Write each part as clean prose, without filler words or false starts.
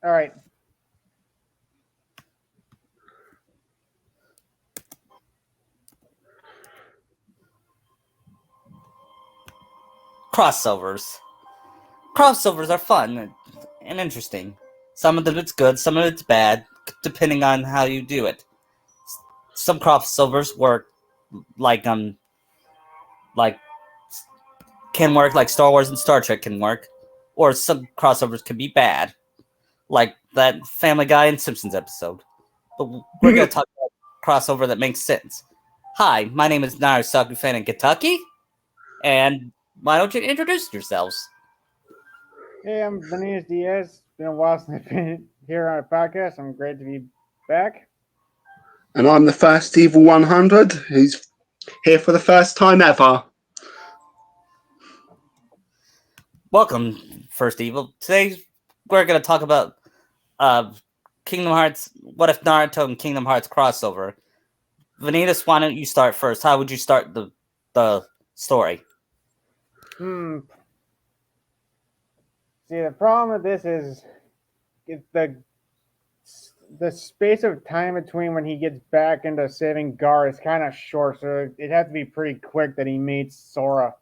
All right. Crossovers. Crossovers are fun and interesting. Some of them it's good, some of it's bad, depending on how you do it. Some crossovers work like like can work like Star Wars and Star Trek can work, or some crossovers can be bad, like that Family Guy and Simpsons episode. But we're gonna talk about crossover that makes sense. Hi, my name is Naruto fan in Kentucky, and why don't you introduce yourselves? Hey, I'm Benitez Diaz. It's been a while since I've been here on a podcast. I'm great to be back. And I'm the first Evil 100 who's here for the first time ever. Welcome, First Evil. Today we're going to talk about Kingdom Hearts. What if Naruto and Kingdom Hearts crossover? Vanitas, why don't you start first? How would you start the story? See, the problem with this is the space of time between when he gets back into saving Gar is kind of short, so it had to be pretty quick that he meets Sora.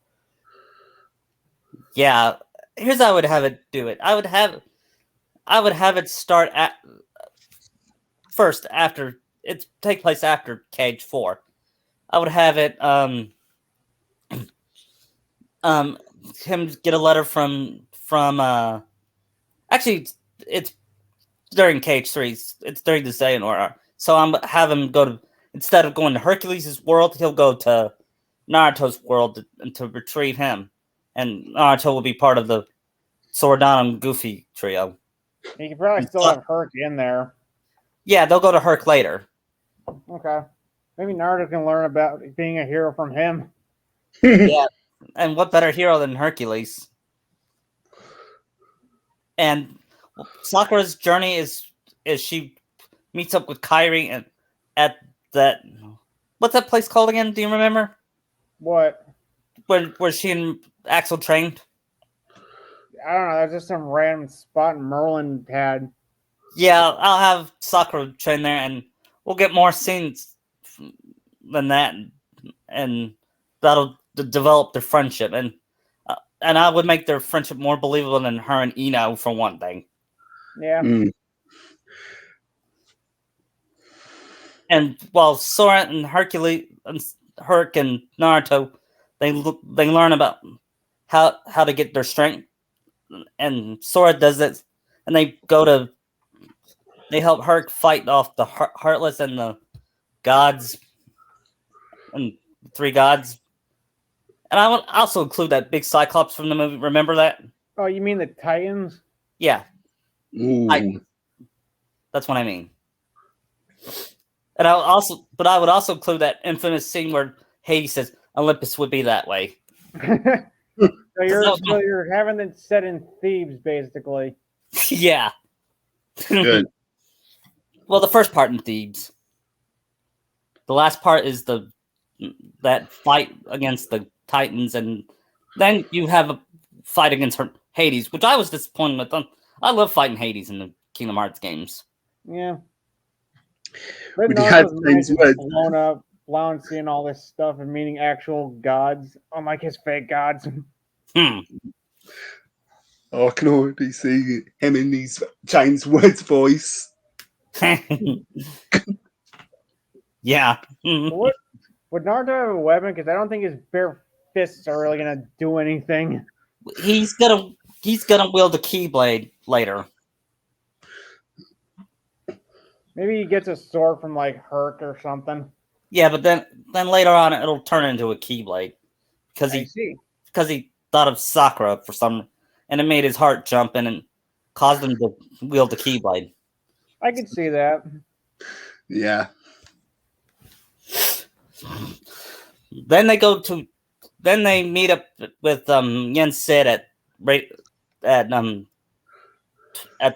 Yeah, here's how I would have it do it. I would have it start at first after it take place after Cage 4. I would have it him get a letter from actually it's during Cage 3. It's during the Xehanort. So I'm have him go to, instead of going to Hercules' world, he'll go to Naruto's world to retrieve him. And Naruto will be part of the Sordon and Goofy trio. You could probably still have Herc in there. Yeah, they'll go to Herc later. Okay. Maybe Naruto can learn about being a hero from him. Yeah, and what better hero than Hercules? And Sakura's journey is she meets up with Kairi and at that, what's that place called again? Do you remember? What? Where she and Axel trained? I don't know. That's just some random spot Merlin had. Yeah, I'll have Sakura train there, and we'll get more scenes than that, and that'll develop their friendship, and I would make their friendship more believable than her and Ino for one thing. Yeah. And while Sora and Hercules and Herc and Naruto, they learn about how to get their strength, and Sora does it, and they help Herc fight off the Heartless and the gods and three gods. And I would also include that big Cyclops from the movie. Remember that? Oh, you mean the Titans? Yeah. That's what I mean. And I would also include that infamous scene where Hades says Olympus would be that way. So you're having it set in Thebes, basically. Yeah. Good. Well, the first part in Thebes. The last part is that fight against the Titans, and then you have a fight against Hades, which I was disappointed with. I love fighting Hades in the Kingdom Hearts games. Yeah. But he had things blown seeing all this stuff and meeting actual gods, unlike his fake gods. I can already see him in these James Woods voice. Yeah. Would Naruto have a weapon? Because I don't think his bare fists are really gonna do anything. He's gonna wield a Keyblade later. Maybe he gets a sword from like Herc or something. Yeah, but then later on it'll turn into a Keyblade because he thought of Sakura for some, and it made his heart jump and caused him to wield the Keyblade. I could see that. Yeah. Then they meet up with Yen Sid at the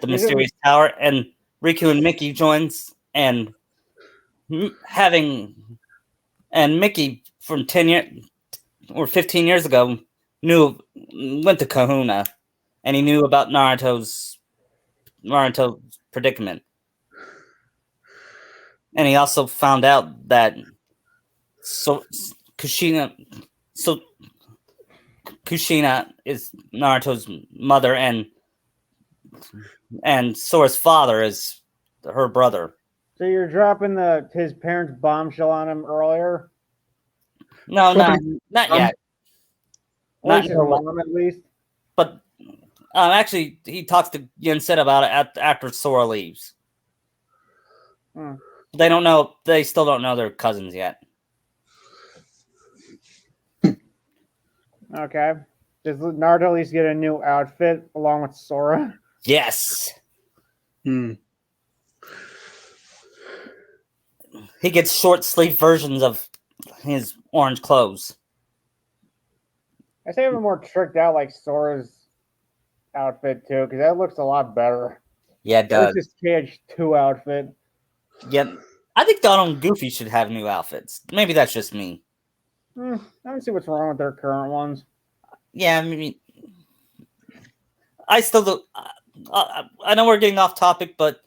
mysterious tower, and Riku and Mickey joins, and Mickey from 10 years or 15 years ago went to Kahuna, and he knew about Naruto's Naruto's predicament. And he also found out that Kushina so Kushina is Naruto's mother and Sora's father is her brother. So you're dropping his parents' bombshell on him earlier? No, Probably not some. yet. Or Not his in her life. mom, at least? But actually, he talks to Yensid about it after Sora leaves. Hmm. They don't know. They still don't know they're cousins yet. Okay. Does Naruto at least get a new outfit along with Sora? Yes, Hmm. he gets short sleeve versions of his orange clothes. I say even more tricked out like Sora's outfit too, because that looks a lot better. Yeah, it That's does. just KH2 outfit. Yep. I think Donald and Goofy should have new outfits. Maybe that's just me. I don't see what's wrong with their current ones. Yeah, I mean, I still don't. I know we're getting off topic, but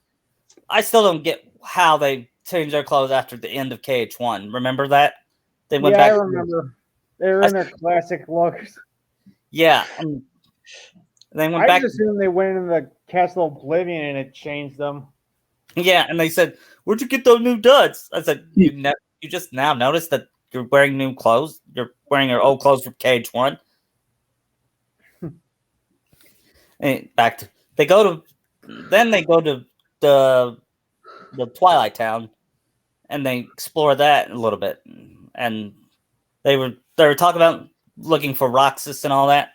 I still don't get how they changed their clothes after the end of KH1. Remember that? They went Yeah, I back. remember. They were in their classic looks. Yeah, and they went I back. just assumed they went in the Castle Oblivion and it changed them. Yeah, and they said, "Where'd you get those new duds?" I said, "You just now noticed that you're wearing new clothes. You're wearing your old clothes from KH1." And back to they go to the Twilight Town, and they explore that a little bit, and they were talking about looking for Roxas and all that,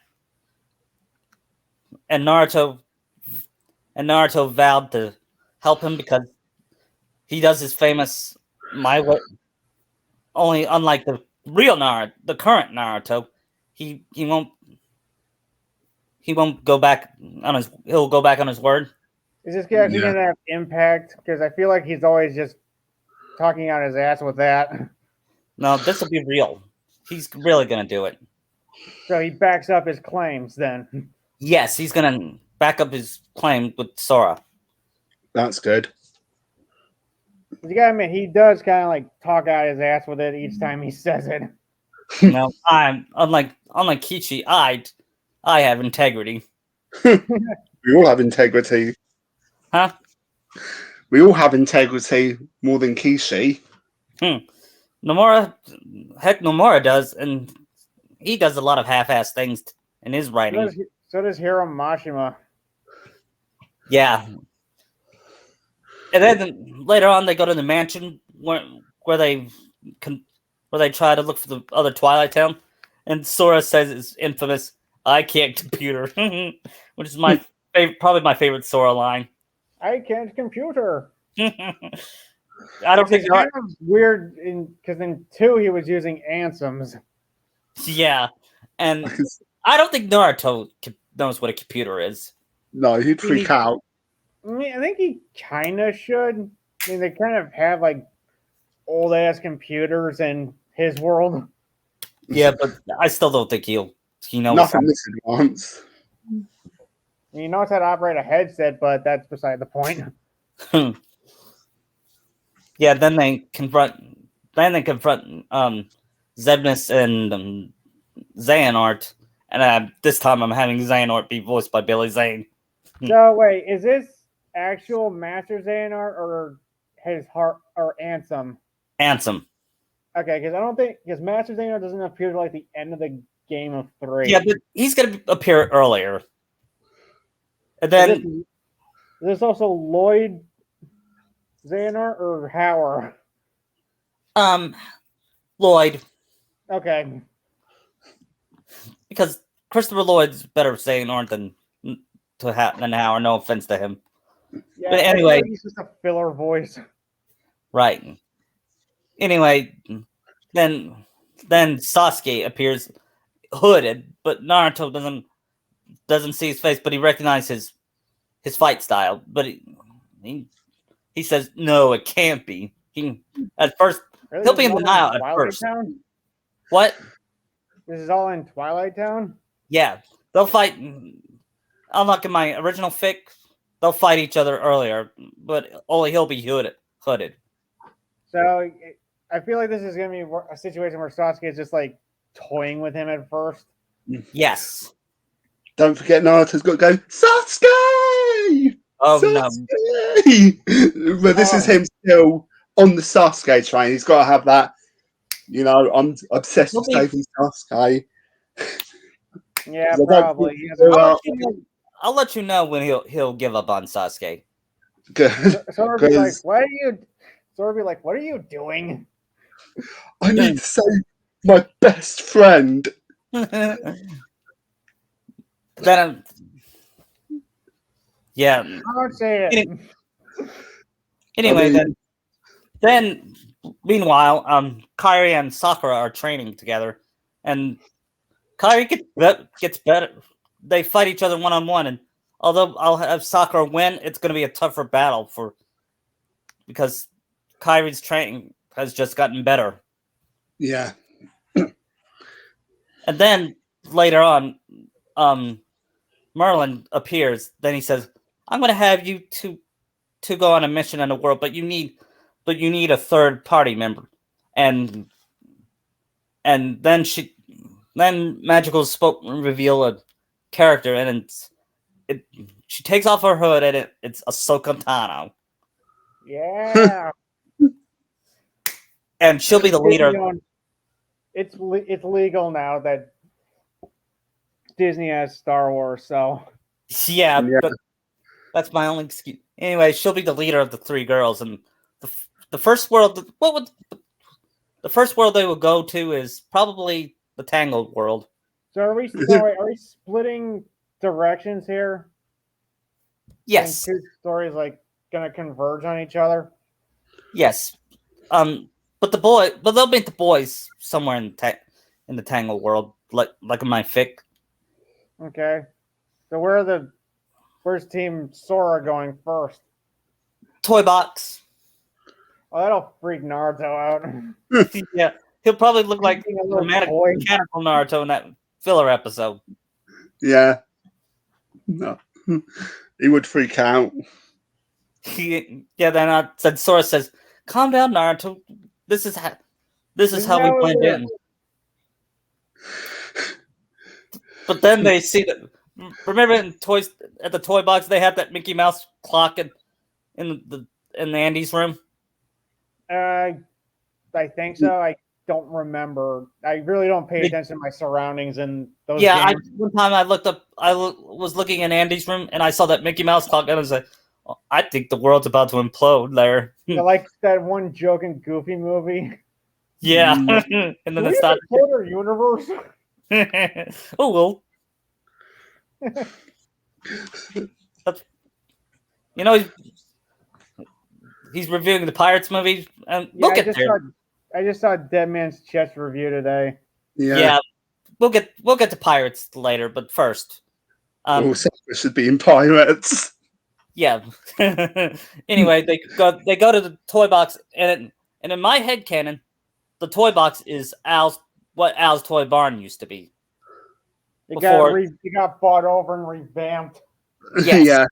and Naruto vowed to help him because he does his famous my way. Only unlike the real Naruto, the current Naruto, he won't go back on his. He'll go back on his word. Is this actually Yeah. going to have impact? Because I feel like he's always just talking out his ass with that. No, this will be real. He's really gonna do it. So he backs up his claims then. Yes, he's gonna back up his claim with Sora. That's good. You gotta admit, he does kind of like talk out his ass with it each time he says it. No, I'm unlike Kichi. I have integrity. We all have integrity. Huh? We all have integrity more than Kishi. Nomura, heck, Nomura does, and he does a lot of half-ass things in his writing. So does Hiro Mashima. Yeah. And then later on, they go to the mansion where they try to look for the other Twilight Town, and Sora says it's infamous. I can't computer, which is my probably my favorite Sora line. I can't computer. I don't think it's kind of weird because in 2 he was using Ansems. Yeah, and I don't think Naruto knows what a computer is. No, he'd freak out. I mean, I think he kind of should. I mean, they kind of have like old ass computers in his world. Yeah, but I still don't think he knows. Nothing this advanced. He knows how to operate a headset, but that's beside the point. Yeah, then they confront Zebnus and Xehanort, and this time I'm having Xehanort be voiced by Billy Zane. So wait, is this actual Master Xehanort or his heart or Ansem? Ansem. Okay, because I don't think because Master Xehanort doesn't appear till like the end of the game of 3. Yeah, but he's gonna appear earlier. And then is this also Lloyd Xehanort or Howard? Lloyd. Okay. Because Christopher Lloyd's better Xehanort than Howard. No offense to him. Yeah, but anyway, like he's just a filler voice. Right. Anyway, then Sasuke appears hooded, but Naruto doesn't see his face, but he recognizes his fight style. But he says, "No, it can't be." At first, Really? he'll be in denial at first. Town? What? This is all in Twilight Town? Yeah, they'll fight. Unlike in my original fic, they'll fight each other earlier, but only he'll be hooded. So I feel like this is going to be a situation where Sasuke is just like toying with him at first. Yes. Don't forget Naruto's got to go, Sasuke! Oh no. Sasuke! But this is him still on the Sasuke train. He's got to have that, I'm obsessed with saving Sasuke. Yeah, probably. I'll let you know when he'll give up on Sasuke. Good. Sora be like, "What are you?" Sora be like, "What are you doing?" I need to save my best friend. Then, yeah. I don't say it. Anyway, then meanwhile, Kairi and Sakura are training together, and Kairi gets better. They fight each other 1-on-1, and although I'll have Sakura win, it's going to be a tougher battle because Kairi's training has just gotten better. Yeah. And then later on, Merlin appears. Then he says, "I'm going to have you to go on a mission in the world, but you need a third party member." And then Magical reveal a character, and she takes off her hood, and it's Ahsoka Tano. Yeah. And she'll be the leader. It's legal now that Disney has Star Wars, so yeah. But that's my only excuse. Anyway, she'll be the leader of the three girls, and the first world. The first world they will go to is probably the Tangled world. So are we splitting directions here? Yes. And two stories gonna converge on each other? Yes. But they'll meet the boys somewhere in the Tangled world, like in my fic. Okay. So where's Team Sora going first? Toy box. Oh, that'll freak Naruto out. Yeah, he'll probably look like mechanical Naruto in that filler episode. Yeah. No. He would freak out. Then Sora says, "Calm down, Naruto. This is how we blend in." But then they see that. Remember at the toy box they had that Mickey Mouse clock in the Andy's room. I think so. I don't remember. I really don't pay attention to my surroundings and those. Yeah, one time I looked up. I was looking in Andy's room and I saw that Mickey Mouse clock, and I was like, oh, "I think the world's about to implode there." Yeah, like that one joke in Goofy movie. Yeah, and then it's not Polar universe. Oh well. He's reviewing the Pirates movie, and we'll get there. I just saw Dead Man's Chest review today. Yeah, we'll get to Pirates later, but first, Sakura should be in Pirates. Yeah. Anyway, they go to the toy box, and in my headcanon, the toy box is what Al's Toy Barn used to be. It got bought over and revamped. Yes. Yeah.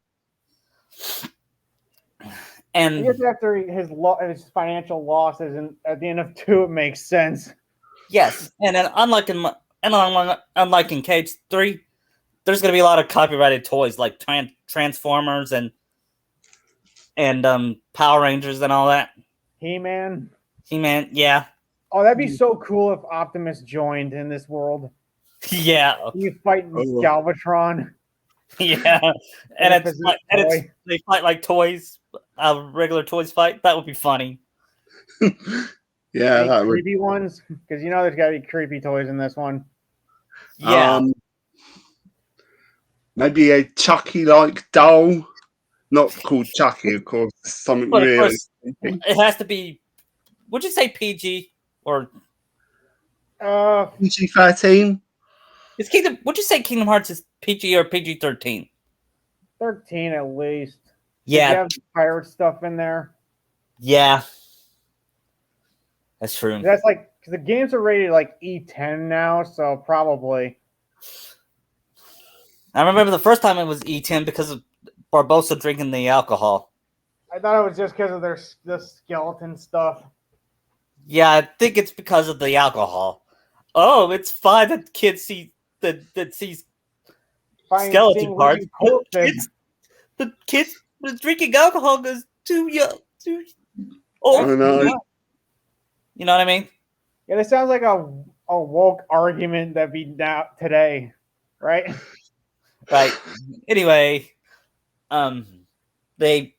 And I guess after his financial losses, and at the end of 2, it makes sense. Yes, and then unlike in Cage 3, there's going to be a lot of copyrighted toys like Transformers and Power Rangers and all that. He-Man, yeah. Oh, that'd be so cool if Optimus joined in this world. Yeah. You fight Galvatron. Yeah, and they fight like toys. Regular toys fight. That would be funny. Yeah, that creepy ones, because there's got to be creepy toys in this one. Yeah, maybe a Chucky-like doll, not called Chucky, of course. Something but really. It has to be. Would you say PG or PG-13? Is Kingdom? Would you say Kingdom Hearts is PG or PG-13? 13 at least. Yeah. You have pirate stuff in there. Yeah. That's true. That's because the games are rated E10 now, so probably. I remember the first time it was E10 because Barbossa drinking the alcohol. I thought it was just because of the skeleton stuff. Yeah, I think it's because of the alcohol. Oh, it's fine that kids see that sees skeleton Seeing parts. living corpses. The kids drinking alcohol goes too young, too I old. know. You know what I mean? Yeah, this sounds like a woke argument that be now today, right? Right. Anyway, they,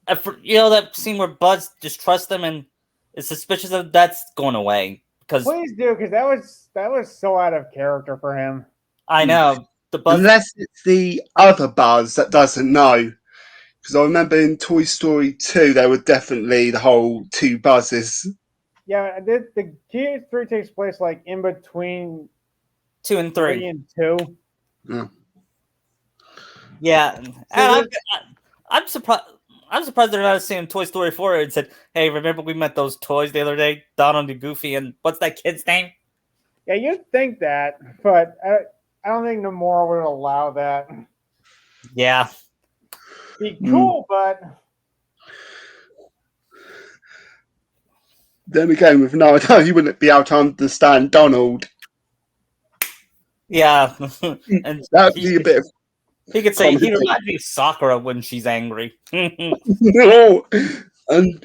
that scene where Buzz distrusts them and is suspicious of that's going away because Please do, because that was so out of character for him. I know the Buzz. Unless it's the other Buzz that doesn't know. Because I remember in Toy Story 2, there were definitely the whole two Buzzes. Yeah, the T3 takes place like in between 2 and 3 3. and 2. Yeah. Yeah, and I'm surprised. I'm surprised they're not seeing Toy Story 4 and said, "Hey, remember we met those toys the other day, Donald and Goofy, and what's that kid's name?" Yeah, you'd think that, but I don't think Nomura would allow that. Yeah, Be cool, but Then again, with Naruto, you wouldn't be able to understand Donald. yeah, and That would be a bit of he could say he comedy. reminds me of Sakura when she's angry. And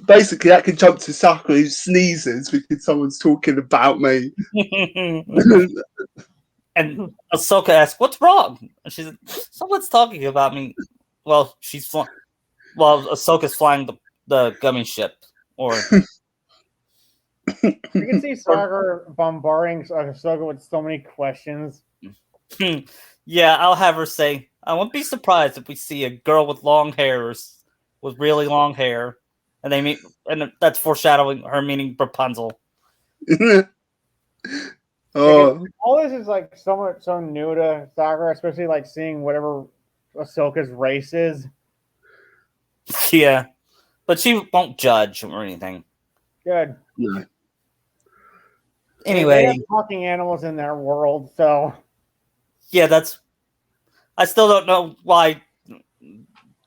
basically, that can jump to Sakura who sneezes because someone's talking about me. And Ahsoka asks, "What's wrong?" And she said, "Someone's talking about me." Well, Ahsoka's flying the gummy ship, or you can see Sakura bombarding Ahsoka with so many questions. yeah, I'll have her say, "I won't be surprised if we see a girl with long hairs, with really long hair," and they meet, and that's foreshadowing her meaning Rapunzel. Oh, All this is like so new to Sakura, especially like seeing whatever Ahsoka's race is. Yeah, but she won't judge or anything. Good. no. Anyway, they have talking animals in their world, so yeah, I still don't know why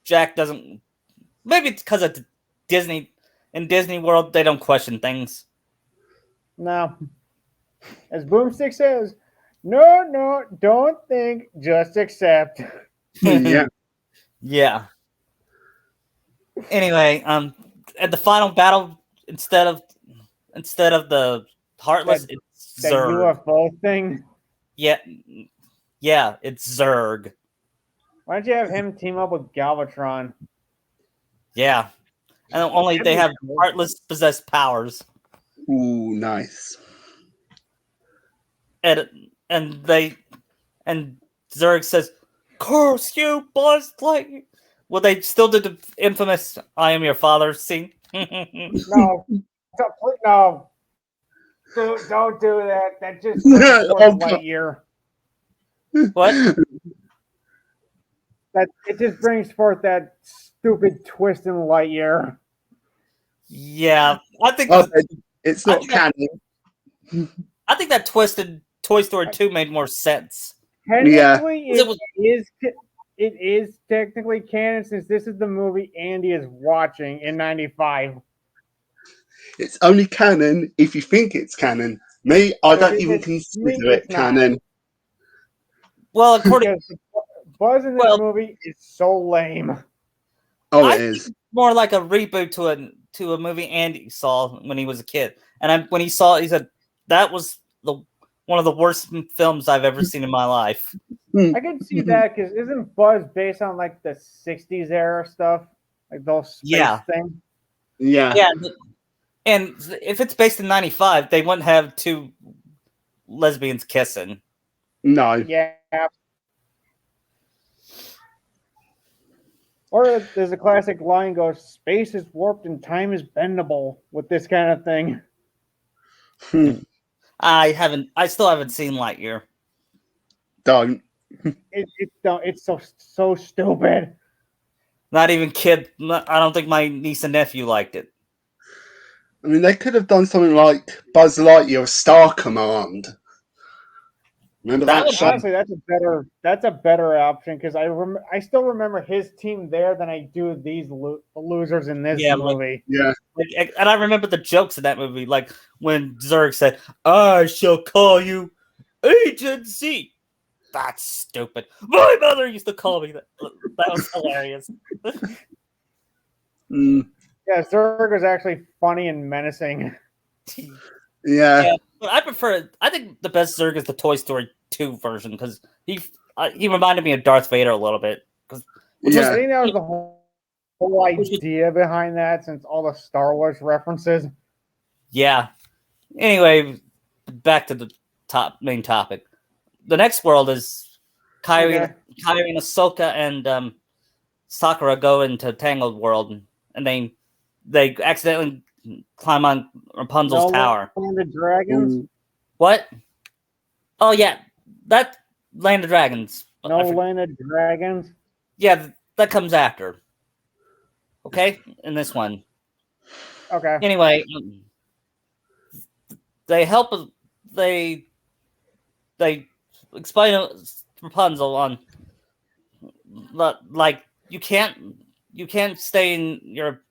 Jack doesn't. Maybe it's because of Disney. In Disney World, they don't question things. no. As Boomstick says, no, don't think, just accept. Yeah. Yeah. Anyway, at the final battle, instead of the Heartless, it's That Zurg. UFO thing. Yeah, it's Zurg. Why don't you have him team up with Galvatron? Yeah, and only they have Heartless possessed powers, Ooh, nice. and Zurg says, "Curse you, Buzz Lightyear." Well, they still did the infamous "I am your father" scene. No, no. Don't do that. That just brings forth Lightyear. What? That it just brings forth that stupid twist in Lightyear. Yeah, I think it's not canon. I think that twist in Toy Story 2 made more sense. Technically, Yeah. it is technically canon since this is the movie Andy is watching in '95. It's only canon if you think it's canon. Me, I don't even consider it canon. Well, according Buzz in this movie is so lame. Oh, it is more like a reboot to a movie Andy saw when he was a kid, and when he saw it, he said that was one of the worst films I've ever seen in my life. I can see that because isn't Buzz based on like the '60s era stuff, like those space things? Yeah. And if it's based in '95, they wouldn't have two lesbians kissing. No. Yeah. Or there's a classic line goes, "Space is warped and time is bendable" with this kind of thing. I still haven't seen Lightyear. Don't. It's so stupid. Not even I don't think my niece and nephew liked it. I mean, they could have done something like Buzz Lightyear or Star Command. Remember That that would show? Honestly, that's a better option because I still remember his team there than I do these losers in this Yeah, movie. Yeah. and I remember the jokes in that movie, like when Zurg said, "I shall call you Agent Z." That's stupid. My mother used to call me that. That was hilarious. Mm, Yeah, Zurg was actually funny and menacing. yeah. Yeah, but I prefer. I think the best Zurg is the Toy Story 2 version because he reminded me of Darth Vader a little bit, which I was Yeah. think that was the whole which was idea behind that, since all the Star Wars references. yeah. Anyway, back to the main topic. The next world is Kyrie, Okay. Kyrie and Ahsoka and Sakura go into Tangled World, and they accidentally climb on Rapunzel's No tower. Land of Dragons. Mm, What? Oh yeah, that Land of Dragons. No Land of Dragons. Yeah, that comes after. Okay, in this one. Okay. Anyway, they help. They they explain to Rapunzel on like you can't stay in your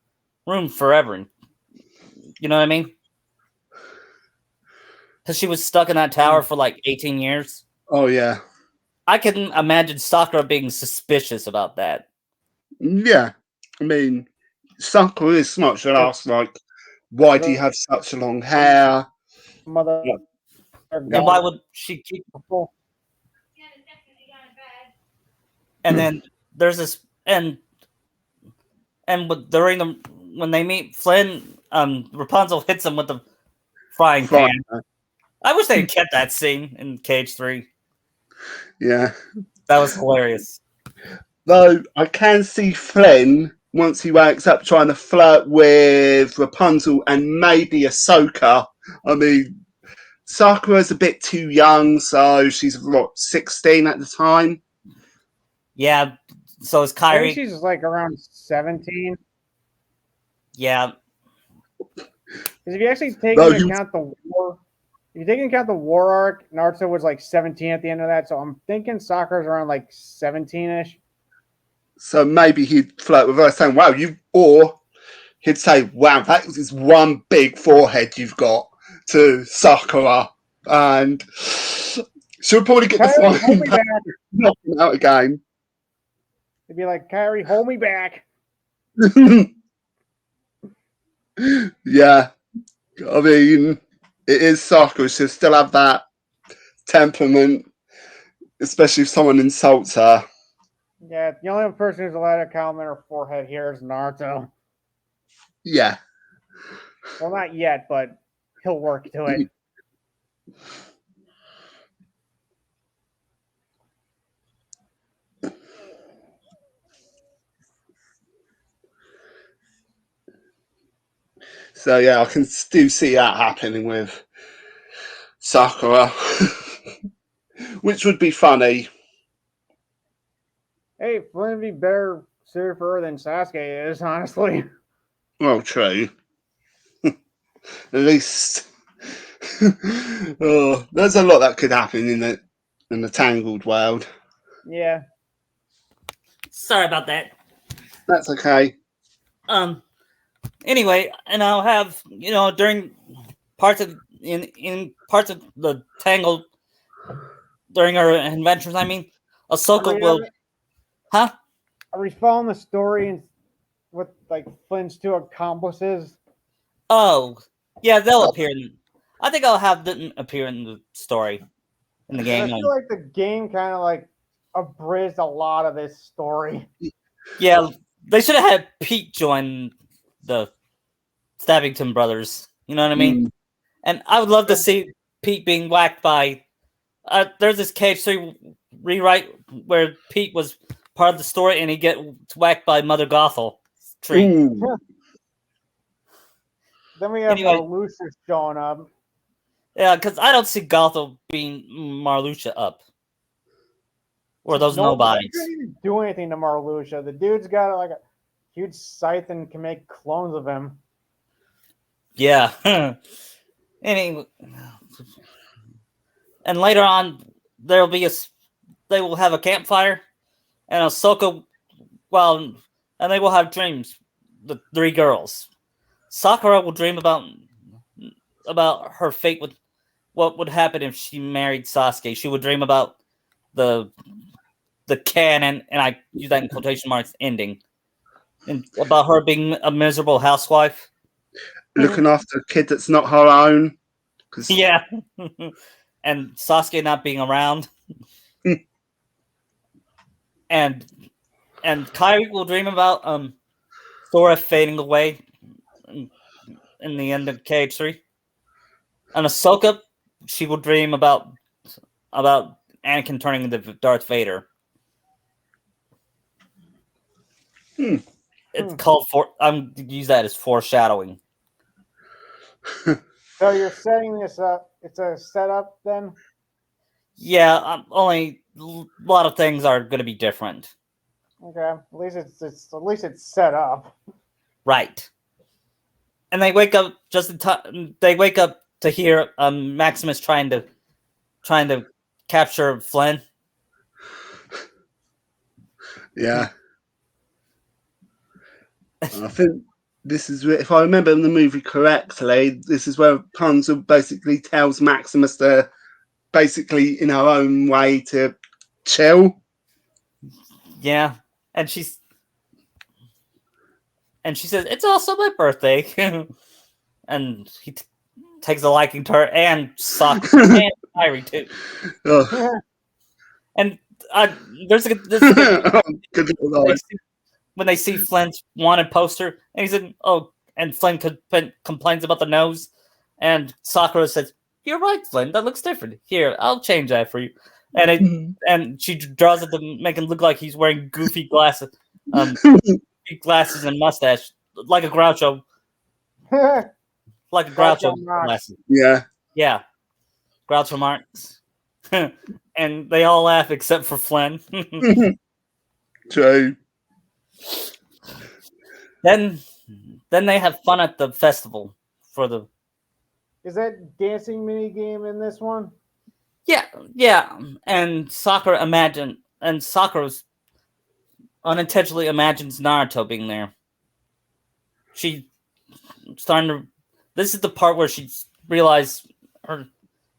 room forever. You know what I mean? Because she was stuck in that tower for like 18 years. oh yeah. I can imagine Sakura being suspicious about that. Yeah. I mean, Sakura is smart. She'll ask like, "Why do you The have such a long hair?" mother Yeah. And Yeah. why god. would she keep? And then there's this during the when they meet Flynn, Rapunzel hits him with the frying pan. Fine. I wish they had kept that scene in Cage 3. Yeah. That was hilarious. Though I can see Flynn once he wakes up trying to flirt with Rapunzel and maybe Ahsoka. I mean, Sakura's a bit too young, so she's what 16 at the time. Yeah. So is I think Kyrie. she's like around 17. Yeah. Because if you actually take Though into he was, account the war, if you take into account the war arc, Naruto was like 17 at the end of that. So I'm thinking Sakura's around like 17ish. so maybe he'd flirt with her, saying, "Wow, you," or he'd say, "Wow, that is one big forehead you've got," to Sakura, and she'll probably get the Kyrie, hold frying me pan back. knocking out again. It'd be like, Kyrie, hold me back. Yeah, I mean, it is Sakura. She'll still have that temperament, especially if someone insults her. Yeah, the only person who's allowed to comment her forehead here is Naruto. Yeah. Well, not yet, but he'll work to it. So yeah, I can still see that happening with Sakura, which would be funny. Hey, Flynn would be better suited for her than Sasuke is, honestly. Well, true. At least, oh, there's a lot that could happen in the Tangled world. Yeah. Sorry about that. That's okay. Um. Anyway, and I'll have during parts of in parts of the Tangled during our adventures. I mean, Are Ahsoka we, will. Huh? are we following the story and with like Flynn's two accomplices? Oh, yeah, they'll appear. I think I'll have them appear in the story in the Because game. I feel like the game kind of like abridged a lot of this story. Yeah, they should have had Pete join the Stabbington brothers. You know what I mean? Mm. And I would love to see Pete being whacked by. There's this KH3 rewrite where Pete was part of the story and he gets whacked by Mother Gothel tree. Ooh. Then we have Anyway, Marluxia showing up. yeah, because I don't see Gothel being Marluxia up. Or those No, he nobodies. couldn't even do anything to Marluxia. The dude's got like a huge scythe and can make clones of him. Yeah. Anyway, and later on, there'll be they will have a campfire, and Ahsoka, well, and they will have dreams. The three girls. Sakura will dream about her fate with what would happen if she married Sasuke. She would dream about the canon, and I use that in quotation marks, ending, and about her being a miserable housewife. Looking after a kid that's not her own. Yeah, and Sasuke not being around, and Kairi will dream about Sora fading away in the end of KH3. And Ahsoka, she will dream about Anakin turning into Darth Vader. It's called I'm use that as foreshadowing. So you're setting this up. It's a setup then? Yeah, only a lot of things are going to be different. Okay. At least it's set up. Right. And they wake up just in time. They wake up to hear Maximus trying to capture Flynn. Yeah. I think this is, if I remember the movie correctly, this is where Rapunzel basically tells Maximus to basically in her own way to chill. Yeah, and she says it's also my birthday, and he takes a liking to her and Sakura and Kairi too. Oh. And there's a Good Lord. when they see Flynn's wanted poster, and he said, "Oh," and Flynn complains about the nose, and Sakura says, "You're right, Flynn. That looks different. Here, I'll change that for you." And she draws it to make him look like he's wearing goofy glasses, and mustache, like a Groucho, Groucho Marx. glasses. Yeah. Groucho Marx. And they all laugh except for Flynn. True. Then they have fun at the festival for the. Is that dancing mini game in this one? Yeah, and Sakura unintentionally imagines Naruto being there. She starting to. This is the part where she's realized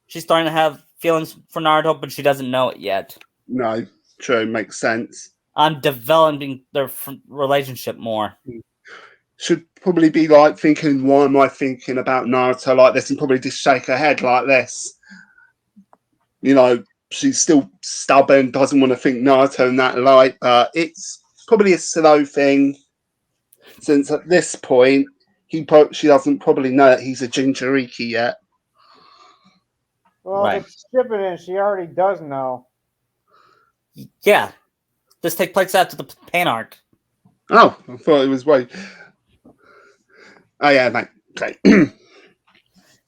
she's starting to have feelings for Naruto, but she doesn't know it yet. No, true, makes sense. I'm developing their relationship more. Should probably be like thinking, why am I thinking about Naruto like this? And probably just shake her head like this. You know, she's still stubborn, doesn't want to think Naruto in that light, but it's probably a slow thing. Since at this point, she doesn't probably know that he's a Jinchuriki yet. Well, Right. if it's shipping in, she already does know. Yeah, this takes place after the pain arc. Oh, I thought it was way. Oh yeah, mate. Okay.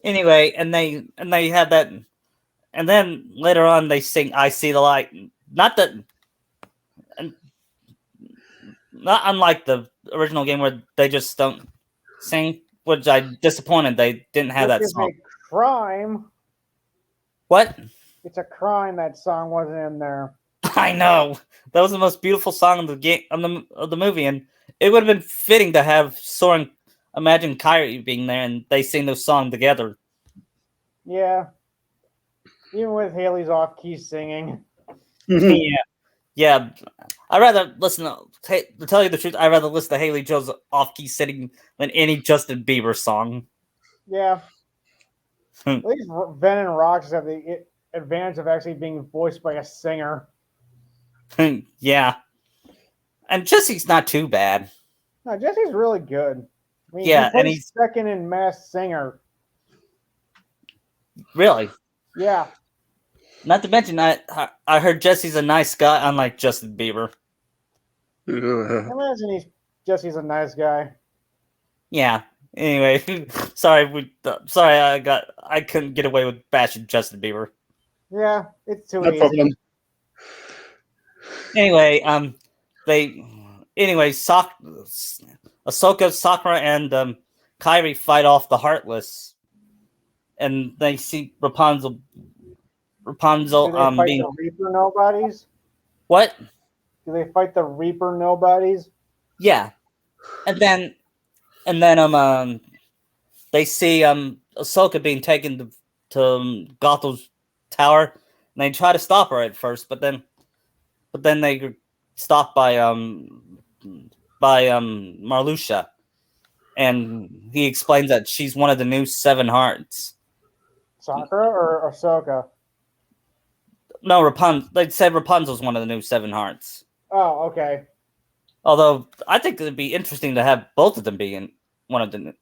Anyway, and they have that, and then later on they sing "I See the Light." Not unlike the original game where they just don't sing, which I'm disappointed they didn't have that song. It's a crime. What? It's a crime that song wasn't in there. I know that was the most beautiful song of the game of the movie, and it would have been fitting to have Sora imagine Kairi being there, and they sing those songs together. Yeah. Even with Haley's off-key singing. Yeah. I'd rather listen to tell you the truth. I'd rather listen to Haley Joel's off-key singing than any Justin Bieber song. Yeah. At least Ben and Rox have the advantage of actually being voiced by a singer. Yeah. And Jesse's not too bad. No, Jesse's really good. I mean, Yeah, and he's second in Masked Singer. Really? Yeah. Not to mention, I heard Jesse's a nice guy, unlike Justin Bieber. I imagine Jesse's a nice guy. Yeah. Anyway, sorry, I couldn't get away with bashing Justin Bieber. Yeah, it's too No easy. problem. Anyway, Ahsoka, Sakura, and Kairi fight off the Heartless, and they see Rapunzel Rapunzel Do they fight being the Reaper nobodies? what? Do they fight the Reaper nobodies? Yeah, and then they see Ahsoka being taken to Gothel's tower, and they try to stop her at first, but then they get stopped by Marluxia, and he explains that she's one of the new Seven Hearts. Sakura or Ahsoka? No, They said Rapunzel's one of the new Seven Hearts. Oh, okay. Although I think it'd be interesting to have both of them be in one of the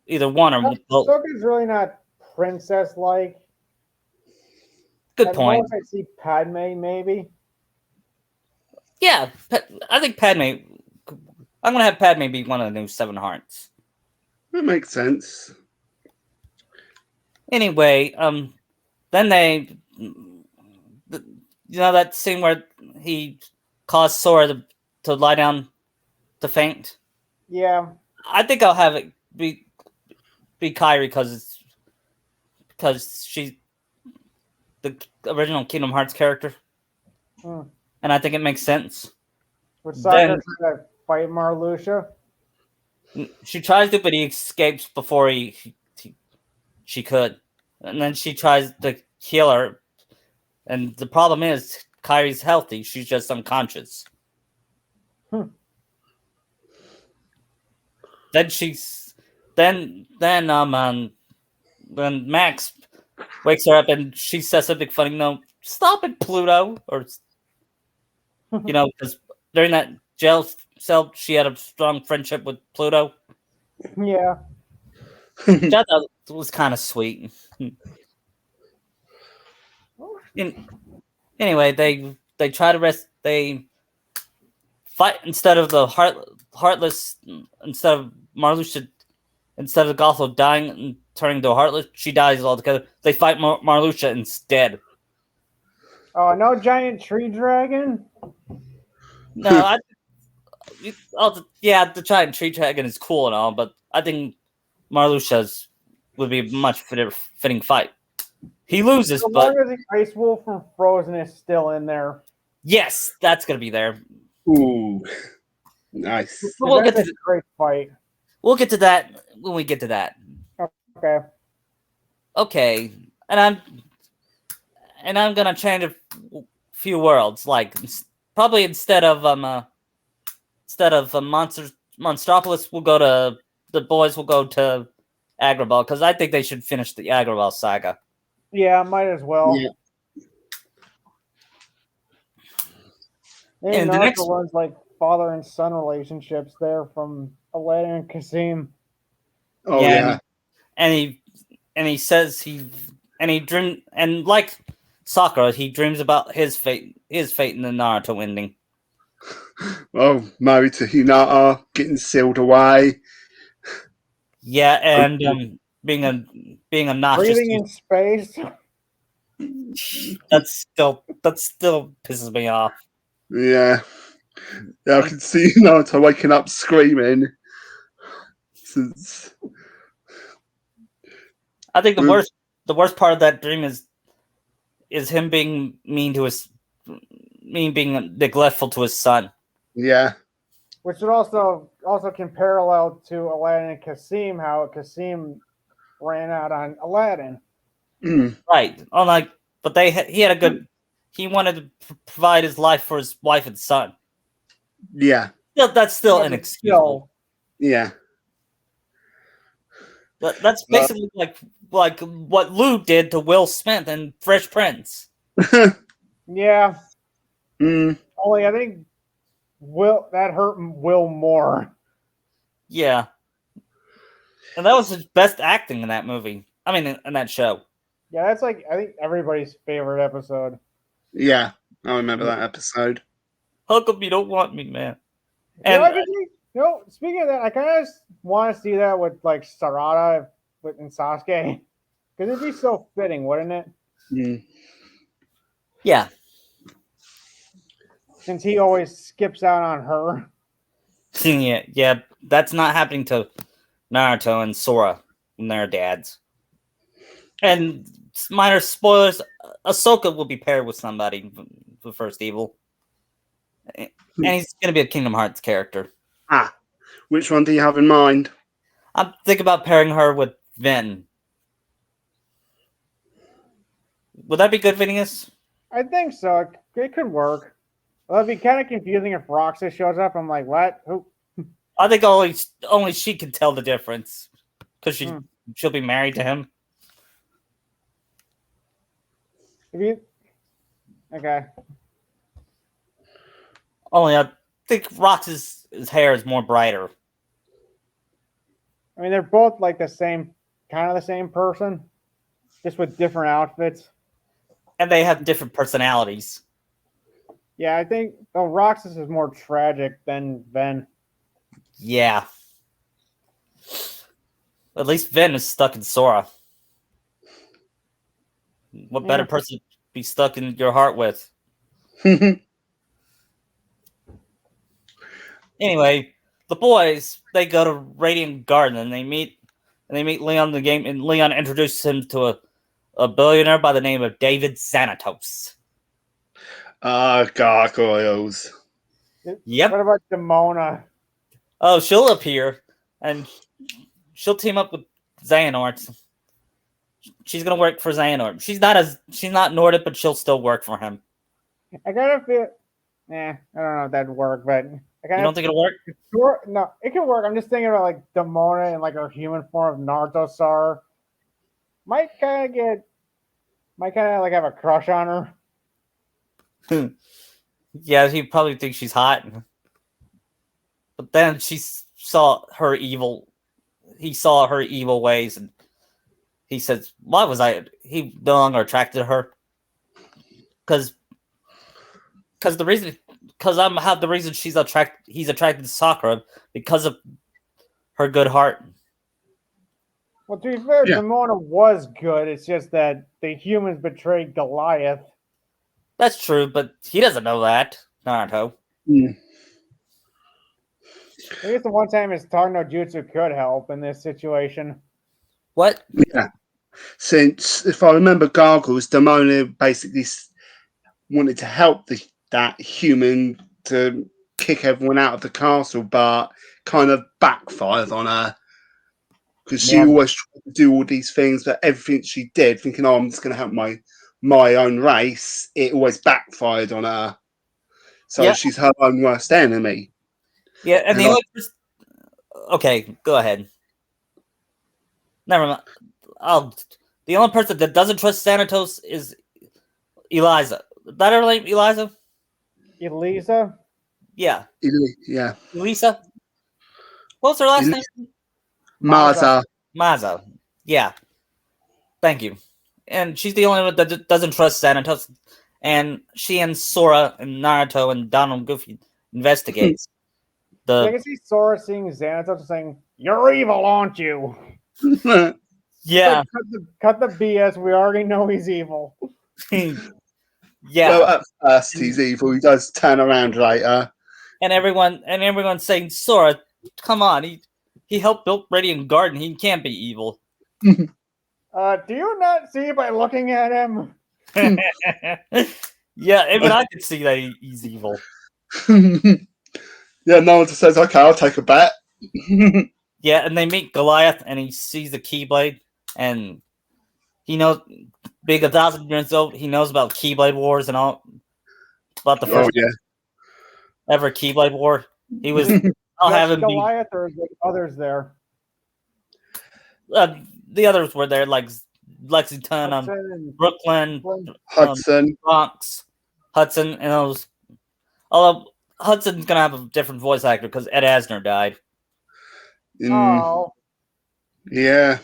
either one or both. Ahsoka's really not princess-like. Good At point. most, I see Padme, maybe. Yeah, I think Padme. I'm gonna have Padme be one of the new Seven Hearts. That makes sense. Anyway, then that scene where he caused Sora to lie down to faint. Yeah. I think I'll have it be Kairi because she's the original Kingdom Hearts character, Hmm. and I think it makes sense. Would Sakura try to fight Marluxia? She tries to, but he escapes before she could, and then she tries to kill her. And the problem is, Kairi's healthy; she's just unconscious. Then when Max wakes her up and she says something funny. No, stop it, Pluto, or because during that jail cell, she had a strong friendship with Pluto. Yeah. Which I thought was kind of sweet. Anyway, they try to they fight instead of the heartless instead of Marluxia instead of Gothel dying and turning to heartless, she dies altogether. They fight Marluxia instead. Oh, no giant tree dragon? No, the giant tree dragon is cool and all, but I think Marluxia's would be a much fitting fight. He loses, As but long as the Ice Wolf from Frozen is still in there. yes, that's gonna be there. Ooh, nice. We'll get That's to a great fight. We'll get to that when we get to that. Okay. Okay, and I'm gonna change a few worlds. Like probably instead of Monstropolis, we'll go to the boys. Will go to Agrabah because I think they should finish the Agrabah saga. Yeah, might as well. Yeah. Maybe And the Naruto next- learns like father and son relationships there from Aladdin and Kasim. Oh Yeah, yeah. and he says he dream and like Sakura, he dreams about his fate in the Naruto ending. Oh, married to Hinata, getting sealed away. Yeah, and being a noxious. Breathing in space. That still pisses me off. Yeah. Yeah, I can see Naruto waking up screaming. Since I think the worst part of that dream is him being being neglectful to his son. yeah. Which would also can parallel to Aladdin and Kasim, how Kasim ran out on Aladdin. Mm, Right. But he wanted to provide his life for his wife and son. yeah. That's still Yeah, but inexcusable. Yeah. That's basically like what Lou did to Will Smith in Fresh Prince. Yeah. Mm, Only I think that hurt Will more. Yeah. And that was his best acting in that movie. I mean, in that show. Yeah, that's like I think everybody's favorite episode. yeah. I remember that episode. How come you don't want me, man? And And speaking of that, I kind of want to see that with like Sarada and Sasuke, because it'd be so fitting, wouldn't it? Mm. yeah, Since he always skips out on her. yeah, that's not happening to Naruto and Sora when they're dads. And minor spoilers. Ahsoka will be paired with somebody for First Evil, and he's gonna be a Kingdom Hearts character. Ah, which one do you have in mind? I'm thinking about pairing her with Vin. Would that be good, Phineas? I think so. It could work. Well, it'd be kind of confusing if Roxas shows up. I'm like, what? Who? I think only she can tell the difference because Hmm. she'll be married to him. If you okay. Only I think Rox's hair is more brighter, I mean, they're both like the same, kind of the same person, just with different outfits. and they have different personalities. Yeah, I think Roxas is more tragic than Ben. Yeah. At least Vin is stuck in Sora. What better Yeah. person to be stuck in your heart with? Anyway, the boys they go to Radiant Garden and they meet Leon in the game, and Leon introduces him to a billionaire by the name of David Xanatos. Gargoyles. Yep. What about Demona? Oh, she'll appear and she'll team up with Xehanort. She's gonna work for Xehanort. She's not Nordic, but she'll still work for him. I kind of feel. I don't know if that'd work, but I You kind don't of think it'll work? sure. No, it can work. I'm just thinking about like Demona and like her human form of Naruto Sar. Might kind of like have a crush on her. Yeah, he probably thinks she's hot. But then saw her evil. He saw her evil ways, and he says, "Why was I?" He no longer attracted to her because the reason the reason he's attracted to Sakura because of her good heart. Well, to be fair, Yeah. Demona was good. It's just that the humans betrayed Goliath. That's true, but he doesn't know that. Naruto. Mm. I guess the one time his Tar no Jutsu could help in this situation. What? Yeah. Since, if I remember Gargoyles, Demona basically wanted to help that human to kick everyone out of the castle, but kind of backfired on her because she Yeah. always tried to do all these things, but everything she did, thinking, "Oh, I'm just going to help my own race," it always backfired on her. So Yeah. she's her own worst enemy. Yeah, and And the only person. Okay, go ahead. Never mind. The only person that doesn't trust Xanatos is Eliza. Is that her name, Eliza? Elisa? Yeah. yeah, Elisa? What was her last name? Maza. Maza. Yeah. Thank you. And she's the only one that doesn't trust Xanatos. And she and Sora and Naruto and Donald Goofy investigates. I can see Sora seeing Xanatos saying, "You're evil, aren't you?" Yeah. Like, cut the BS. We already know he's evil. Yeah. Well, at first he's evil. He does turn around later. And everyone's saying, Sora, come on, he helped build Radiant Garden. He can't be evil. Do you not see by looking at him? Yeah, even I could see that he's evil. Yeah, no one just says, "Okay, I'll take a bet." Yeah, and they meet Goliath, and he sees the Keyblade, and he knows, being 1,000 years old, he knows about Keyblade Wars and all, about the first ever Keyblade War. He was, I'll have him Goliath or is there others there? the others were there, like Lexington, Brooklyn, Hudson, Bronx, Hudson, and those. Although Hudson's gonna have a different voice actor because Ed Asner died. Oh, yeah.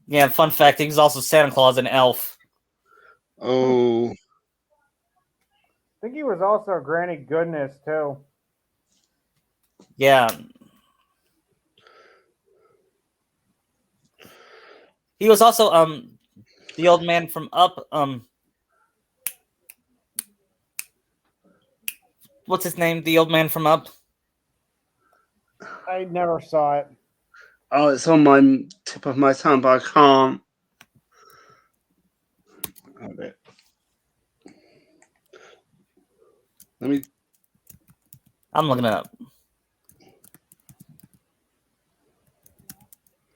Yeah, fun fact, he was also Santa Claus and Elf. Oh, I think he was also Granny Goodness too. Yeah. He was also the old man from Up, what's his name? The old man from Up? I never saw it. Oh, it's on my tip of my tongue, but I can't. Have it. Let me. I'm looking it up.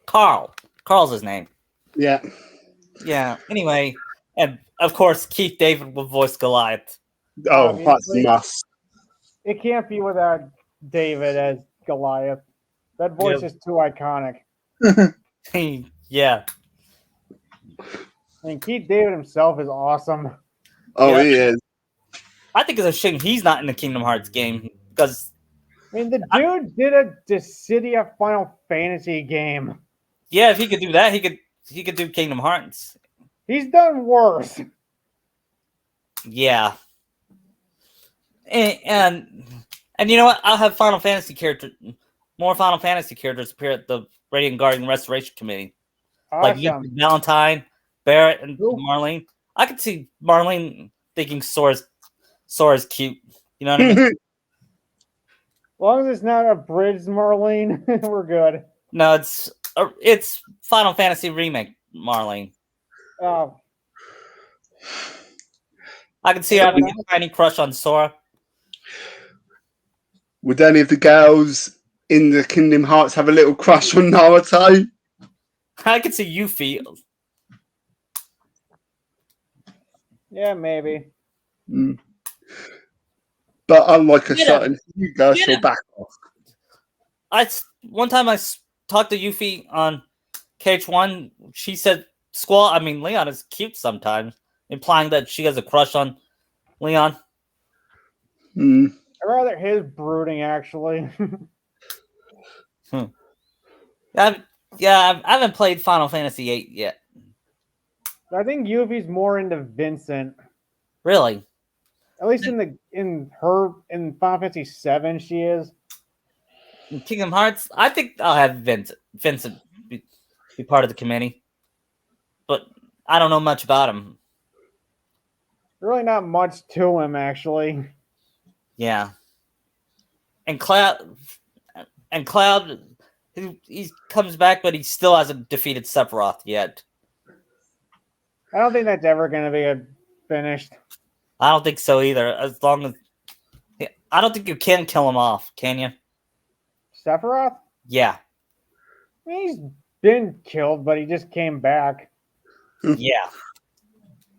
Carl. Carl's his name. Yeah. Yeah. Anyway, and of course Keith David will voice Goliath. Oh, that's Obviously. must. It can't be without David as Goliath. That voice Yep. is too iconic. Yeah. I mean, Keith David himself is awesome. Oh, Yeah. he is. I think it's a shame he's not in the Kingdom Hearts game because I mean, the dude did a Dissidia Final Fantasy game. yeah, if he could do that, he could do Kingdom Hearts. He's done worse. Yeah. And you know what? I'll have more Final Fantasy characters appear at the Radiant Guardian Restoration Committee. Like Awesome. Valentine, Barrett, and Ooh. Marlene. I could see Marlene thinking Sora's cute. You know what I mean? As long as it's not a bridge, Marlene, we're good. No, it's Final Fantasy remake Marlene. Oh, I can see her having a tiny crush on Sora. Would any of the girls in the Kingdom Hearts have a little crush on Naruto? I could see Yuffie. yeah, maybe. Mm. But unlike a Yeah. certain few girls, Yeah. she'll back off. One time I talked to Yuffie on KH1. She said Leon is cute sometimes, implying that she has a crush on Leon. Mm. I'd rather his brooding, actually. I haven't played Final Fantasy VIII yet. I think Yuffie's more into Vincent. Really? At least in Final Fantasy VII, she is. In Kingdom Hearts, I think I'll have Vincent be part of the committee, but I don't know much about him. Really not much to him, actually. Yeah, and Cloud, he comes back, but he still hasn't defeated Sephiroth yet. I don't think that's ever going to be finished. I don't think so either. As long as I don't think you can kill him off, can you? Sephiroth? Yeah, I mean, he's been killed, but he just came back. yeah.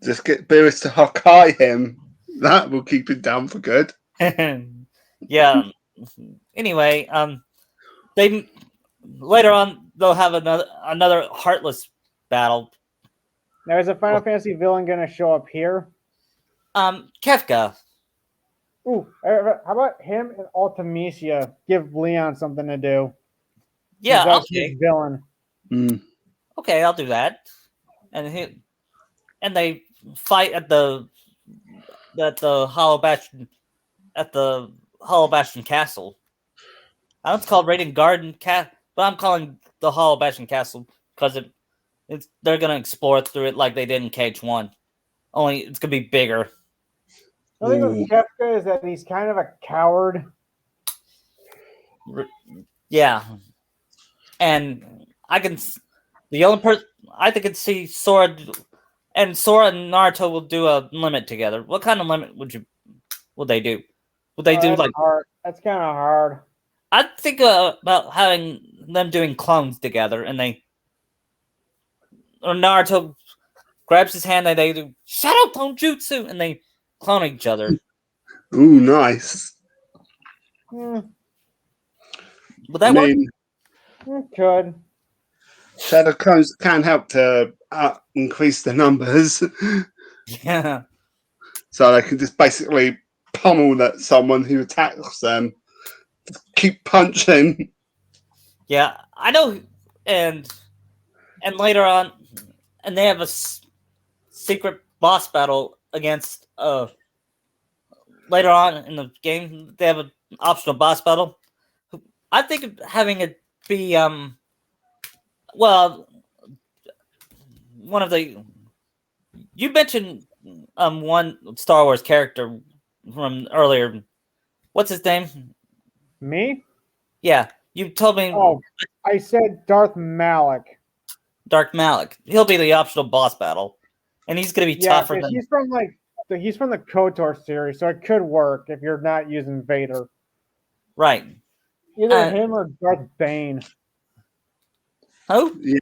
Just get Beerus to Hawkeye him. That will keep him down for good. Yeah. Anyway, they later on they'll have another Heartless battle. Now, is a Final Fantasy villain going to show up here? Kefka. Ooh, how about him and Ultimecia give Leon something to do? Yeah, That's okay. his villain. Mm. Okay, I'll do that. And they fight at the Hollow Bastion Castle. I know it's called Radiant Garden but I'm calling the Hollow Bastion Castle because they're gonna explore through it like they did in KH1. Only it's gonna be bigger. The thing Ooh. with Kefka is that he's kind of a coward. Yeah, and the only person I could see Sora and Naruto will do a limit together. What kind of limit would they do? Would they do That's like? hard. That's kind of hard. I think about having them doing clones together, and Naruto grabs his hand and they do Shadow Clone Jutsu, and they clone each other. Ooh, nice. Hmm, Would that work? could. Shadow clones can help to increase the numbers, Yeah, so they can just basically pummel that someone who attacks them. Keep punching. yeah, I know, and later on, and they have a secret boss battle against later on in the game. They have an optional boss battle. I think of having it be well, one of the you mentioned one Star Wars character from earlier. What's his name? Me? Yeah, You told me Oh, I said Darth Malik. Dark Malik. He'll be the optional boss battle, and he's gonna be Yeah, tougher because than he's from the KOTOR series, so it could work if you're not using Vader. right. Either him or Darth Bane. Who? Yeah.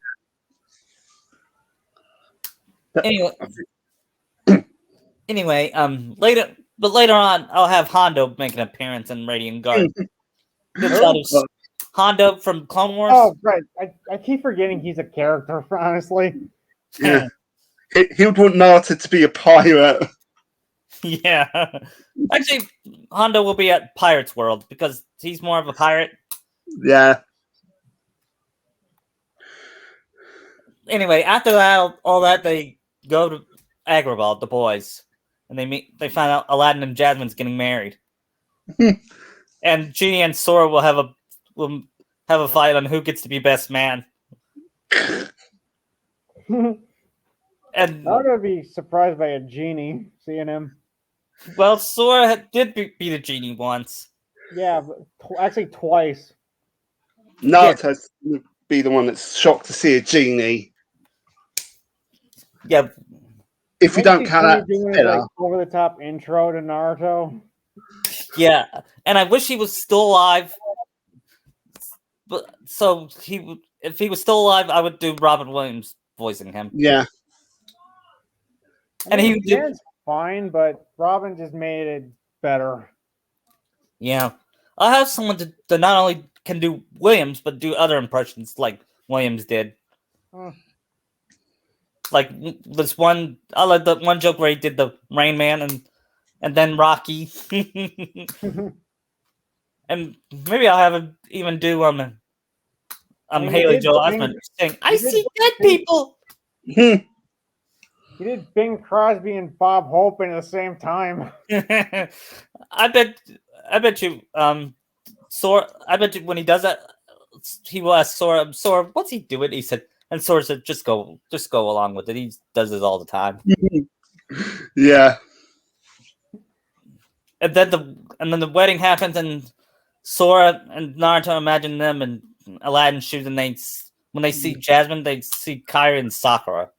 Anyway, later on, I'll have Hondo make an appearance in Radiant Guard. Hondo from Clone Wars. Oh, right. I keep forgetting he's a character, honestly. Yeah. He would want Naruto to be a pirate. Yeah. Actually, Hondo will be at Pirate's World because he's more of a pirate. Yeah. Anyway, after that, all that, they go to Agrabah, the boys, and they find out Aladdin and Jasmine's getting married. And Genie and Sora will have a fight on who gets to be best man. I'm And gonna be surprised by a genie seeing him. well, Sora did beat a genie once. Yeah, but actually twice. Naruto's gonna be the one that's shocked to see a genie. Yeah, If we don't count that doing his, filler. like, over the top intro to Naruto. yeah, and I wish he was still alive. But so if he was still alive, I would do Robin Williams voicing him. Yeah. And he would do, Dan's fine, but Robin just made it better. yeah. I'll have someone to not only can do Williams, but do other impressions like Williams did. Hmm. Like this one, I like the one joke where he did the Rain Man and then Rocky. And maybe I'll have him even do mean, Haley he did Joel Bing- Osment saying, "I he did see dead Bing- people." He did Bing Crosby and Bob Hope at the same time. I bet you, Sora. I bet you when he does that, he will ask Sora, what's he doing? He said, and Sora said, just go along with it. He does this all the time. Yeah. And then the wedding happens, and Sora and Naruto imagine them and Aladdin shoot, and when they see Jasmine, they see Kairi and Sakura.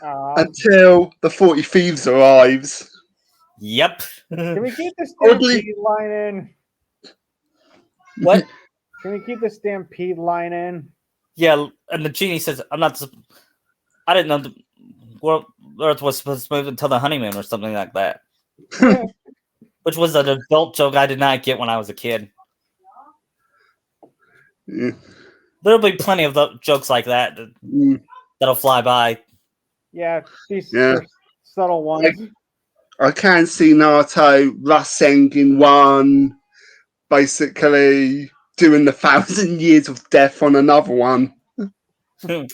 Until the 40 Thieves arrives. Yep. Can we keep the Oddly- Stampede line in? What? Can we keep the Stampede line in? Yeah, and the genie says, I didn't know the world Earth was supposed to move until the honeymoon or something like that. Which was an adult joke I did not get when I was a kid. Yeah. There'll be plenty of jokes like that that'll fly by. Yeah, these Yeah. are subtle ones. I can see Naruto Rasengan one, basically doing the 1,000 Years of Death on another one. Which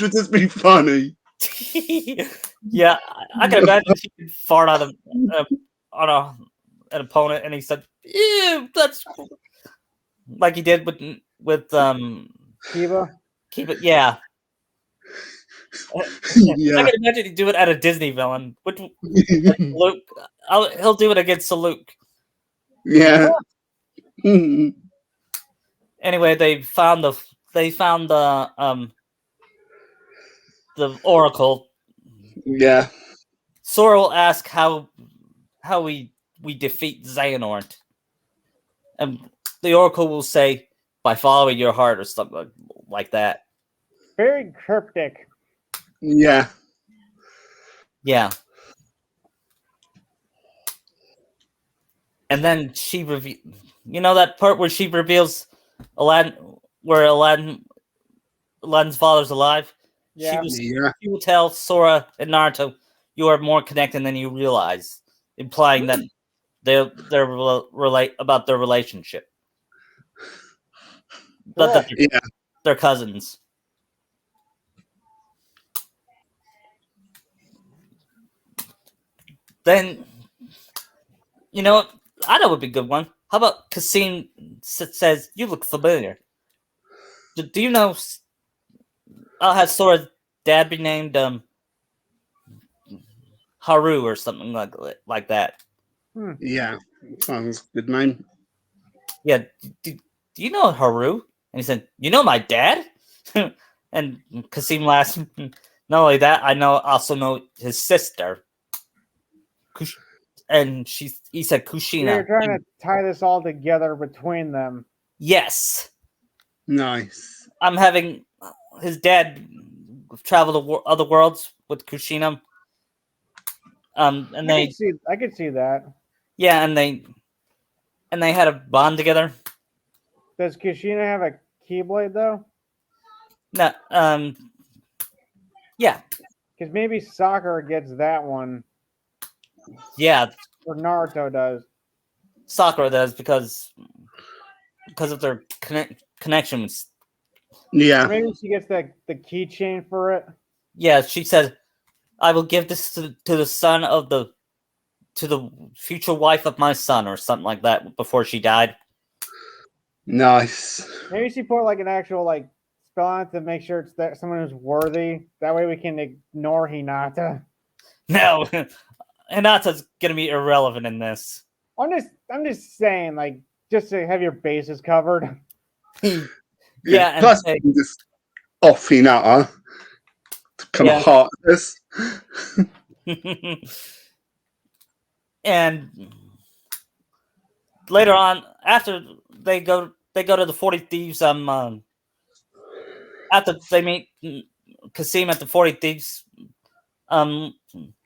would just be funny. Yeah, I can imagine he could fart on an opponent, and he said, "Ew, that's like he did with Kiba. keep it." Yeah, Yeah. I can imagine he'd do it at a Disney villain, which Luke. He'll do it against Luke. Yeah. Anyway, they found the Oracle. Yeah. Sora will ask how we defeat Xehanort, and the Oracle will say, by following your heart or something like that. Very cryptic. Yeah. Yeah. And then you know that part where she reveals Aladdin's father's alive? Yeah. She will tell Sora and Naruto, you are more connected than you realize, implying that they're relate about their relationship. But that they're cousins. Then, you know what? I know would be a good one. How about Cassim says, you look familiar. Do you know? I'll have Sora's dad be named Haru or something like that. Yeah. Sounds good name. Yeah. "Do you know Haru?" And he said, "You know my dad?" And Kasim laughs. Not only that, also know his sister. And he said You're Kushina. trying to tie this all together between them. Yes, Nice. I'm having his dad travel to other worlds with Kushina. And I could see that. yeah, and they had a bond together. Does Kushina have a Keyblade though? No, yeah, Because maybe Sakura gets that one, yeah. or Naruto does. Sakura does because of their connections. Yeah. Maybe she gets the keychain for it. Yeah, she said, "I will give this to the son of the future wife of my son," or something like that before she died. Nice. Maybe she put like an actual like spell on it to make sure it's that someone who's worthy. That way we can ignore Hinata. No, Hinata's gonna be irrelevant in this. I'm just saying, like, just to have your bases covered. Yeah, and Plus, you can just off Hinata to become yeah. heartless. And later on, after they go to the 40 Thieves. After they meet Kasim at the 40 Thieves, um,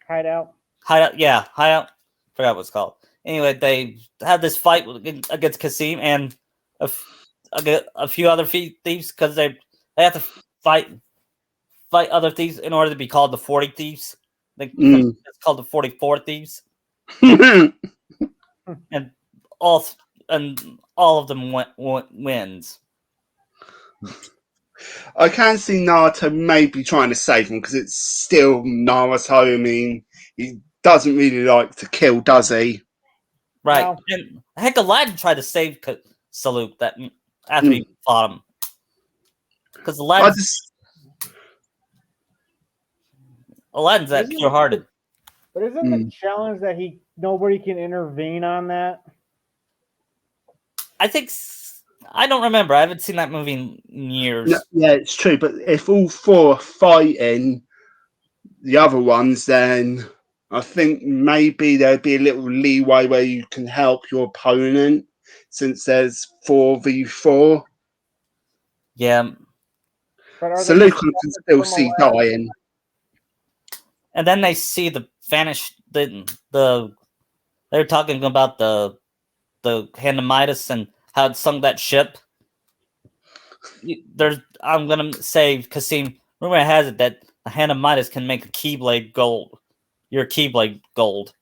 Hideout. hideout. Yeah, hideout. Forgot what it's called. Anyway, they have this fight against Kasim and a few other thieves because they have to fight other thieves in order to be called the 40 Thieves. It's called the 44 Thieves, and all of them wins. I can see Naruto maybe trying to save him because it's still Naruto. I mean, he doesn't really like to kill, does he? Right. No. And heck, Aladdin tried to save Saluk that after he fought him. Because I just Aladdin's that pure hearted. But isn't the challenge that nobody can intervene on that? I think I don't remember. I haven't seen that movie in years. yeah, it's true. But if all four are fighting the other ones, then I think maybe there'd be a little leeway where you can help your opponent since there's 4v4. Yeah. But are So they Luke can still from see Aladdin? dying. And then they see the vanished the they're talking about the hand of Midas and how it sunk that ship. I'm gonna say Kasim. Rumor has it that the hand of Midas can make a Keyblade gold. Your Keyblade gold.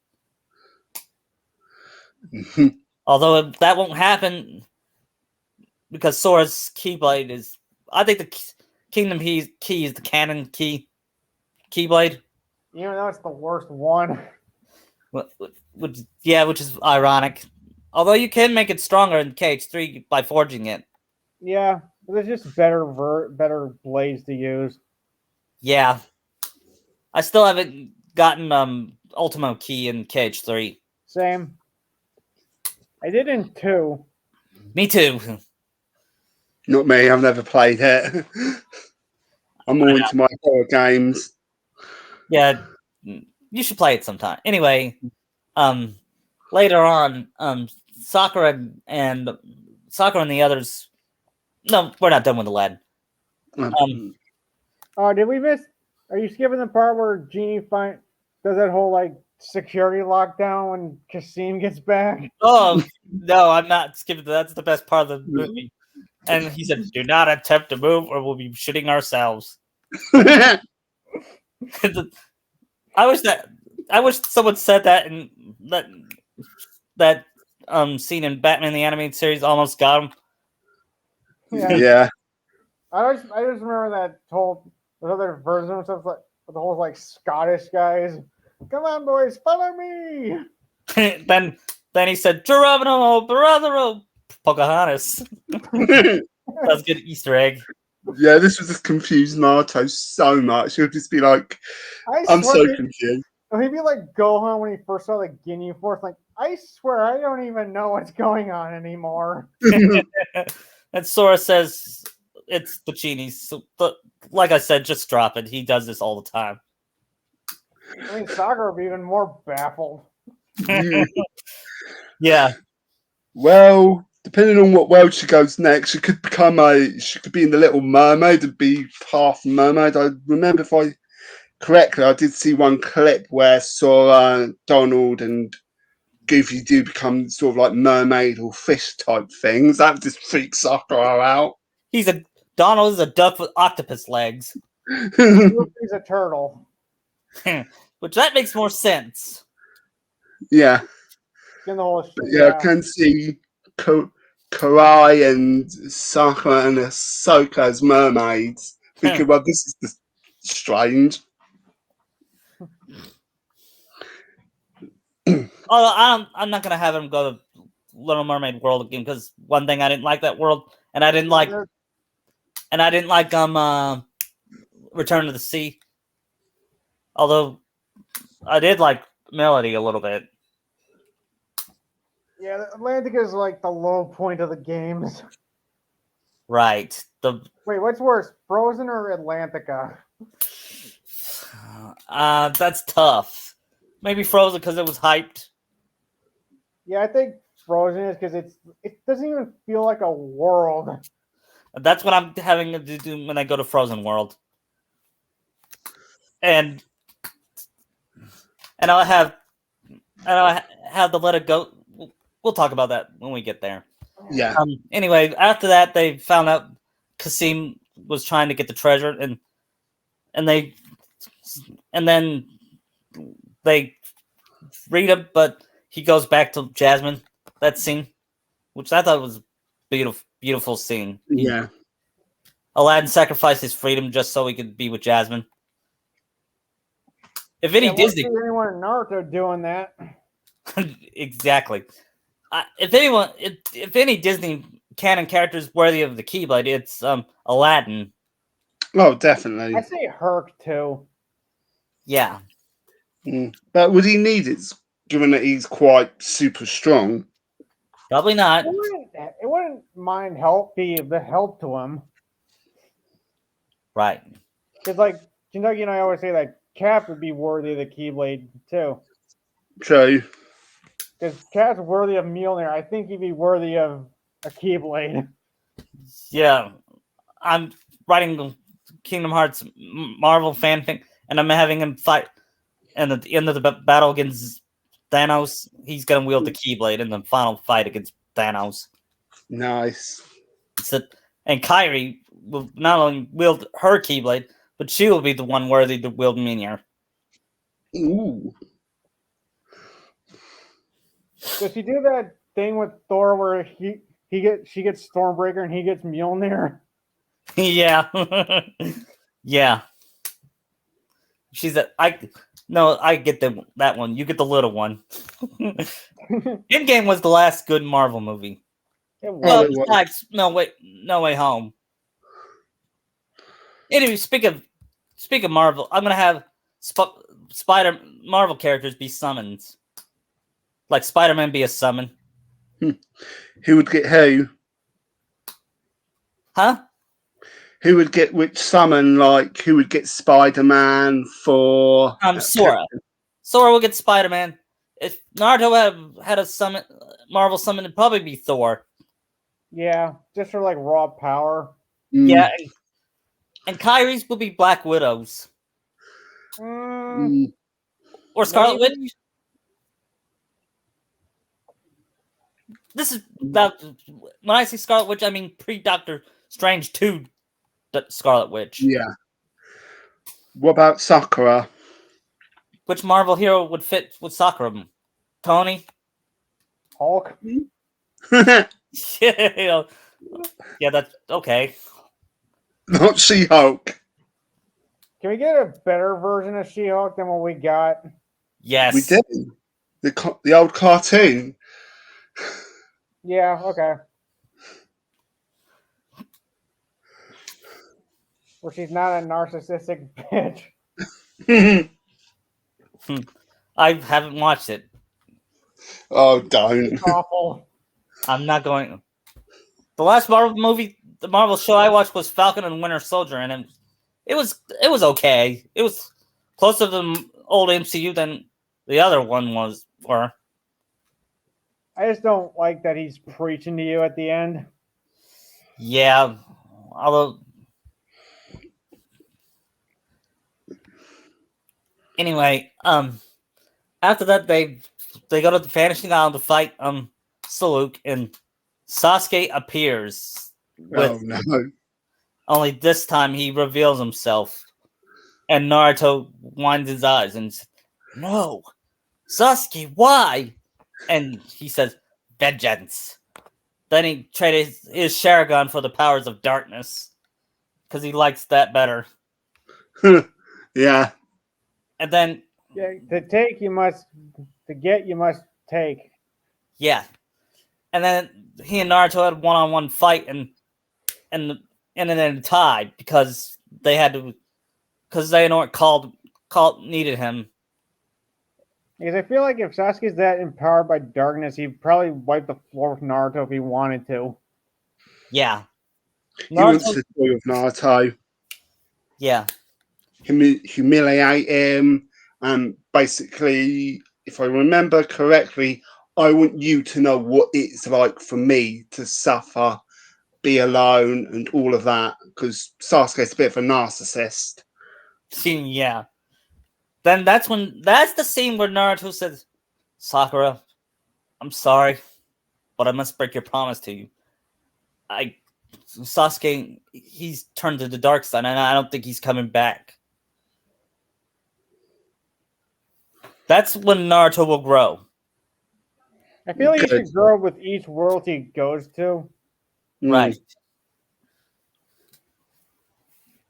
Although that won't happen because Sora's Keyblade is. I think the Kingdom key is the canon Keyblade. Even though it's the worst one. Which is ironic. Although you can make it stronger in KH3 by forging it. Yeah, there's just better blades to use. Yeah. I still haven't gotten Ultimo Key in KH3. Same. I did in 2. Me too. Not me. I've never played it. I'm more into my horror games. Yeah, you should play it sometime. Anyway, later on, Sakura and the others. No, we're not done with the lad. Oh, did we miss? Are you skipping the part where Genie does that whole like security lockdown when Kasim gets back? Oh no, I'm not skipping. That's the best part of the movie. And he said, "Do not attempt to move, or we'll be shitting ourselves." I wish someone said that, and that scene in Batman the Animated Series almost got him. Yeah. I just remember that whole the other version of stuff like the whole like Scottish guys. Come on, boys, follow me. then he said, "Geronimo, brother, Pocahontas." That's a good Easter egg. Yeah, this was just confused Naruto so much. He'll just be like, I'm so confused. He'd be like Gohan when he first saw the Ginyu Force. Like, I swear, I don't even know what's going on anymore. And Sora says it's the genies. So, like I said, just drop it. He does this all the time. I mean, Sakura would be even more baffled. Yeah. Well, depending on what world she goes next, she could be in the Little Mermaid and be half mermaid. I remember, if I correctly, I did see one clip where Sora, Donald, and Goofy do become sort of like mermaid or fish type things. That just freaks Sakura out. Donald is a duck with octopus legs. Goofy's a turtle. Which that makes more sense. Yeah. In the whole I can see Karai and Sakura and Ahsoka as mermaids. Thinking, well, this is just strange. I'm not gonna have him go to Little Mermaid world again because one thing I didn't like that world, and I didn't like Return to the Sea. Although I did like Melody a little bit. Yeah, Atlantica is like the low point of the games. Right. Wait, what's worse, Frozen or Atlantica? That's tough. Maybe Frozen because it was hyped. Yeah, I think Frozen is because it doesn't even feel like a world. That's what I'm having to do when I go to Frozen World. And I'll have the Let It Go. We'll talk about that when we get there. Yeah. Anyway, after that, they found out Kasim was trying to get the treasure, and then they freed him, but he goes back to Jasmine. That scene, which I thought was beautiful scene. Yeah. Aladdin sacrificed his freedom just so he could be with Jasmine. If any Disney, anyone in Naruto doing that, exactly. If any Disney canon character is worthy of the Keyblade, it's Aladdin. Oh, definitely. I say Herc too. Yeah. But would he need it, given that he's quite super strong? Probably not. It wouldn't mind be the help to him. Right. Because, like, Kentucky and I always say that Cap would be worthy of the Keyblade too. True. Because Cap's worthy of Mjolnir. I think he'd be worthy of a Keyblade. Yeah. I'm writing Kingdom Hearts Marvel fanfic, and I'm having him fight. And at the end of the battle against Thanos, he's going to wield the Keyblade in the final fight against Thanos. Nice. And Kairi will not only wield her Keyblade, but she will be the one worthy to wield Mjolnir. Ooh. Does she do that thing with Thor where she gets Stormbreaker and he gets Mjolnir? Yeah. Yeah. I get that one. You get the little one. Endgame was the last good Marvel movie. Well, besides No Way Home. Anyway, speak of Marvel, I'm gonna have Marvel characters be summons. Like Spider-Man be a summon. Who would get who? Huh? Who would get which summon? Like, who would get Spider-Man for? Sora. Sora will get Spider-Man. If Naruto had a summon, Marvel summon, it'd probably be Thor. Yeah, just for like raw power. Yeah, and Kyrie's will be Black Widows. Or Scarlet Witch. This is about when I say Scarlet Witch, I mean pre-Doctor Strange 2 Scarlet Witch. Yeah. What about Sakura? Which Marvel hero would fit with Sakura? Tony? Hulk? Yeah, that's okay. Not She-Hulk. Can we get a better version of She-Hulk than what we got? Yes. We did. The old cartoon. Yeah, okay. Where she's not a narcissistic bitch. I haven't watched it. Oh, don't. It's awful. I'm not going. The last the Marvel show I watched was Falcon and Winter Soldier, and it was okay. It was closer to the old MCU than the other one was. Or I just don't like that he's preaching to you at the end. yeah, although anyway, after that they go to the Vanishing Island to fight Saluk, and Sasuke appears with Oh no. only this time he reveals himself, and Naruto winds his eyes and says, "No, Sasuke, why?" And he says, "Vengeance." Then he traded his Sharingan for the powers of darkness because he likes that better. Yeah. And then Yeah, to take you must, to get you must take. yeah, and then he and Naruto had a one-on-one fight, and then it tied because they had to because Xehanort called needed him. Because I feel like if Sasuke's that empowered by darkness, he'd probably wipe the floor with Naruto if he wanted to. Yeah, He wants Naruto. to toy with Naruto, Yeah, humiliate him, and basically, if I remember correctly, I want you to know what it's like for me to suffer, be alone, and all of that. Because Sasuke's a bit of a narcissist. yeah. Then that's the scene where Naruto says, "Sakura, I'm sorry, but I must break your promise to you. Sasuke, he's turned to the dark side, and I don't think he's coming back." That's when Naruto will grow. I feel like he Good. should grow with each world he goes to. Right.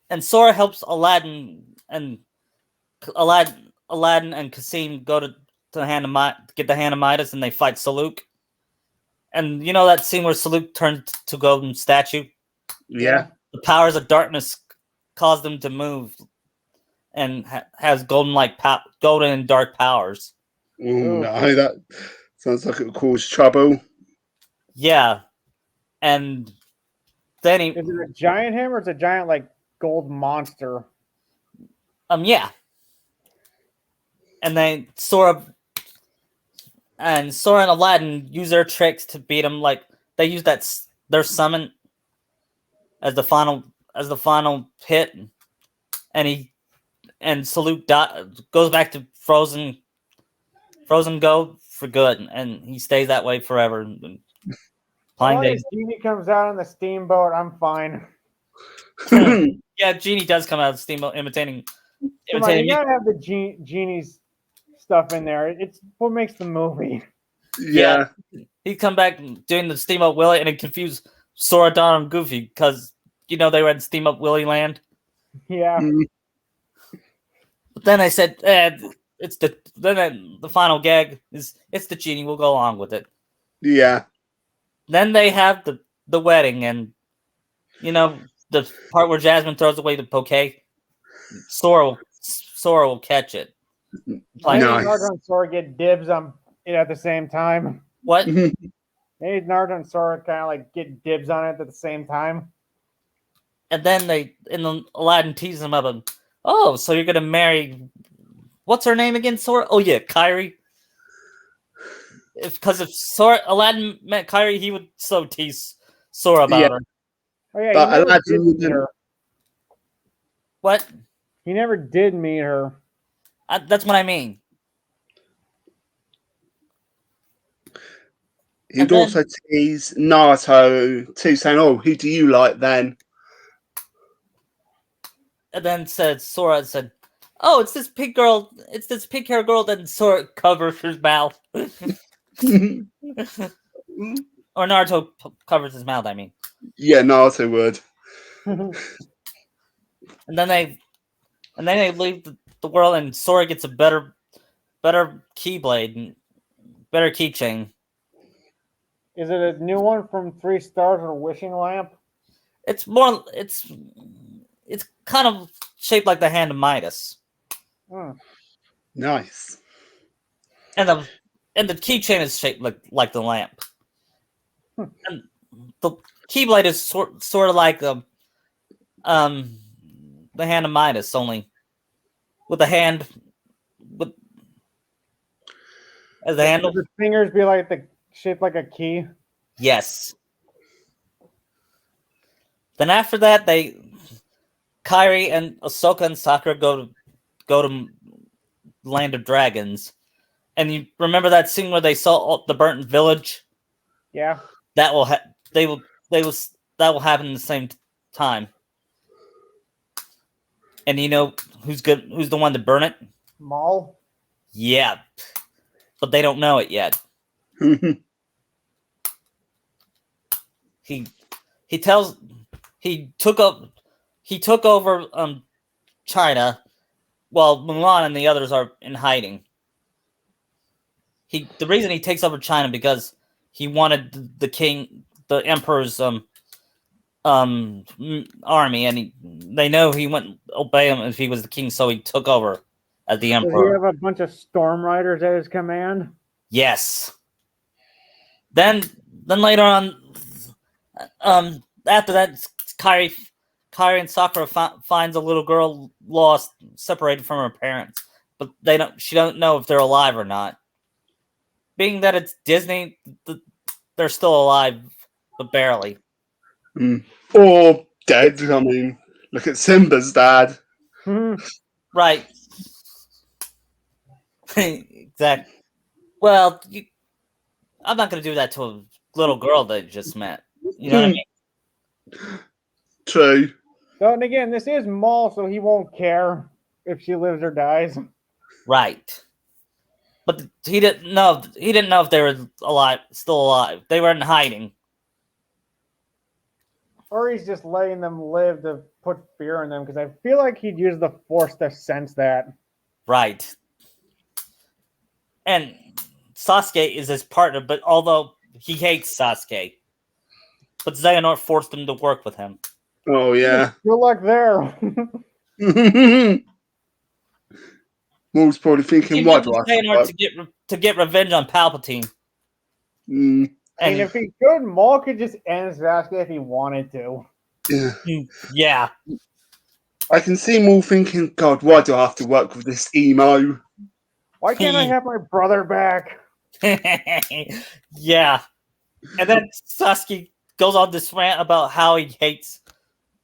And Sora helps Aladdin and Kasim go to the get the hand of Midas, and they fight Saluk. And you know that scene where Saluk turned to golden statue? Yeah. The powers of darkness cause them to move and has golden and dark powers. Oh Ooh. no, that sounds like it will cause trouble. Yeah. And then Is it a giant him or is it a giant like gold monster? yeah. And then Sora and Aladdin use their tricks to beat him. Like they use their summon as the final hit, and Salute goes back to frozen go for good, and he stays that way forever. As long as Genie comes out on the steamboat, I'm fine. Yeah, Genie does come out of the steamboat imitating. Come on, you gotta have the Genie's stuff in there. It's what makes the movie. Yeah. He'd come back doing the Steamboat Willie, and it confused Sora, Don, and Goofy because they were in Steamboat Willie land. Yeah. But then I said, the final gag is it's the Genie. We'll go along with it. Yeah. Then they have the wedding, and the part where Jasmine throws away the bouquet. Sora will catch it. Maybe Nice. Naruto and Sora get dibs on it at the same time. What? Maybe Naruto and Sora kind of like get dibs on it at the same time. And then Aladdin teases him up, and so you're gonna marry what's her name again, Sora? Oh yeah, Kyrie. If Aladdin met Kyrie, he would so tease Sora about her. Oh yeah, But he never Aladdin did meet her. What? He never did meet her. That's what I mean. He'd also tease Naruto too, saying, "Oh, who do you like then?" And then Sora said, "Oh, it's this pink girl. It's this pink hair girl." Then Sora covers his mouth, or Naruto covers his mouth. I mean, Yeah, Naruto would. and then they leave the world, and Sora gets a better keyblade and better keychain. Is it a new one from 3 Stars or Wishing Lamp? It's kind of shaped like the hand of Midas. Nice. And the keychain is shaped like the lamp. the Keyblade is sort of like the hand of Midas, only with the hand with as the handle. The fingers be like shaped like a key. Yes. Then after that, Kairi and Ahsoka and Sakura go to Land of Dragons, and you remember that scene where they saw the burnt village? Yeah. That will that will happen at the same time. And you know who's good? Who's the one to burn it? Maul. Yeah, but they don't know it yet. He tells he took over China while Mulan and the others are in hiding. The reason he takes over China because he wanted the emperor's army, and they know he wouldn't obey him if he was the king, so he took over as the Does he emperor. have a bunch of storm riders at his command? Yes. Then later on, after that, Kairi and Sakura finds a little girl lost, separated from her parents, but she don't know if they're alive or not. Being that it's Disney, they're still alive, but barely. Or dead. I mean, look at Simba's dad. Right. Exactly. Well, I'm not going to do that to a little girl that I just met. You know what I mean? True. Then again, this is Maul, so he won't care if she lives or dies. Right. But he didn't know. He didn't know if they were still alive. They were in hiding. Or he's just letting them live to put fear in them, because I feel like he'd use the Force to sense that. Right. And Sasuke is his partner, but although he hates Sasuke, but Xehanort forced him to work with him. Oh yeah. Good luck there. Maul's probably thinking, "Why do I Xehanort to get revenge on Palpatine?" I mean, if he could, Maul could just end Sasuke if he wanted to. Yeah. I can see Maul thinking, "God, why do I have to work with this emo? Why can't I have my brother back?" Yeah. And then Sasuke goes on this rant about how he hates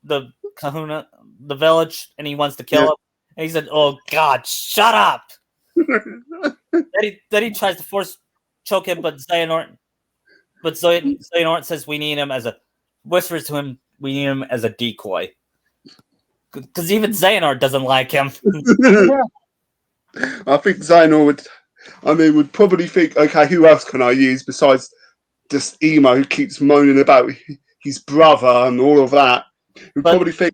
the Kahuna, the village, and he wants to kill him. And he said, "Oh God, shut up!" then he tries to force choke him, but Xehanort says we need him whispers to him, we need him as a decoy. Because even Xehanort doesn't like him. I think Xehanort would probably think, okay, who else can I use besides just emo who keeps moaning about his brother and all of that? Probably think.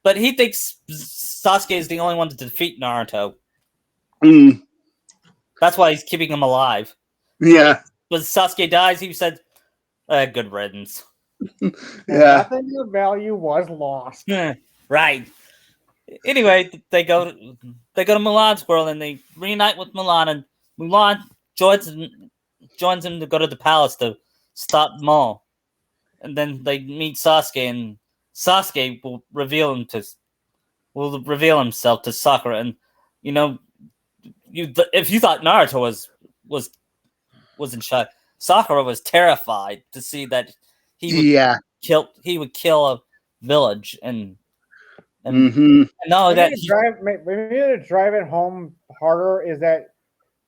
But he thinks Sasuke is the only one to defeat Naruto. That's why he's keeping him alive. Yeah. When Sasuke dies, he said, good riddance. Yeah. Nothing of value was lost. Right. Anyway, they go to Mulan's world and they reunite with Mulan, and Mulan joins him to go to the palace to stop Maul. And then they meet Sasuke, and Sasuke will reveal himself to Sakura. And you know, if you thought Naruto was in shock, Sakura was terrified to see that he would kill a village and no, that maybe to drive it home harder is that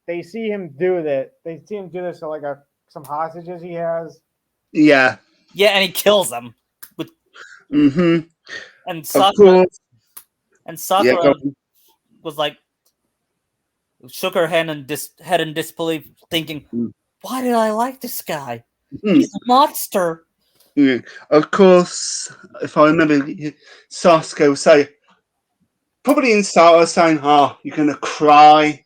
they see him do that. They see him do this to like some hostages he has. Yeah. Yeah, and he kills them. And Sakura was like, shook her head in disbelief, thinking, "Why did I like this guy? He's a monster." Yeah. Of course, if I remember, Sasuke will say, probably in Sarah saying, you're going to cry,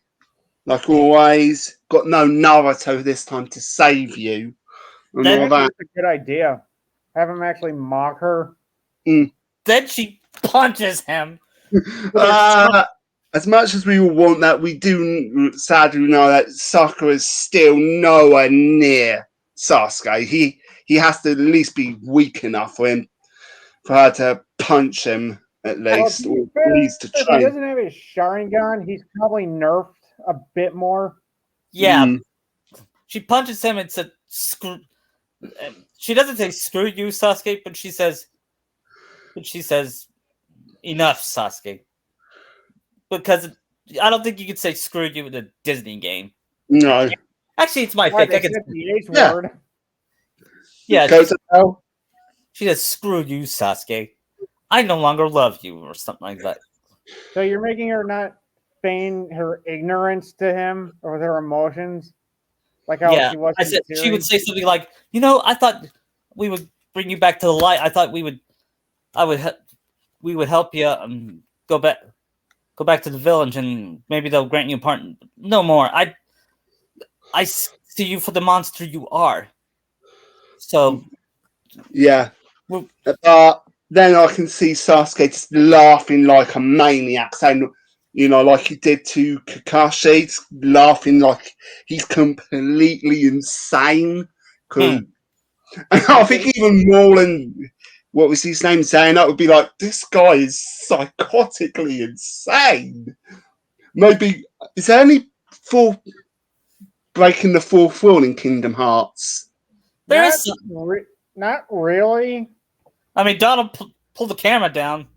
like always. Got no Naruto this time to save you. And all that. That's a good idea. Have him actually mock her. Then she punches him. As much as we all want that, we do sadly know that Sakura is still nowhere near Sasuke. he has to at least be weak enough for her to punch him at Well, least, to or be at fair, least to if he train. doesn't have his Sharingan, he's probably nerfed a bit more. Yeah, Mm. she punches him and said, "Screw." She doesn't say "screw you, Sasuke," but she says, "Enough, Sasuke," because I don't think you could say "screw you" in a Disney game. No. Actually, it's my Why fake. they I can, said the H Yeah. word. yeah, Go to hell. she says, "Screw you, Sasuke. I no longer love you," or something like that. So you're making her not feign her ignorance to him or with her emotions, like how Yeah, she was I in the said she would series. say something like, I thought we would bring you back to the light. I thought we would, I would, we would help you go back to the village, and maybe they'll grant you a pardon. No more. I see you for the monster you are. So, Yeah. well, But then I can see Sasuke just laughing like a maniac, saying, like he did to Kakashi, just laughing like he's completely insane. hmm. And I think even more than what was his name saying, that would be like, this guy is psychotically insane. Maybe is there any four breaking the fourth wall in Kingdom Hearts? There Not, is. not really. I mean, Donald pull the camera down.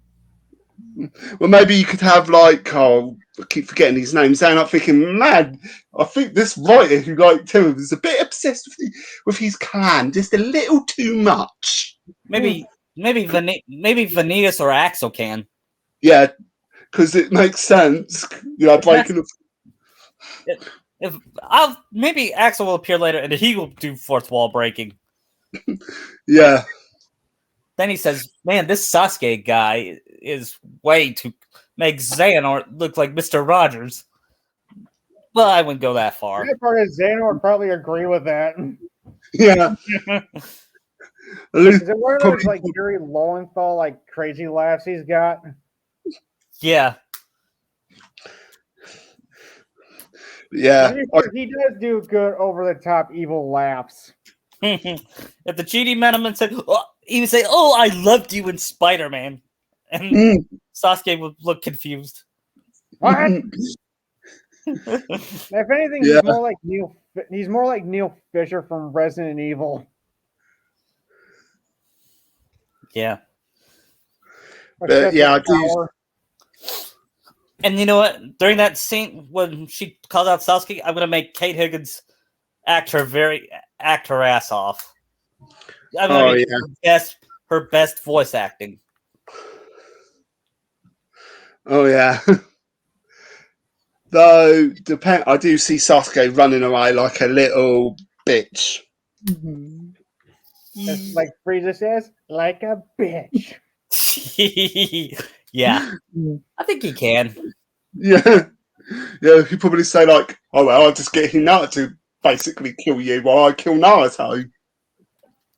Well, maybe you could have like, oh, I keep forgetting his name. Saying, I'm thinking, man, I think this writer who liked him is a bit obsessed with his clan, just a little too much. Maybe Vanitas or Axel can. Yeah, because it makes sense. Breaking the If I'll maybe Axel will appear later and he will do fourth wall breaking. yeah, Then he says, "Man, this Sasuke guy is way too make Xehanort look like Mister Rogers." Well, I wouldn't go that far. That part is Xehanort would probably agree with that. yeah. At least Is it one of those probably, like Gary Lowenthal like crazy laughs he's got? Yeah, yeah. He does do good over the top evil laughs. if the GD met him and said, he would say, "Oh, I loved you in Spider-Man," and Mm. Sasuke would look confused. What? If anything, Yeah. He's more like Neil Fisher from Resident Evil. Yeah, But yeah, I do. Power. and you know what? During that scene when she called out Sasuke, I'm gonna make Kate Higgins act her ass off. I'm gonna Oh make yeah. her best voice acting. Oh yeah. Though I do see Sasuke running away like a little bitch. It's like Frieza says, like a bitch. Yeah, I think he can. Yeah. Yeah, he'd probably say like, oh well, I'll just get Hinata to basically kill you while I kill Naruto.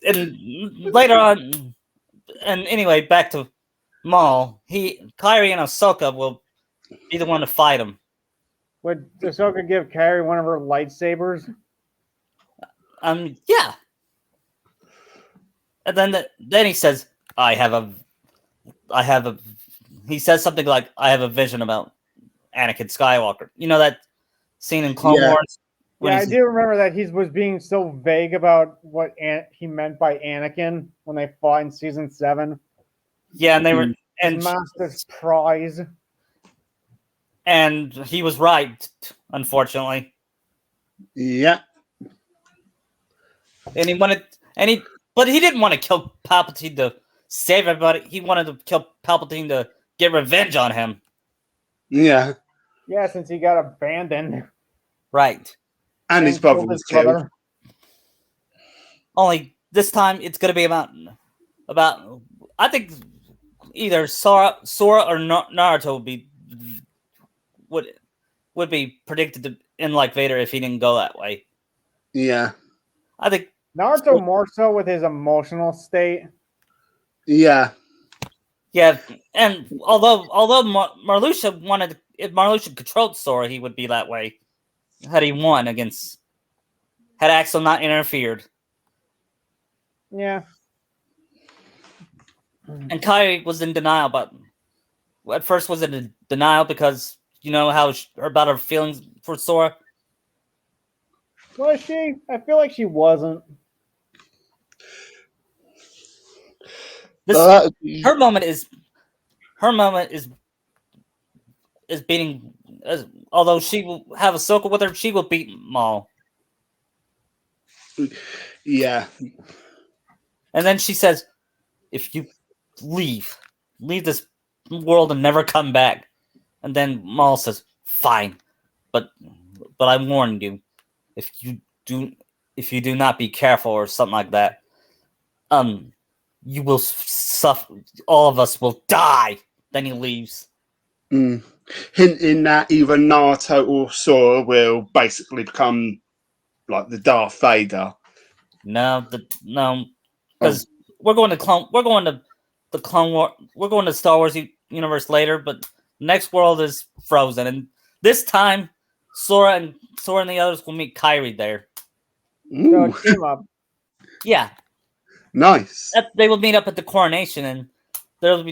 And later on, and anyway, back to Maul. Kairi and Ahsoka will be the one to fight him. Would Ahsoka give Kairi one of her lightsabers? Yeah. And then he says, I have a. He says something like, "I have a vision about Anakin Skywalker." You know that scene in Clone Yeah. Wars when Yeah, I do remember that he was being so vague about what he meant by Anakin when they fought in season 7. yeah, and they were and Master's prize. and he was right, unfortunately. Yeah. And he wanted but he didn't want to kill Palpatine to save everybody. He wanted to kill Palpatine to get revenge on him. Yeah. Yeah, since he got abandoned. Right. And his brother was killed. Only this time it's going to be about I think either Sora or Naruto would be predicted to end like Vader if he didn't go that way. Yeah. I think Naruto more so with his emotional state. Yeah. yeah, and although Marluxia wanted, if Marluxia controlled Sora, he would be that way had he won had Axel not interfered. Yeah. And Kai was in denial, but at first was in denial because you know how about her feelings for Sora. Was she? I feel like she wasn't. This But her moment is her moment is beating. Although she will have a circle with her, she will beat Maul. yeah. And then she says, "If you leave, leave this world and never come back." And then Maul says, "Fine, but I warn you, if you do not be careful or something like that, um, you will suffer. All of us will die." Then he leaves. Mm. Hinting that either Naruto or Sora will basically become like the Darth Vader. No, no, Oh. because we're going to the Clone War. We're going to Star Wars universe later, but the next world is frozen, and this time Sora and the others will meet Kyrie there. So Ooh, it came up. Yeah, nice. they will meet up at the coronation, and there's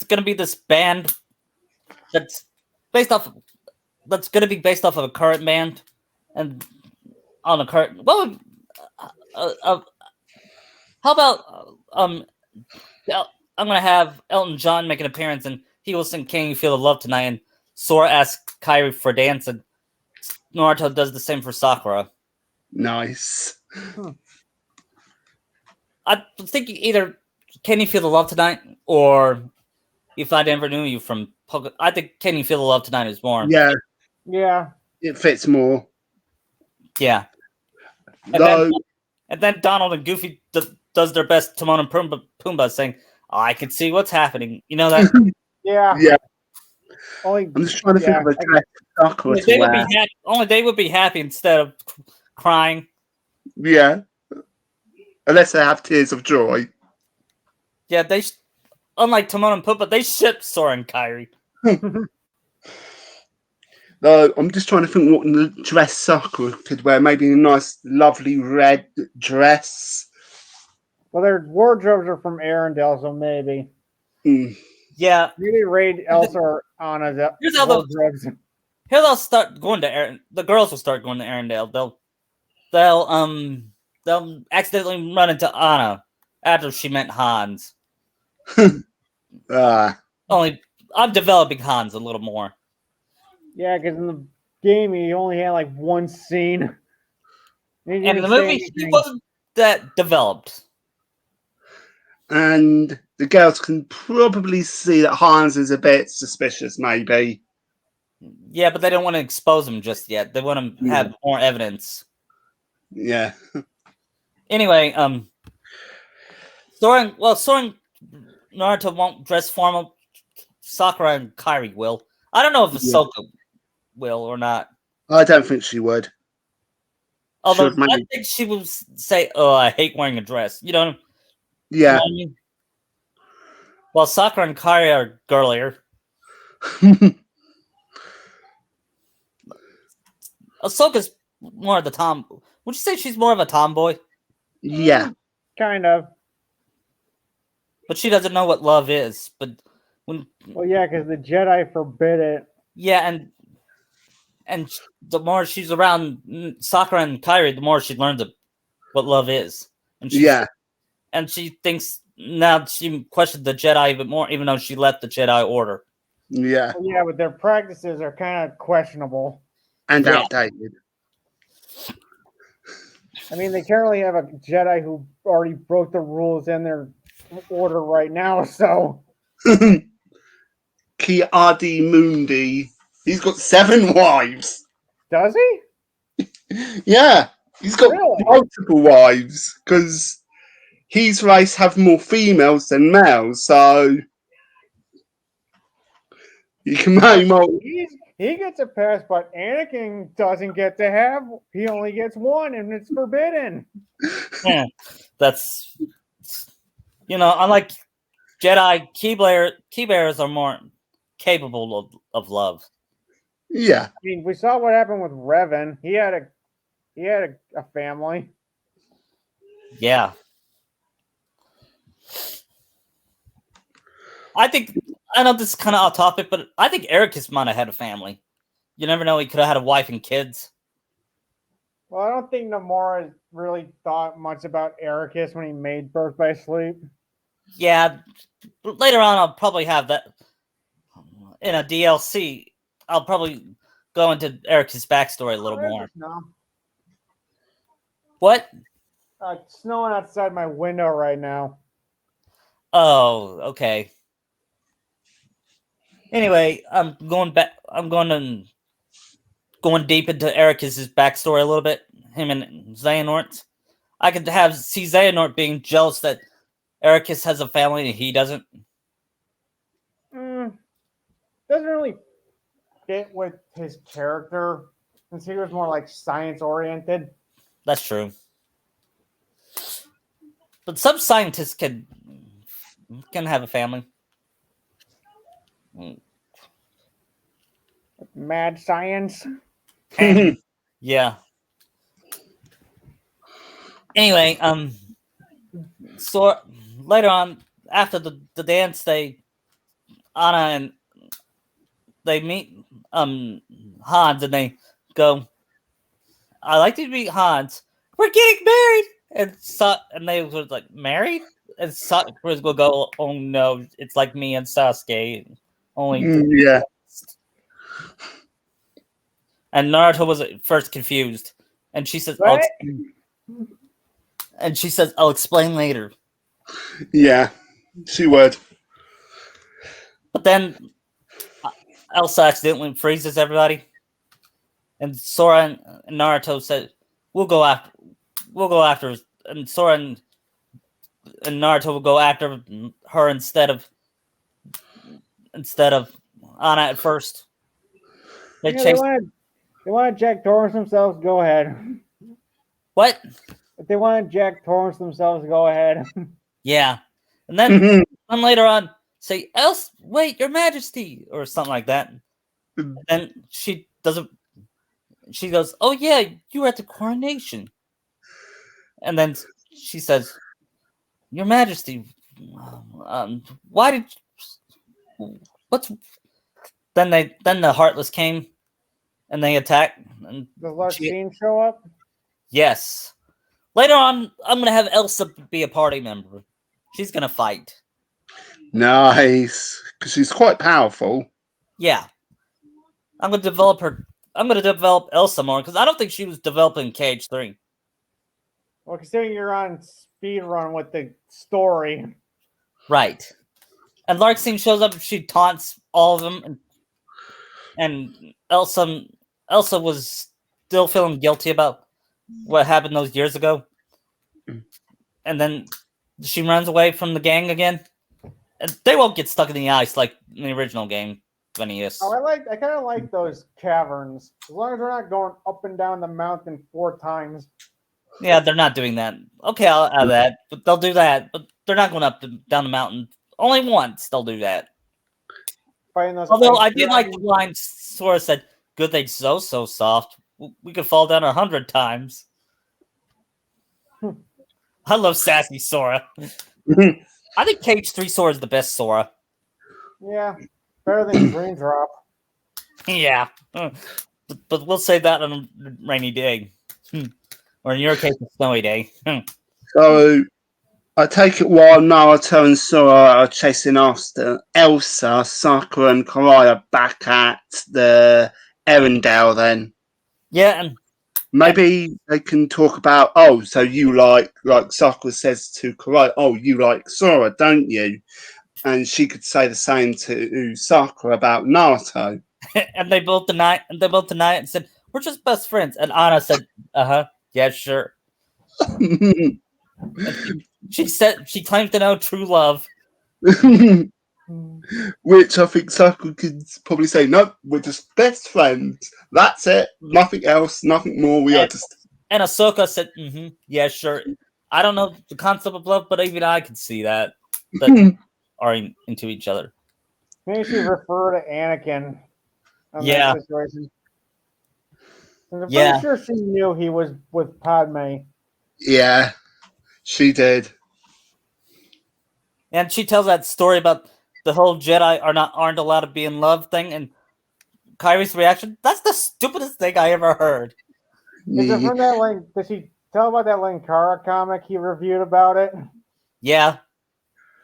going to be this band that's based off that's going to be based off of a current band, and on a current how about I'm gonna have Elton John make an appearance, and he will sing "Can You Feel the Love Tonight?" And Sora asks Kairi for dance, and Naruto does the same for Sakura. Nice. I was thinking either "Can You Feel the Love Tonight?" or "If I Never Knew You" from I think "Can You Feel the Love Tonight" is more. Yeah, Yeah. it fits more. Yeah, and then Though, Donald and Goofy does their best Timon and Pumbaa saying, "I can see what's happening." You know that. Yeah. yeah, Only. I'm just trying to think Yeah. of a dress for Sakura Only to they would be wear. happy. Only they would be happy instead of crying. Yeah, unless they have tears of joy. Yeah, unlike Timon and Pumbaa, they ship Sora and Kairi. Though I'm just trying to think what dress Sakura could wear. Maybe a nice, lovely red dress. Well, their wardrobes are from Arendelle, so maybe. Mm. Yeah, Maybe raid Elsa or Anna's here's how wardrobes. they'll start going to the girls will start going to Arendelle. They'll accidentally run into Anna after she met Hans. Ah, Only I'm developing Hans a little more. Yeah, because in the game he only had like one scene. He didn't And in even the say movie, he anything. wasn't that developed. and the girls can probably see that Hans is a bit suspicious, maybe. Yeah, but they don't want to expose him just yet. They want to have more evidence. Yeah. Anyway, Sora and Naruto won't dress formal. Sakura and Kairi will. I don't know if Yeah. Ahsoka will or not. I don't think she would. Although Should maybe. I think she would say, "Oh, I hate wearing a dress." You know Yeah. what I mean? Well, Sakura and Kairi are girlier. Ahsoka's more of the tom. Would you say she's more of a tomboy? yeah. Kind of. But she doesn't know what love is. But when Well, yeah, because the Jedi forbid it. yeah, and the more she's around Sakura and Kairi, the more she learns what love is, and Yeah. she thinks now she questions the Jedi even more, even though she left the Jedi Order. Yeah. Well, yeah, but their practices are kind of questionable. And Yeah. outdated. I mean, they currently have a Jedi who already broke the rules in their order right now, so. Ki-Adi Mundi. He's got 7 wives. Does he? Yeah. He's got Really? multiple wives because his race have more females than males, so you can marry more. He gets a pass, but Anakin doesn't get to have. He only gets one, and it's forbidden. Yeah, that's unlike Jedi, keybearers are more capable of love. Yeah. I mean, we saw what happened with Revan. He had a family. Yeah, I think I know this is kind of off topic, but I think Ericus might have had a family. You never know; he could have had a wife and kids. Well, I don't think Nomura really thought much about Ericus when he made Birth by Sleep. Yeah, later on I'll probably have that in a DLC. I'll probably go into Ericus' backstory a little more. No. What? It's snowing outside my window right now. Oh, okay. Anyway, I'm going back. I'm going deep into Ericus' backstory a little bit. Him and Xehanort. I could see Xehanort being jealous that Ericus has a family and he doesn't. Doesn't really fit with his character since he was more like science oriented. That's true. But some scientists can have a family. Mad science. Yeah. Anyway, so later on, after the dance, Anna and they meet Hans and they go, "I like to meet Hans. We're getting married." And they were like, "Married?" And Sakura will go, "Oh no, it's like me and Sasuke, only." Yeah. And Naruto was at first confused, and she says, What? and she says, "I'll explain later." Yeah, she would. But then Elsa accidentally freezes everybody, and Sora and Naruto said, "We'll go after," and Sora and Naruto will go after her instead of Anna at first. They want to Jack Torrance themselves. Go ahead. What? If they want to Jack Torrance themselves, go ahead. Yeah, and then later on say, "Else, wait, Your Majesty," or something like that. And then she doesn't. She goes, "Oh yeah, you were at the coronation." And then she says, "Your Majesty, why did what's?" Then the Heartless came, and they attacked. And Does Larxene show up? Yes. Later on, I'm gonna have Elsa be a party member. She's gonna fight. Nice, because she's quite powerful. Yeah. I'm gonna develop her. I'm gonna develop Elsa more because I don't think she was developing KH3. Well, considering you're on speed run with the story. Right. And Larxene shows up. She taunts all of them, and Elsa was still feeling guilty about what happened those years ago. And then she runs away from the gang again. And they won't get stuck in the ice like in the original game. Venice. Oh, I kind of like those caverns. As long as they're not going up and down the mountain 4 times. Yeah, they're not doing that. Okay, I'll add that. But they'll do that. But they're not going down the mountain. Only once they'll do that. Although I did like the line Sora said, "Good thing so soft. We could fall down 100 times." I love sassy Sora. I think KH3 Sora is the best Sora. Yeah, better than Dream Drop. Yeah. But we'll say that on a rainy day. Or in your case, a snowy day. So, I take it while Naruto and Sora are chasing after Elsa, Sakura and Karai are back at the Erindale then. Yeah, and maybe they can talk about, so you like Sakura says to Karai, you like Sora, don't you? And she could say the same to Sakura about Naruto. And they both deny it and said, "We're just best friends." And Anna said, yeah, sure. She said she claimed to know true love. Which I think Sakura could probably say, "No, we're just best friends. That's it. Nothing else, nothing more. We are just." And Ahsoka said, yeah, sure. I don't know the concept of love, but even I can see that are into each other. Maybe she refer to Anakin on that situation. I'm pretty sure she knew he was with Padme. Yeah, she did. And she tells that story about the whole Jedi aren't allowed to be in love thing, and Kyrie's reaction, that's the stupidest thing I ever heard. Is it from that did she tell about that Linkara comic he reviewed about it? Yeah.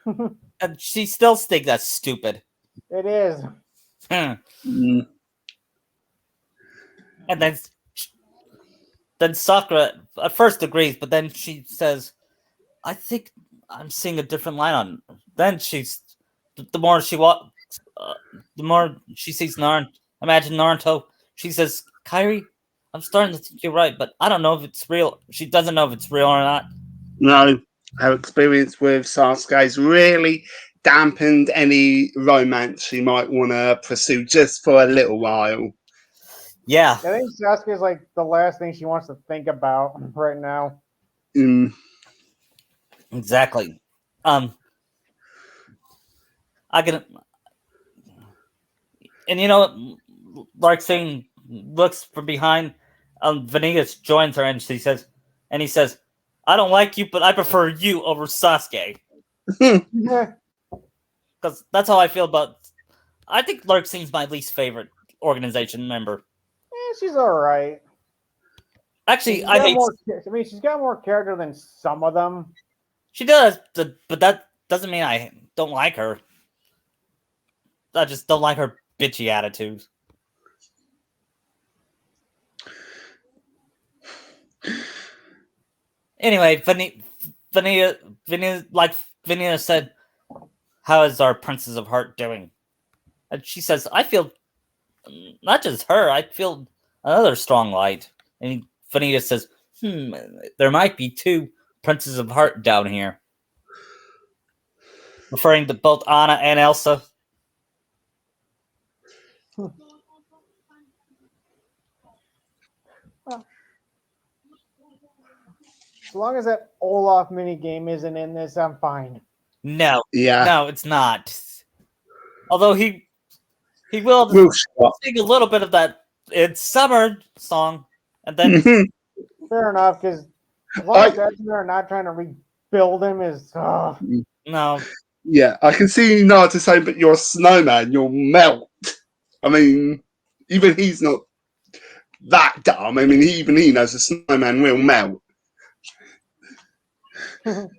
And she still thinks that's stupid. It is. And Mm. then Sakura at first agrees, but then she says, I think I'm seeing a different line on. Then the more she walks, the more she sees Imagine Naruto. She says, Kyrie, I'm starting to think you're right, but I don't know if it's real. She doesn't know if it's real or not. No, her experience with Sasuke's really dampened any romance she might want to pursue just for a little while. Yeah. I think Sasuke is like the last thing she wants to think about right now. Mm. Exactly. I can, and you know, Lark Singh looks from behind. Venegas joins her, and he says, "I don't like you, but I prefer you over Sasuke." Yeah, Because that's how I feel about. I think Lark Singh's my least favorite organization member. she's all right. Actually, I hate. I mean, she's got more character than some of them. She does, but that doesn't mean I don't like her. I just don't like her bitchy attitude. Anyway, Vanilla said, "How is our Princess of Heart doing?" And she says, "I feel not just her. I feel another strong light." And Vanilla says, there might be two Princes of Heart down here," referring to both Anna and Elsa. As long as that Olaf mini game isn't in this, I'm fine. No, Yeah. no, it's not. Although he will We'll stop. sing a little bit of that "It's Summer" song, and then Fair enough, because as long as that's there, not trying to rebuild him is. no. Yeah, I can see Naruto saying, but you're a snowman, you'll melt. I mean, even he's not that dumb. I mean, even he knows a snowman will melt. Or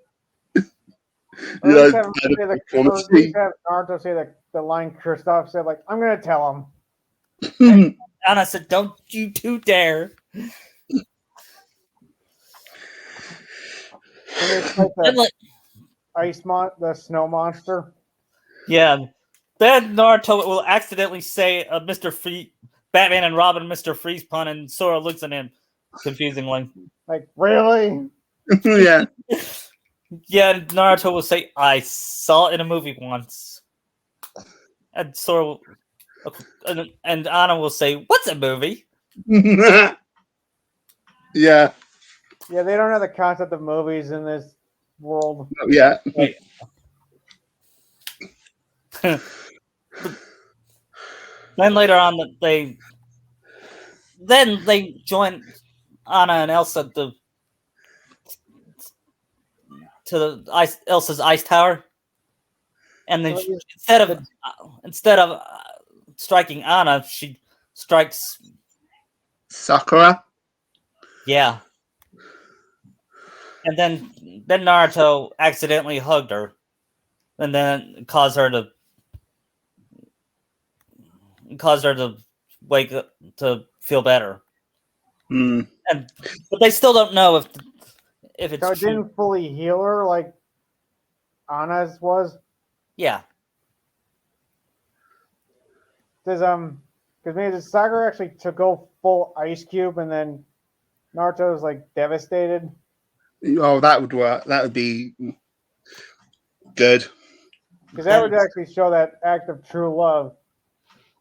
at least have Naruto say the line Kristoff said, like, I'm going to tell him. Anna said, "Don't you two dare." The snow monster. Yeah. Then Naruto will accidentally say a Batman and Robin Mr. Freeze pun, and Sora looks at him confusingly. Like, really? Yeah. Yeah, and Naruto will say, "I saw it in a movie once." And Sora and Anna will say, "What's a movie?" Yeah. Yeah, they don't have the concept of movies in this world. Yeah. Right. Then later on, they join Anna and Elsa to the Elsa's ice tower, and then instead of striking Anna, she strikes Sakura. Yeah. And then Naruto accidentally hugged her, and then caused her to wake up to feel better. Mm. But they still don't know if it's So it true. didn't fully heal her like Anna's was. Yeah. Because maybe Sakura actually took go full Ice Cube, and then Naruto was like devastated. Oh, that would work. That would be good. Because that would actually show that act of true love.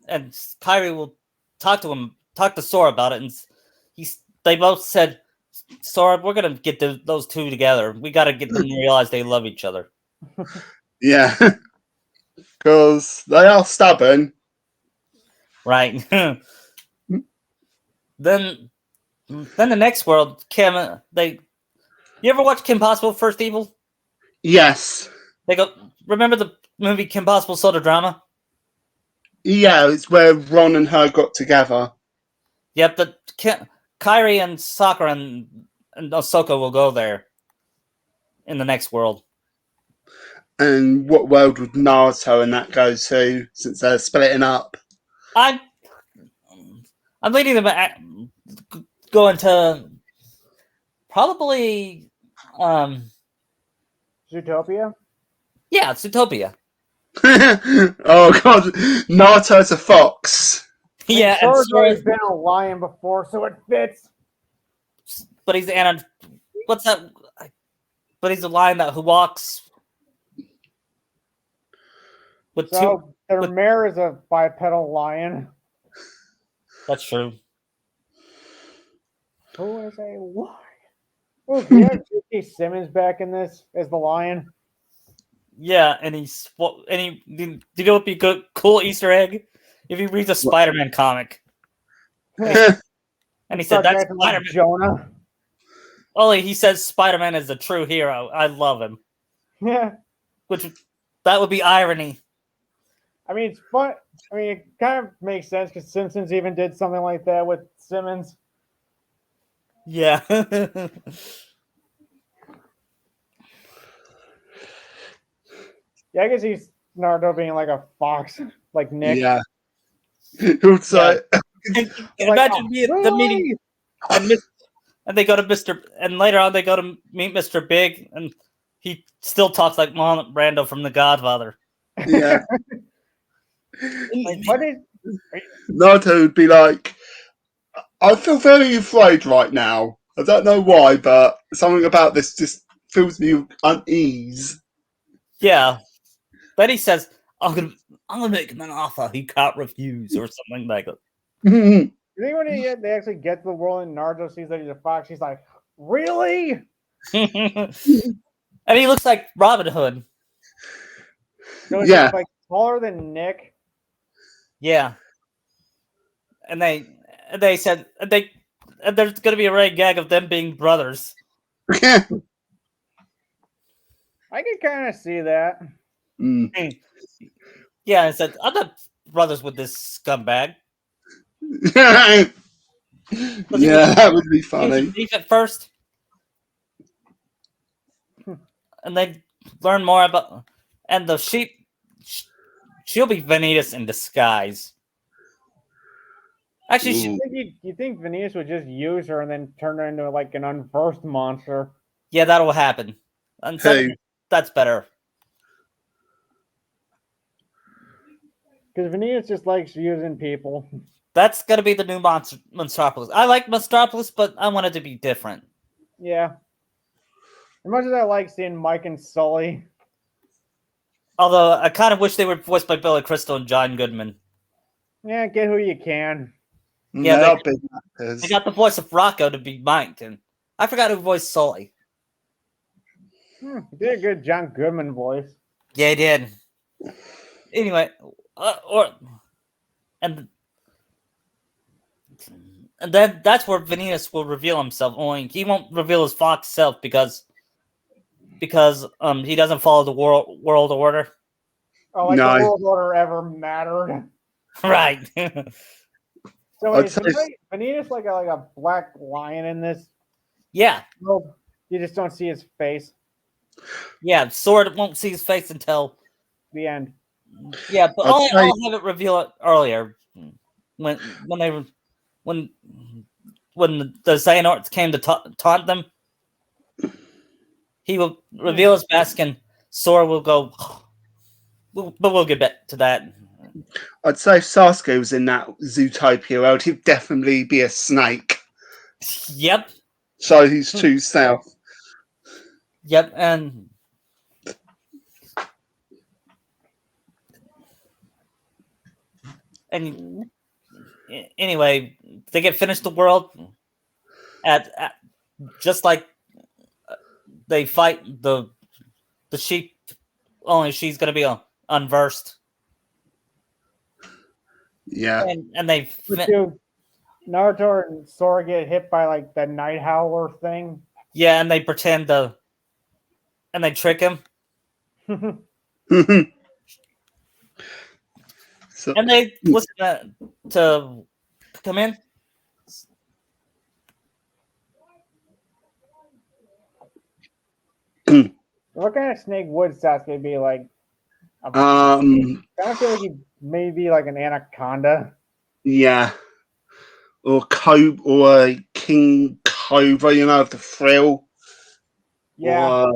And Kyrie will talk to Sora about it, and they both said, "Sora, we're gonna get those two together. We got to get them to realize they love each other." Yeah. Because they are stubborn. Right. Then the next world, Kim. You ever watch Kim Possible: First Evil? Yes. They go. Remember movie Kim Possible sort of drama. Yeah, it's where Ron and her got together. Yep, Kairi and Sakura and Ahsoka will go there in the next world. And what world would Naruto and that go to, since they're splitting up? I'm leading them going to probably Zootopia? yeah, Zootopia. Oh god, Naruto's a fox. I mean, Yeah, and Sora's Sora, already been a lion before, so it fits. but he's what's that? But he's a lion who walks with two. So their with- mare is a bipedal lion. That's true. Who is a lion? Oh, do you have J.K. Simmons back in this as the lion? Yeah, and do you know what would be a cool Easter egg? If he reads a Spider-Man comic, and he said Start that's acting like Spider-Man. Jonah. Only he says Spider-Man is the true hero. I love him. Yeah. That would be irony. I mean, it's fun. I mean, it kind of makes sense because Simpsons even did something like that with Simmons. Yeah. Yeah, I guess he's Naruto being like a fox, like Nick. Yeah. Also, Imagine the meeting and they go to and later on they go to meet Mr. Big and he still talks like Marlon Brando from The Godfather. yeah. Like, what is? Naruto would be like, I feel very afraid right now. I don't know why, but something about this just fills me with unease. Yeah. Then he says, I'm gonna make him an offer he can't refuse or something like that. You think when they actually get to the world and Naruto sees that he's a fox, he's like, really? And he looks like Robin Hood. So he's Yeah. like taller than Nick. Yeah. And they said and there's gonna be a running gag of them being brothers. I can kind of see that. Mm. Yeah, and said, I'm not brothers with this scumbag. Yeah, that would be He was funny. beef at first. And they learn more about and the sheep she'll be Vanitas in disguise. Actually, Ooh. You think Venus would just use her and then turn her into like an unversed monster? yeah, that'll happen. And Who? that's better. Because Venus just likes using people. That's gonna be the new Monstropolis. I like Monstropolis, but I want it to be different. Yeah. As much as I like seeing Mike and Sully. Although I kind of wish they were voiced by Billy Crystal and John Goodman. Yeah, get who you can. Yeah, They're big actors. They got the voice of Rocco to be Mike, and I forgot who voiced Sully. He did a good John Goodman voice. Yeah, he did. Anyway, and then that's where Venus will reveal himself. Only he won't reveal his fox self because he doesn't follow the world order. Oh, like No. the world order ever mattered. Right. So I'd is say- Venus like a black lion in this? Yeah. No, you just don't see his face. Yeah. Sword won't see his face until The end. yeah, but I'd say- I'll have it reveal it earlier when the Xehanorts came to taunt them. He will reveal his mask and Sora will go. But we'll get back to that. I'd say if Sasuke was in that Zootopia world, he'd definitely be a snake. Yep. So he's too south. Yep. And anyway, they get finished the world at just like they fight the sheep. Only she's gonna be unversed. Yeah. And they Dude, Naruto and Sora get hit by like the Night Howler thing. yeah, and they pretend and they trick him. So, And they listen to come in. What kind of snake would Sasuke be like? I feel like he may be like an anaconda. yeah, or a king cobra, of the frill, Yeah, or a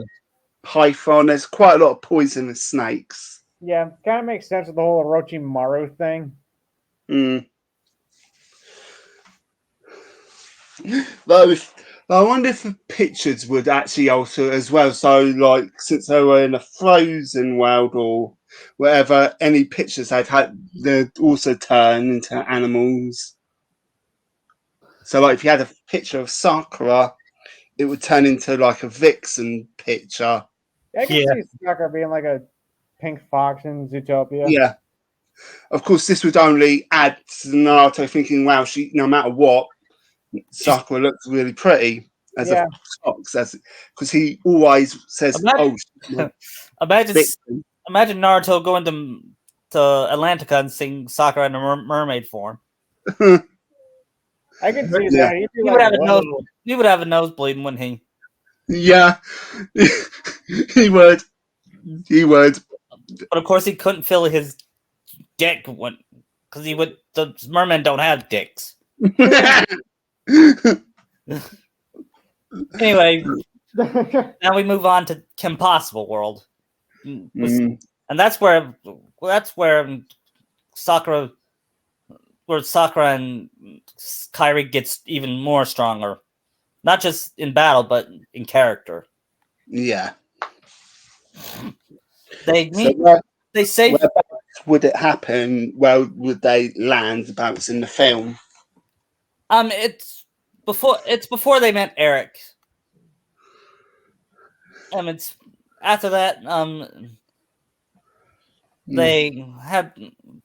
python. There's quite a lot of poisonous snakes. yeah, kind of makes sense with the whole Orochimaru thing. Mm. Though, I wonder if the pictures would actually alter as well. So, like, since they were in a frozen world or whatever, any pictures they'd also turn into animals. So, like, if you had a picture of Sakura, it would turn into like a vixen picture. I can Yeah. see Sakura being like a pink fox in Zootopia. Yeah. Of course, this would only add to Naruto thinking, wow, no matter what, Sakura looks really pretty as a Yeah, fox, because he always says, "Oh, she's my Imagine, vixen." imagine Naruto going to Atlantica and seeing Sakura in a mermaid form. I can see Yeah, that. He'd be He would like, have a nose. whoa. He would have a nosebleed, wouldn't he? yeah, he would. He would. But of course, he couldn't feel his dick because he would. The mermen don't have dicks. Anyway, now we move on to Kim Possible World, Mm, and that's where Sakura, Sakura and Kairi gets even more stronger, not just in battle but in character. yeah. They So meet. They save. whereabouts would it happen? Well, would they land about in the film? It's before they met Eric. It's after that. They have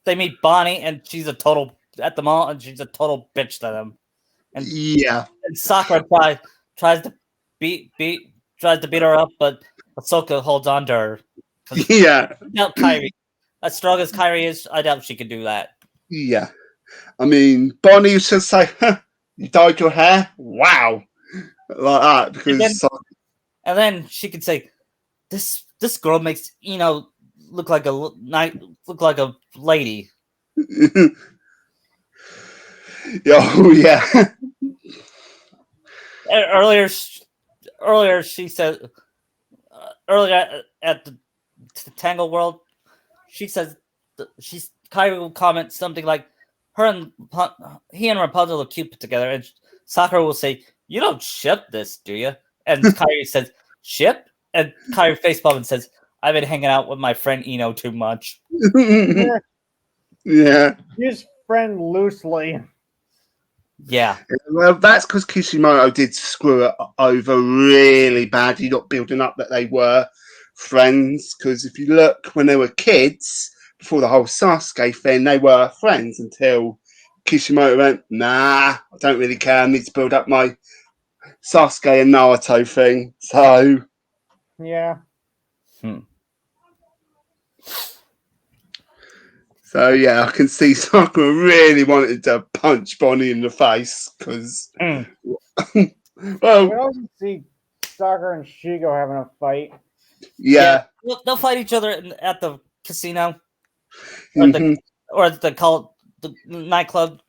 they meet Bonnie, and she's a total at the mall, and she's a total bitch to them. And, Yeah. and Sakura tries to tries to beat her up, but Ahsoka holds on to her. Yeah. I doubt Kyrie, as strong as Kyrie is, I doubt she could do that. Yeah. I mean, Bonnie was just like, huh, "You dyed your hair? Wow!" Like that because And then she could say, "This girl makes look like a lady." oh yeah, Earlier, she said earlier at the Tangle World, she says Kyrie will comment something like he and Rapunzel look cute together, and Sakura will say, "You don't ship this, do you?" And Kyrie says, "Ship?" And Kyrie facepalm and says, "I've been hanging out with my friend Ino too much." yeah. Use friend loosely. Yeah. Well, that's because Kishimoto did screw it over really badly, not building up that they were friends. Because if you look when they were kids, before the whole Sasuke thing, they were friends until Kishimoto went, "Nah, I don't really care. I need to build up my Sasuke and Naruto thing." Yeah. So yeah, I can see Sakura really wanted to punch Bonnie in the face because, well, We also see Sakura and Shigo having a fight. yeah, They'll fight each other at the casino or mhm, the nightclub,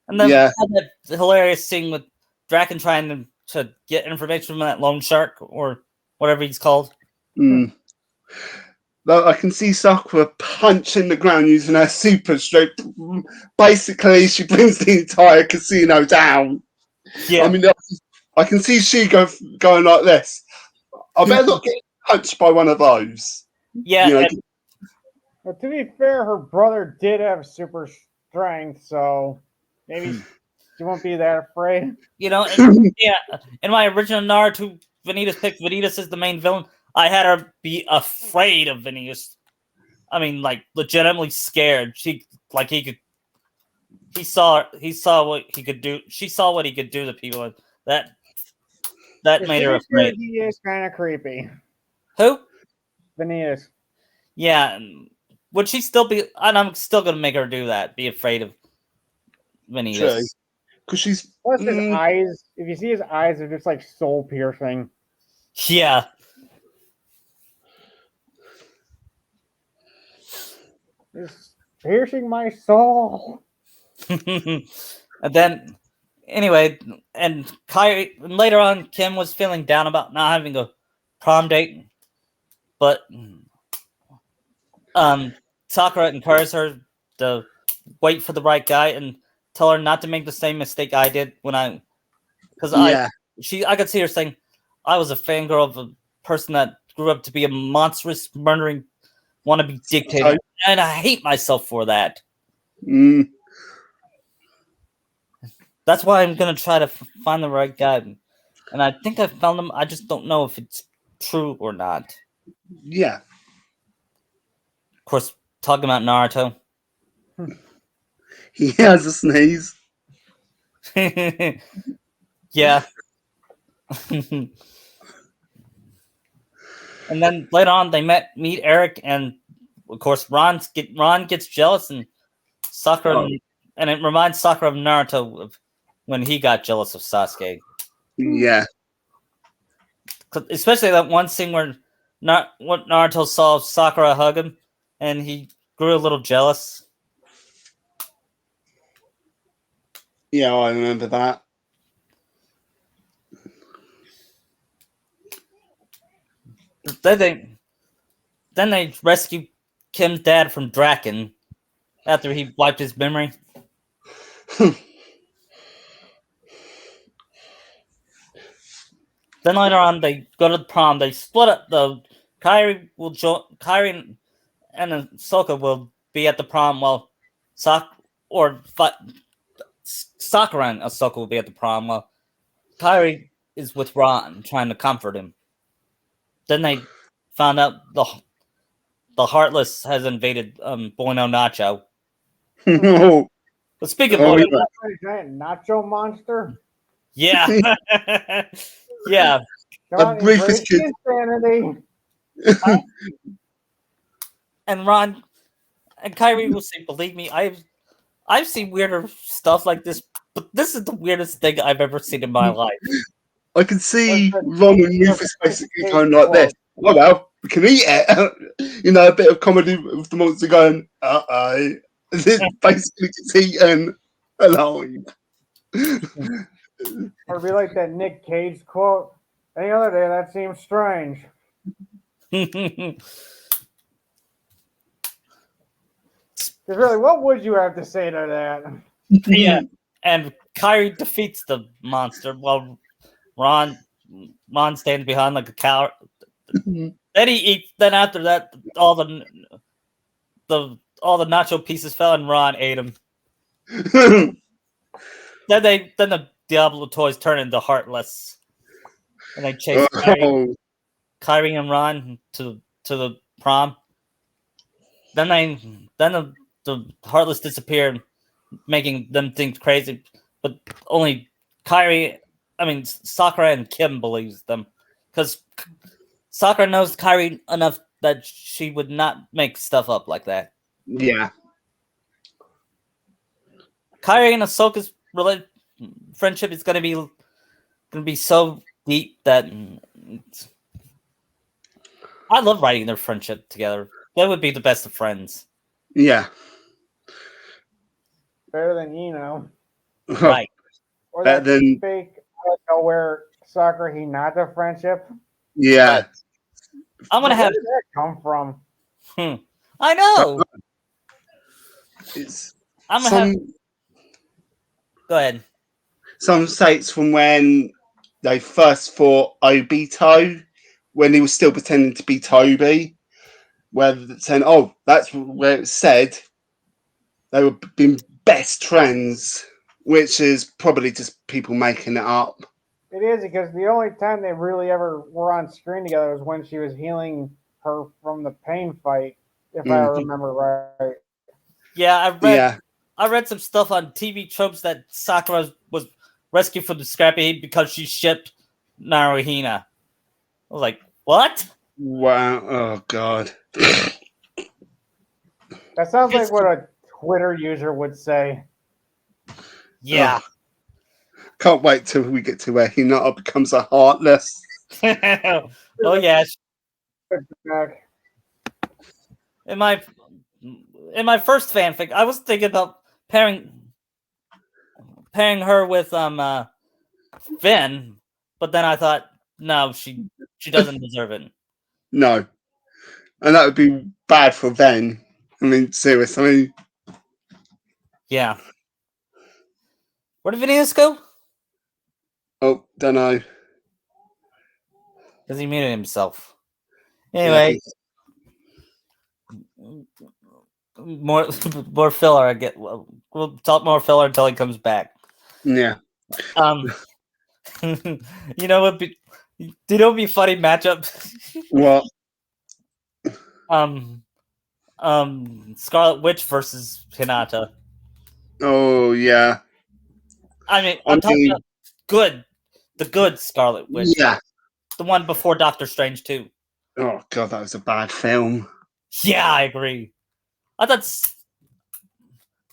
and then yeah, have that hilarious scene with Draken trying to get information from that loan shark or whatever he's called. mm. But I can see Sakura punching the ground using her super strength. Basically, she brings the entire casino down. I Yeah, mean, I can see Shigo going like this. I better not get punched by one of those. You yeah, know, But to be fair, her brother did have super strength, so maybe she won't be that afraid. yeah. In my original Naruto Vanitas pick, Vanitas is the main villain. I had her be afraid of Vanitas. I mean, like legitimately scared. He could. He saw what he could do. She saw what he could do to people. And that To made her be fair, afraid. he is kind of creepy. Who? Vanitas. Yeah, would she still be? And I'm still gonna make her do that. Be afraid of True. Vanitas. Because she's. Plus his eyes, if you see his eyes, they're just like soul piercing. Yeah. It's piercing my soul. And then, anyway, and Kyrie. Later on, Kim was feeling down about not having a prom date, but Sakura encouraged her to wait for the right guy and tell her not to make the same mistake I did when because Yeah. I could see her saying, I was a fangirl of a person that grew up to be a monstrous, murdering, wannabe dictator, and I hate myself for that. Mm, That's why I'm gonna try to find the right guy, and I think I found him. I just don't know if it's true or not. yeah. Of course, talking about Naruto. He has a sneeze. Yeah. And then later on, they meet Eric, and of course, Ron gets jealous, and Sakura, and it reminds Sakura of Naruto of when he got jealous of Sasuke. Yeah. Especially that one scene where Naruto saw Sakura hug him, and he grew a little jealous. Yeah, I remember that. Then they rescue Kim's dad from Draken after he wiped his memory. Then later on, they go to the prom. They split up. Kyrie and Ahsoka will be at the prom, while Sakura and Ahsoka will be at the prom, while Kyrie is with Ron, trying to comfort him. Then they found out the Heartless has invaded Bueno Nacho. Oh, But speaking of oh, Bueno, yeah. Giant nacho monster. yeah, yeah, Come on, Rufus embrace kid. the insanity. and Ron and Kyrie will say, "Believe me, I've seen weirder stuff like this, but this is the weirdest thing I've ever seen in my life." I can see What's Ron and Rufus the- basically going like this. Oh well, we can eat it. You know, a bit of comedy with the monster going, uh-oh. It's basically just eaten alive. Or be like that Nick Cage quote. Any other day, that seems strange. Because really, what would you have to say to that? Yeah, and Kyrie defeats the monster while Ron stands behind like a coward. Then he eats. Then after that, all the nacho pieces fell, and Ron ate them. Then the Diablo toys turn into Heartless, and they chase Kyrie and Ron to the prom. Then the Heartless disappear, making them think crazy. But only Sakura and Kim believes them, because Sakura knows Kyrie enough that she would not make stuff up like that. Yeah. Kyrie and Ahsoka's friendship is gonna be so deep that I love writing their friendship together. They would be the best of friends. Yeah. Better than Eno. Right. Or Better that than fake out of nowhere Sakura Hinata friendship. yeah. Right. I'm gonna Where have. did that come from? I know. It's I'm gonna have. Go ahead. some states from when they first fought Obito, when he was still pretending to be Toby, where they're saying, "Oh, that's where it said they were being best friends," which is probably just people making it up. It is because the only time they really ever were on screen together was when she was healing her from the pain fight, if I remember right. Yeah, Yeah. I read some stuff on TV tropes that Sakura was rescued from the scrappy heap because she shipped Naruhina. I was like, what? Wow. Oh God. That sounds like what a Twitter user would say. Yeah. Can't wait till we get to where Hinata becomes a heartless. Oh yeah. Back. In my first fanfic, I was thinking about pairing her with Finn, but then I thought, no, she doesn't deserve it. No. And that would be bad for Ven. I mean, seriously. I mean, Yeah. Where did Venus go? oh, don't know. Because he muted himself. Yeah, Anyway, more filler. I get. We'll talk more filler until he comes back. yeah. You know what? Do you know what would be a funny matchup? What? Scarlet Witch versus Hinata. Oh, yeah. I mean, I'm talking about the good Scarlet Witch. Yeah. The one before Doctor Strange 2. Oh, God, that was a bad film. Yeah, I agree. I thought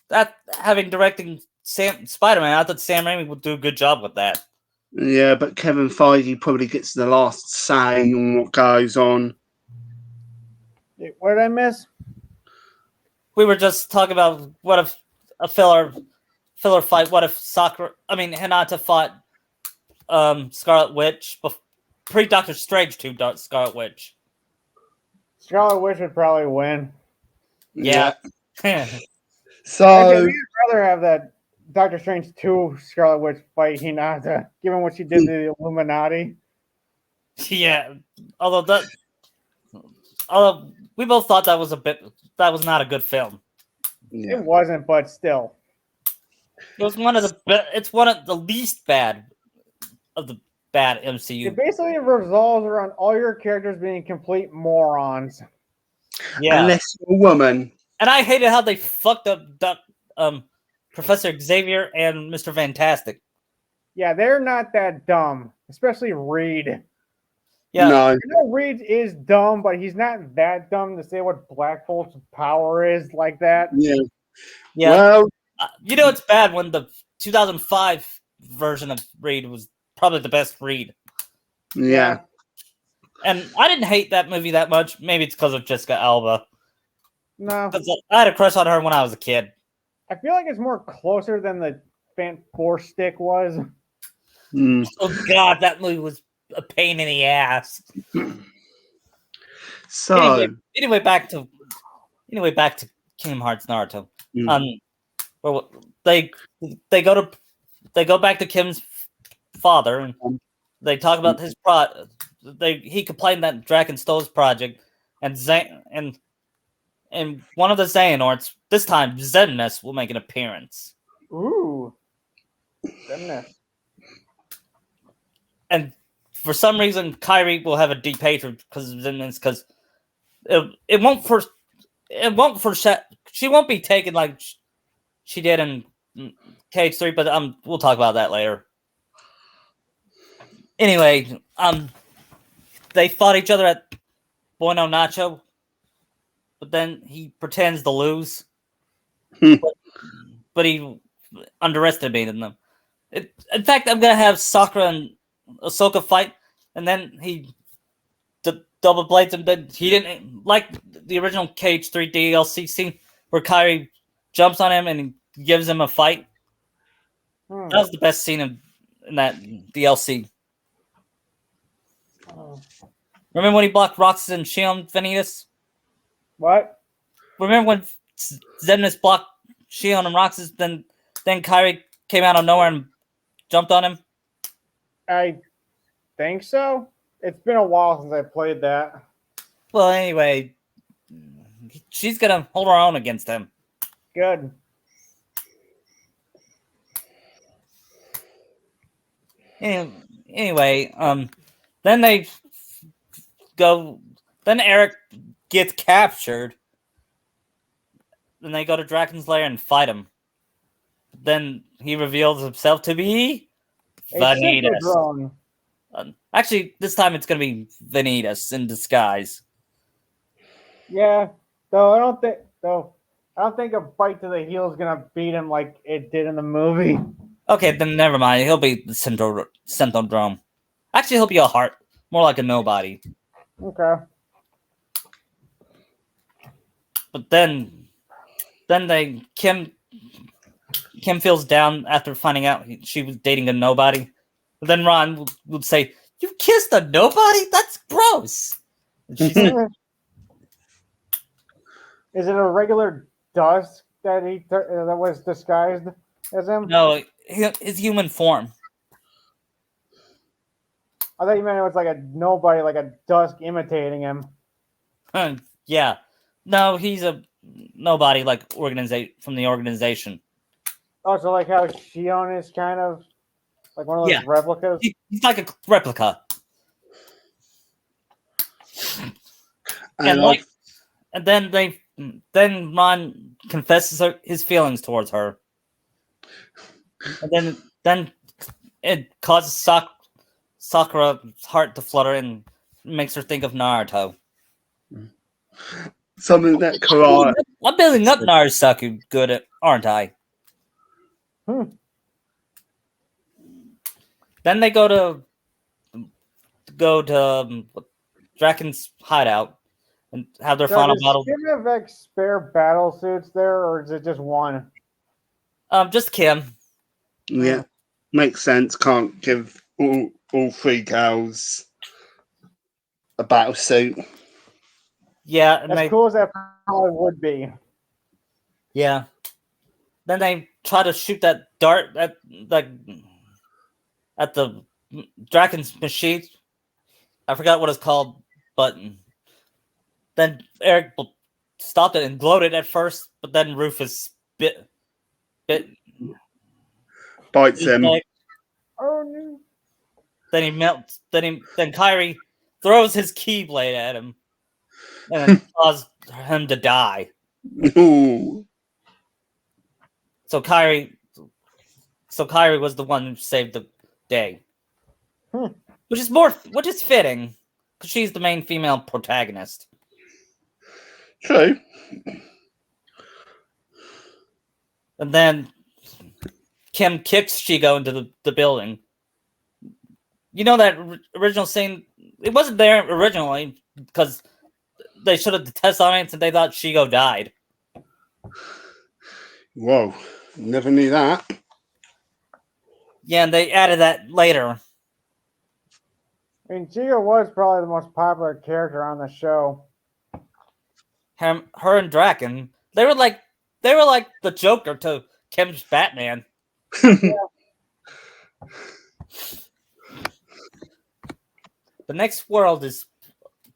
that having directing Spider-Man, I thought Sam Raimi would do a good job with that. Yeah, but Kevin Feige probably gets the last say on what goes on. What did I miss? We were just talking about what if a filler fight. What if Hinata fought Scarlet Witch pre Doctor Strange 2 Scarlet Witch. Scarlet Witch would probably win. Yeah. So Actually, I'd rather have that Doctor Strange 2 Scarlet Witch fight Hinata, given what she did to the Illuminati. Yeah. Although we both thought that was not a good film. yeah. It wasn't, but still. It was it's one of the least bad of the bad MCU. It basically revolves around all your characters being complete morons. Yeah. Unless you're a woman. And I hated how they fucked up Professor Xavier and Mr. Fantastic. Yeah, they're not that dumb, especially Reed. Yeah. No. I know Reed is dumb, but he's not that dumb to say what Black Bolt's power is like that. Yeah. Yeah. Well, you know it's bad when the 2005 version of Reed was probably the best Reed. yeah. And I didn't hate that movie that much. Maybe it's because of Jessica Alba. No. I had a crush on her when I was a kid. I feel like it's more closer than the Force Stick was. Mm. Oh God, that movie was a pain in the ass. So anyway, back to Kingdom Hearts Naruto. Well, they go back to Kim's father and they talk about his he complained that Draken stole his project and one of the Xehanorts, this time Xemnas, will make an appearance. Ooh. Goodness. And for some reason, Kyrie will have a deep hatred because of Xemnas, because it won't she won't be taken like she did in KH3, but we'll talk about that later. Anyway, they fought each other at Bueno Nacho, but then he pretends to lose. But he underestimated them. In fact, I'm gonna have Sakura and Ahsoka fight, and then he double blades him. But he didn't like the original KH3 DLC scene where Kyrie jumps on him and gives him a fight. That was the best scene in that DLC. Remember when he blocked Roxas and Shion Vanitas? What? Remember when Xemnas blocked Shion and Roxas, then Kyrie came out of nowhere and jumped on him? I think so. It's been a while since I played that. Well, anyway, she's gonna hold her own against him. Good. Anyway, then they go. Then Eric gets captured. Then they go to Draken's lair and fight him. Then he reveals himself to be Vanitas. Actually, this time it's going to be Vanitas in disguise. Yeah, though I don't think though I don't think a bite to the heel is gonna beat him like it did in the movie. Okay, then never mind. He'll be the Synthodrome. Actually, he'll be a heart, more like a nobody. Okay. But then Kim feels down after finding out she was dating a nobody. But then Ron would say, "You kissed a nobody? That's gross." And she said, Is it a regular Dusk that that was disguised as him? "No, his human form." I thought you meant it was like a nobody, like a Dusk imitating him. Yeah, no, he's a nobody like from the organization. Oh, so like how Shion is kind of like one of those Yeah. replicas. He's like a replica. And And then Ron confesses his feelings towards her, and then it causes Sakura's heart to flutter and makes her think of Naruto. something that Karate. I'm building up Naruto good at, aren't I? Then they go to Draken's hideout and have their final battle. Does Kim have spare battle suits there, or is it just one? Just Kim. Yeah, makes sense. Can't give all three girls a battle suit. Yeah, and As cool as that probably would be. Yeah. Then they try to shoot that dart at the Draken's machine. I forgot what it's called, but then Eric stopped it and gloated at first, but then Rufus bit Bites him. Oh no. Then he melts. Then Kyrie throws his keyblade at him, and it caused him to die. Ooh. So Kyrie was the one who saved the day, which is fitting because she's the main female protagonist. True. And then Kim kicks Shigo into the building. You know that original scene? It wasn't there originally because they showed the test audience and they thought Shigo died. Whoa, never knew that. Yeah, and they added that later. I mean, Chico was probably the most popular character on the show. Her and Draken, they were like the Joker to Kim's Batman. The next world is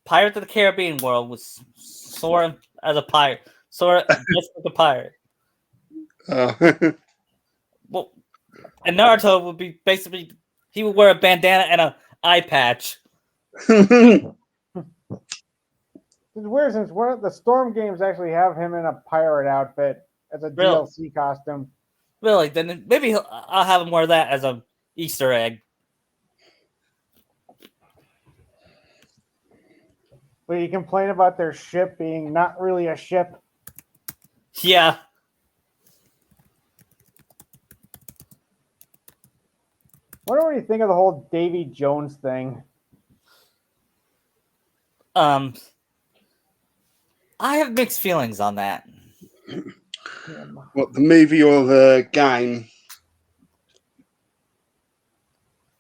Pirates of the Caribbean world with Sora as a pirate. Sora just like a pirate. Well, and Naruto would be basically he would wear a bandana and an eye patch. It's weird since one of the Storm games actually have him in a pirate outfit as a DLC costume. Really? Then maybe I'll have him wear that as a Easter egg. But you complain about their ship being not really a ship. Yeah. What do you think of the whole Davy Jones thing? I have mixed feelings on that. What, the movie or the game?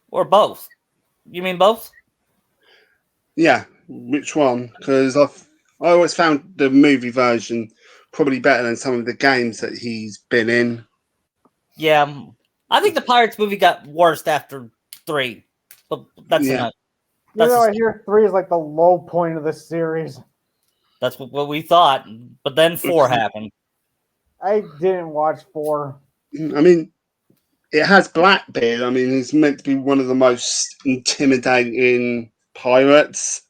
Or both. You mean both? Yeah, which one? Because I always found the movie version probably better than some of the games that he's been in. Yeah, I think the Pirates movie got worse after 3, but that's enough. I hear 3 is like the low point of the series. That's what we thought, but then 4 happened. I didn't watch 4. I mean, it has Blackbeard. I mean, he's meant to be one of the most intimidating pirates,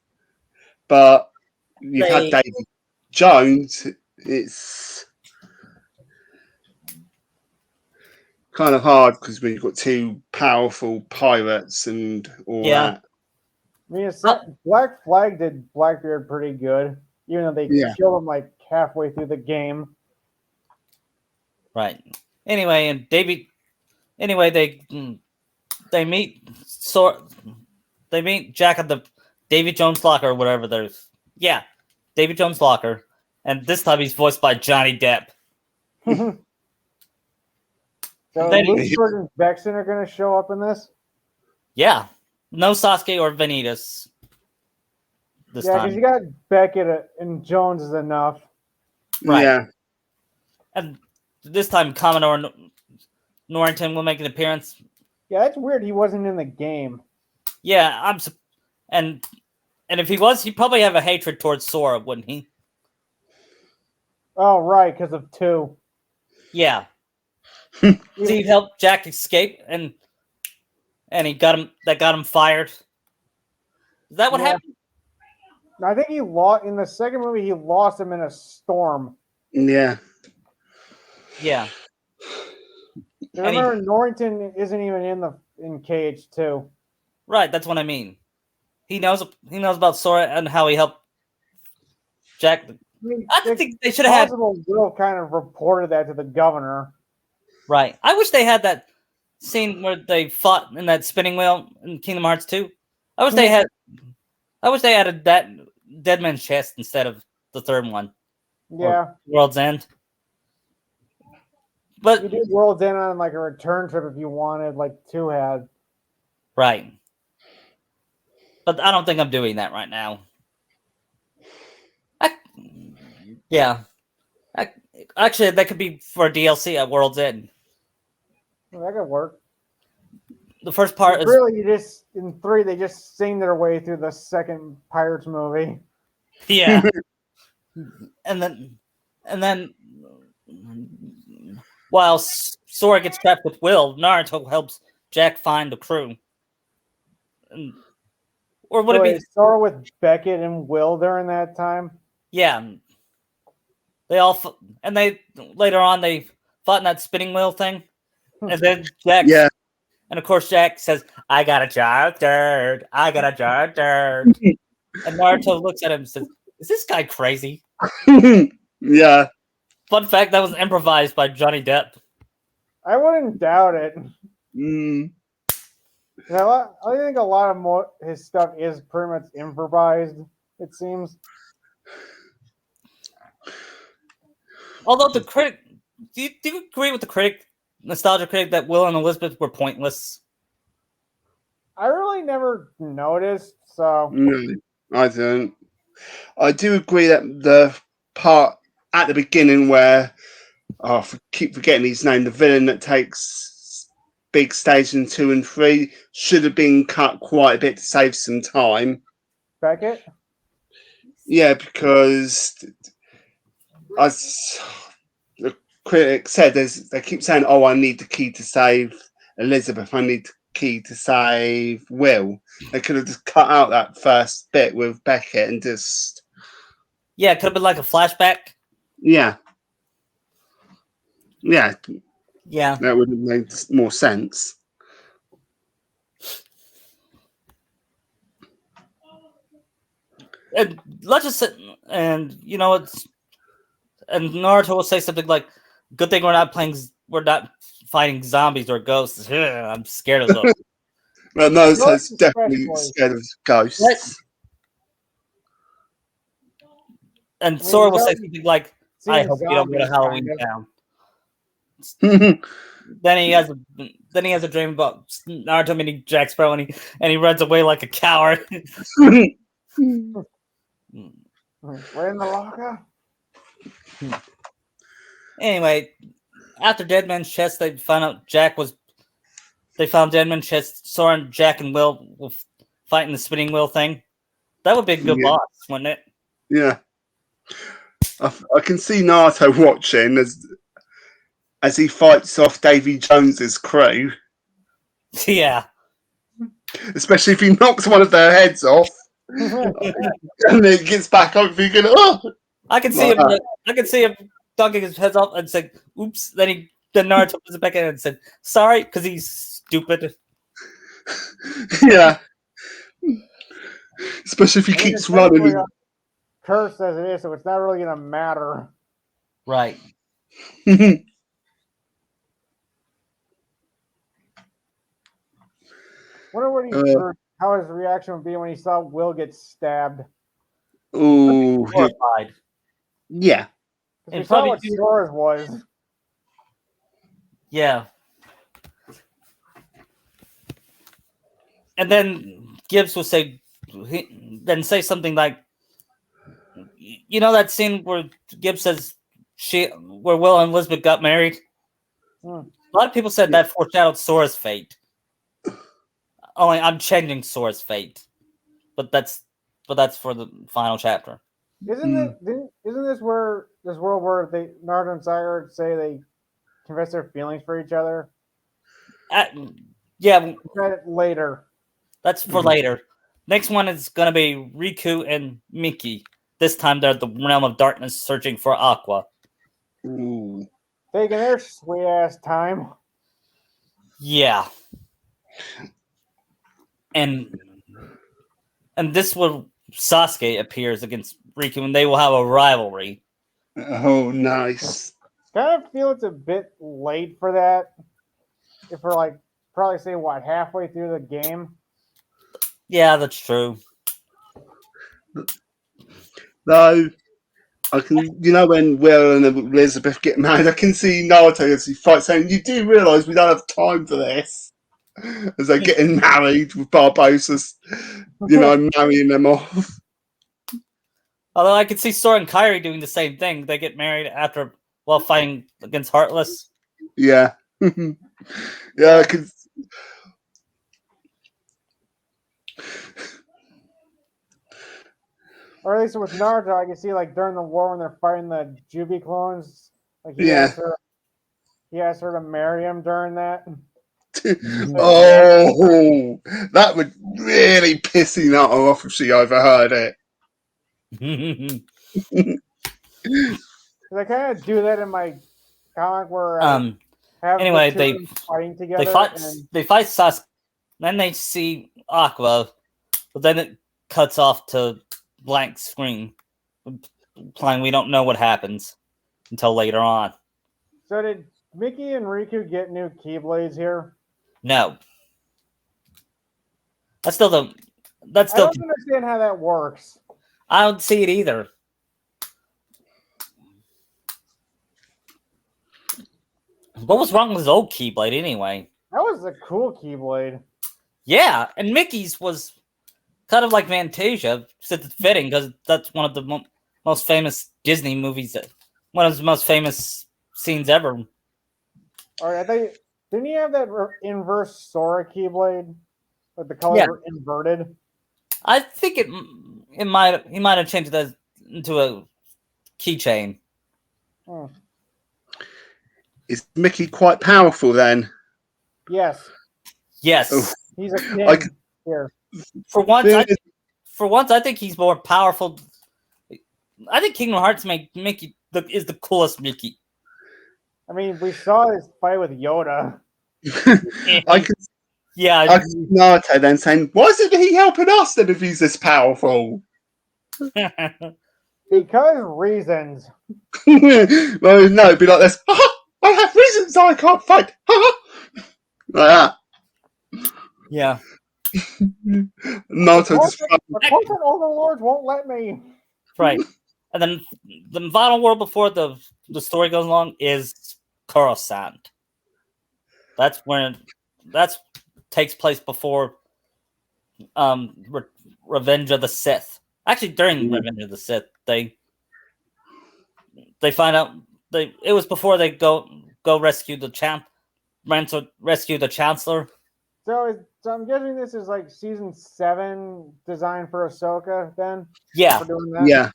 but you've had Davy Jones. It's kind of hard because we've got 2 powerful pirates and all that. I mean, Black Flag did Blackbeard pretty good, even though they killed him like halfway through the game. Right. Anyway, and Anyway, they meet They meet Jack at the Davy Jones locker or whatever. Yeah, Davy Jones locker, and this time he's voiced by Johnny Depp. So Then Lucifer and Vexen are going to show up in this? yeah, no Sasuke or Vanitas this Yeah, because time. you got Beckett and Jones is enough. Right. Yeah. And this time Commodore Norrington will make an appearance. Yeah, that's weird. He wasn't in the game. Yeah, and if he was, he'd probably have a hatred towards Sora, wouldn't he? Oh, right, because of 2. Yeah. So he helped Jack escape, and he got him fired. Is that what happened? I think he lost in the second movie. He lost him in a storm. Yeah. Yeah. I remember Norrington isn't even in Cage 2. Right, that's what I mean. He knows about Sora and how he helped Jack. I think they should have had. Will kind of reported that to the governor. Right. I wish they had that scene where they fought in that spinning wheel in Kingdom Hearts 2. I wish they added that Dead Man's Chest instead of the third one. Yeah. World's End. But you did World's End on like a return trip if you wanted, like 2 had. Right. But I don't think I'm doing that right now. Actually, that could be for DLC at World's End. Well, that could work. The first part is really you just in 3 they just sing their way through the second Pirates movie. Yeah. and then while Sora gets trapped with Will, Naruto helps Jack find the crew. Or would it be Sora with Beckett and Will during that time? Yeah. They later on they fought in that spinning wheel thing. And then Jack and of course Jack says, I got a jar of dirt. I got a jar of dirt. And Naruto looks at him and says, is this guy crazy? Yeah. Fun fact, that was improvised by Johnny Depp. I wouldn't doubt it. Mm. I think a lot of his stuff is pretty much improvised, it seems. Although the critic, do you agree with the nostalgia critic, that Will and Elizabeth were pointless? I really never noticed, so. No, I don't. I do agree that the part at the beginning where, I keep forgetting his name, the villain that takes big stage in 2 and 3 should have been cut quite a bit to save some time. Beckett? Yeah, because as the critic said, they keep saying, "Oh, I need the key to save Elizabeth. I need the key to save Will." They could have just cut out that first bit with Beckett and just it could have been like a flashback. Yeah, that would have made more sense. And let's just say, and Naruto will say something like, "Good thing we're not fighting zombies or ghosts. I'm scared of those." Well, no, it's definitely scared of ghosts. What? And Sora will say something like, "I hope you don't go to Halloween Town." Then he has a dream about Naruto meeting Jack Sparrow, and he runs away like a coward. We're in the locker. Anyway, after Dead Man's Chest, they found Dead Man's Chest. Sora and Jack and Will fight in the spinning wheel thing. That would be a good boss, wouldn't it? Yeah. I can see Naruto watching as he fights off Davy Jones's crew. Yeah. Especially if he knocks one of their heads off. And then gets back up thinking, "Oh!" I can see him. I can see him dunking his head off and saying, "Oops!" Then Naruto puts it back in and said, "Sorry," because he's stupid. Yeah. Especially if he keeps running. Cursed as it is, so it's not really gonna matter. Right. Wonder what Uh, how his reaction would be when he saw Will get stabbed. oh, Horrified. yeah. Because we And saw probably what Sora's was. Yeah. And then Gibbs will say, then say something like, you know that scene where Gibbs says where Will and Elizabeth got married? Hmm. A lot of people said that foreshadowed Sora's fate. Only I'm changing Sora's fate, but that's for the final chapter. Isn't this where this world where Naruto and Sakura say they confess their feelings for each other? Yeah, Later. that's for later. Next one is gonna be Riku and Miki. This time they're at the realm of darkness searching for Aqua. Ooh. Taking their sweet ass time. Yeah. And this will Sasuke appears against Riku and they will have a rivalry. Oh, nice. Kind of feel it's a bit late for that. If we're like probably say what halfway through the game. Yeah, that's true. Though I can, when Will and Elizabeth get married, I can see Naruto as he fights saying, "You do realise we don't have time for this." As they're getting married with Barbossa's, marrying them off. Although I could see Sora and Kairi doing the same thing. They get married after while fighting against Heartless. Yeah. Yeah, because Or at least with Naruto, I can see like during the war when they're fighting the Jubi clones, like he yeah. asked her to marry him during that. Oh, that would really piss Hinata off if she overheard it. I kind of do that in my comic where have anyway, the two of them fighting together. They fight Sasuke. Then they see Aqua, but then it cuts off to blank screen, implying we don't know what happens until later on. So did Mickey and Riku get new Keyblades here? No, I don't understand how that works. I don't see it either. What was wrong with his old Keyblade anyway? That was a cool Keyblade. Yeah, and Mickey's was kind of like Fantasia, except it's fitting because that's one of the most famous Disney movies. One of the most famous scenes ever. All right, didn't he have that inverse Sora Keyblade? Like the colors were inverted. I think he might have changed that into a keychain. Hmm. Is Mickey quite powerful then? Yes. Yes. Oh. He's a king here. For once, I think he's more powerful. I think Kingdom Hearts make Mickey is the coolest Mickey. I mean, we saw his fight with Yoda. I can see Naruto then saying, "Why isn't he helping us then if he's this powerful?" Because reasons. Well, no, it'd be like this. I have reasons I can't fight. Like that. Yeah. Naruto just. The corporate overlords won't let me. Right. And then the final world before the story goes along is Coruscant. That's when takes place before Revenge of the Sith. Actually, during Revenge of the Sith, they find out it was before they go rescue the rescue the Chancellor. So I'm guessing this is like season 7 design for Ahsoka then? Yeah. Yeah.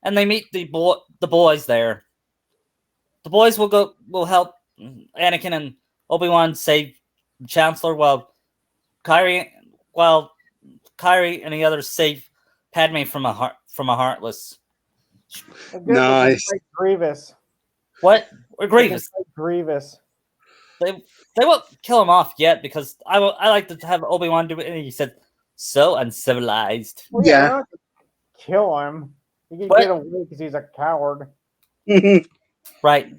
And they meet the boys there. The boys will help Anakin and Obi-Wan save the Chancellor while Kyrie and the others save Padme from a Heartless. Nice. Grievous. What? Or Grievous? Grievous. They won't kill him off yet because I like to have Obi-Wan do it, and he said so uncivilized. Well, yeah. Kill him. He can get away because he's a coward. Right.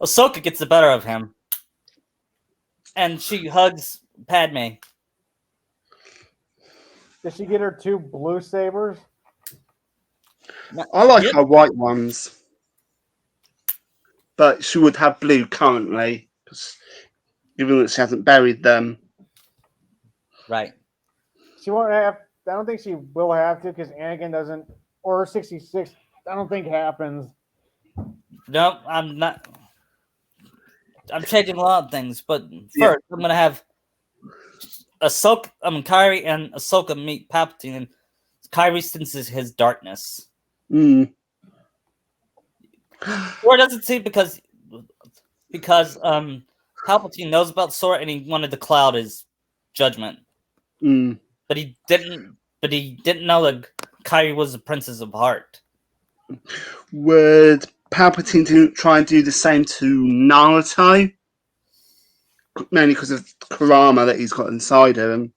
Ahsoka gets the better of him. And she hugs Padme. Did she get her 2 blue sabers? I like Yep. her white ones, but she would have blue currently, 'cause even though she hasn't buried them. Right. She won't have. I don't think she will have to because Anakin doesn't. Or 66. I don't think happens. No, I'm not. I'm changing a lot of things, but Yeah. first I'm gonna have Kyrie and Ahsoka meet Palpatine, and Kyrie senses his darkness. Mm. Or doesn't see because Palpatine knows about Sora and he wanted to cloud his judgment, Mm. but he didn't. But he didn't know that Kyrie was the Princess of Heart. Would Palpatine try and do the same to Naruto? Mainly because of Kurama that he's got inside of him.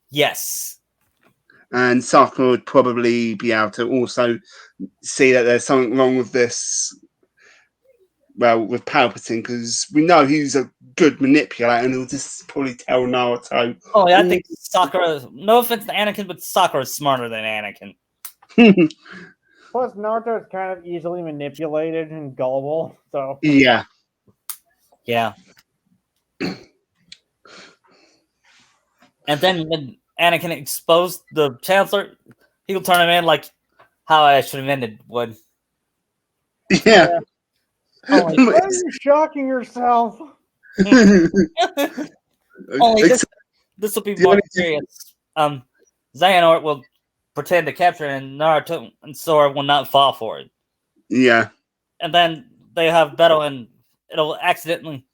Yes. And Sakura would probably be able to also see that there's something wrong with this. Well, with Palpatine, because we know he's a good manipulator, and he'll just probably tell Naruto. Oh, yeah, I think Sakura. No offense to Anakin, but Sakura is smarter than Anakin. Plus, Naruto is kind of easily manipulated and gullible. So Yeah. Yeah. And then when Anakin exposed the Chancellor, he'll turn him in like how I should have ended would. Yeah. Only, why are you shocking yourself? only Ex- this will be The more only serious. Xehanort will pretend to capture it, and Naruto and Sora will not fall for it. yeah. And then they have battle, and it'll accidentally,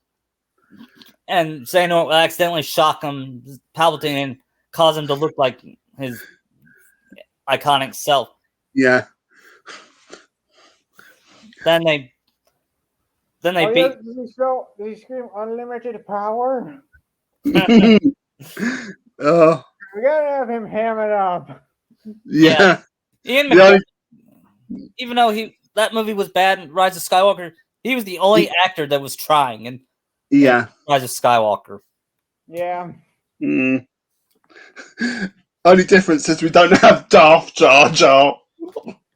and Xehanort will accidentally shock him, Palpatine, and cause him to look like his iconic self. Yeah. Then they Oh, beat. yeah, did he scream unlimited power? Oh, We gotta have him ham it up. yeah. Ian The McKellen, only- even though that movie was bad in Rise of Skywalker, he was the only actor that was trying in yeah. Rise of Skywalker. Yeah. Mm. Only difference is we don't have Darth Jar Jar,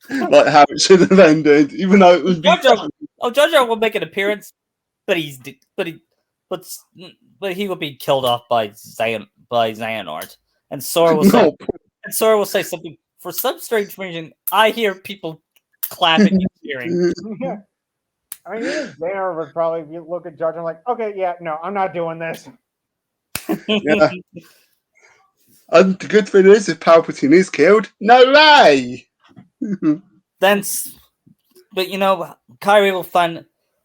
like how it should have ended, even though it would be fun. Jar Jar will make an appearance, but he will be killed off by Xehanort, and Sora will say, something. For some strange reason, I hear people clapping and cheering. Yeah. I mean, even Xander would probably look at Judge and like, okay, yeah, no, I'm not doing this. Yeah. And the good thing is, if Palpatine is killed, no way. Then, but Kyrie will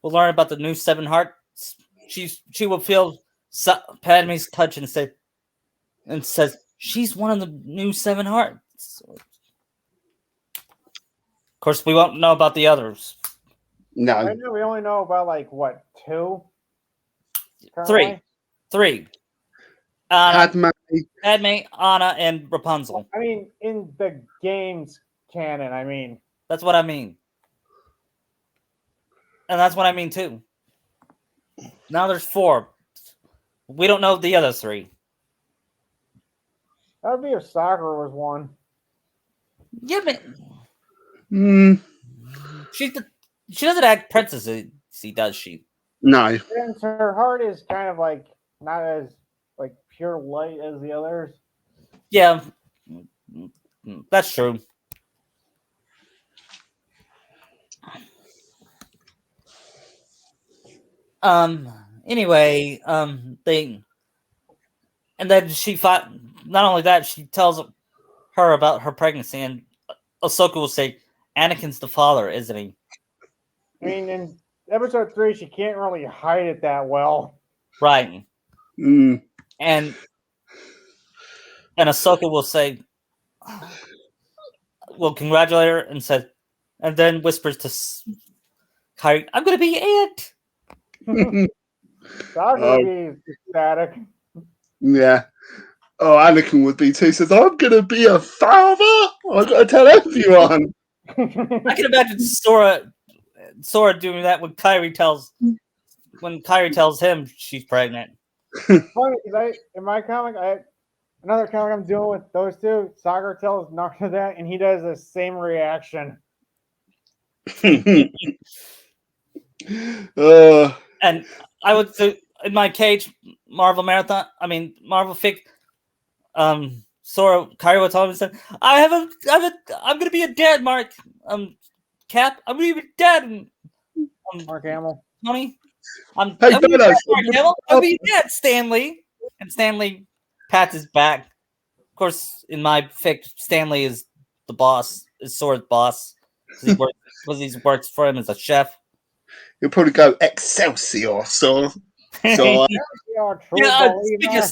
learn about the new Seven Hearts. She will feel Padme's touch and says she's one of the new Seven Hearts. Of course, we won't know about the others. No. Right now, we only know about like what 2? Currently? Three. Padme. Padme, Anna, and Rapunzel. I mean, in the game's canon, I mean. That's what I mean. And that's what I mean too. Now there's 4. We don't know the other 3. That would be if Sakura was one. Yeah, but Mm, she doesn't act princessy, does she? no. And her heart is kind of like not as like pure light as the others. Yeah, that's true. Anyway, they and then she fought. Not only that, she tells her about her pregnancy, and Ahsoka will say, "Anakin's the father, isn't he?" I mean, in episode 3, she can't really hide it that well. Right. Mm, And Ahsoka will say, will congratulate her and said, and then whispers to Kyrie, "I'm gonna be it." Sakura would be ecstatic. yeah. Oh, Anakin would be too. Says, I'm going to be a father. I've got to tell everyone. I can imagine Sora doing that when Kyrie tells him she's pregnant. Funny because in my comic, another comic I'm doing with those two. Sakura tells Naruto that, and he does the same reaction. uh, And I would say in my Cage Marvel marathon, Marvel fic, Sora Kaido told me said, I'm gonna be a dad, Mark. Cap, I'm gonna be dead. Mark Hamill. Tony, hey, I'm gonna be Bernard, dead, Mark Hamill. I'm gonna be dead, Stanley. And Stanley pats his back. Of course, in my fic, Stanley is the boss, is Sora's boss. Because he works for him as a chef. He'll probably go Excelsior, so You're a true Yeah, believer.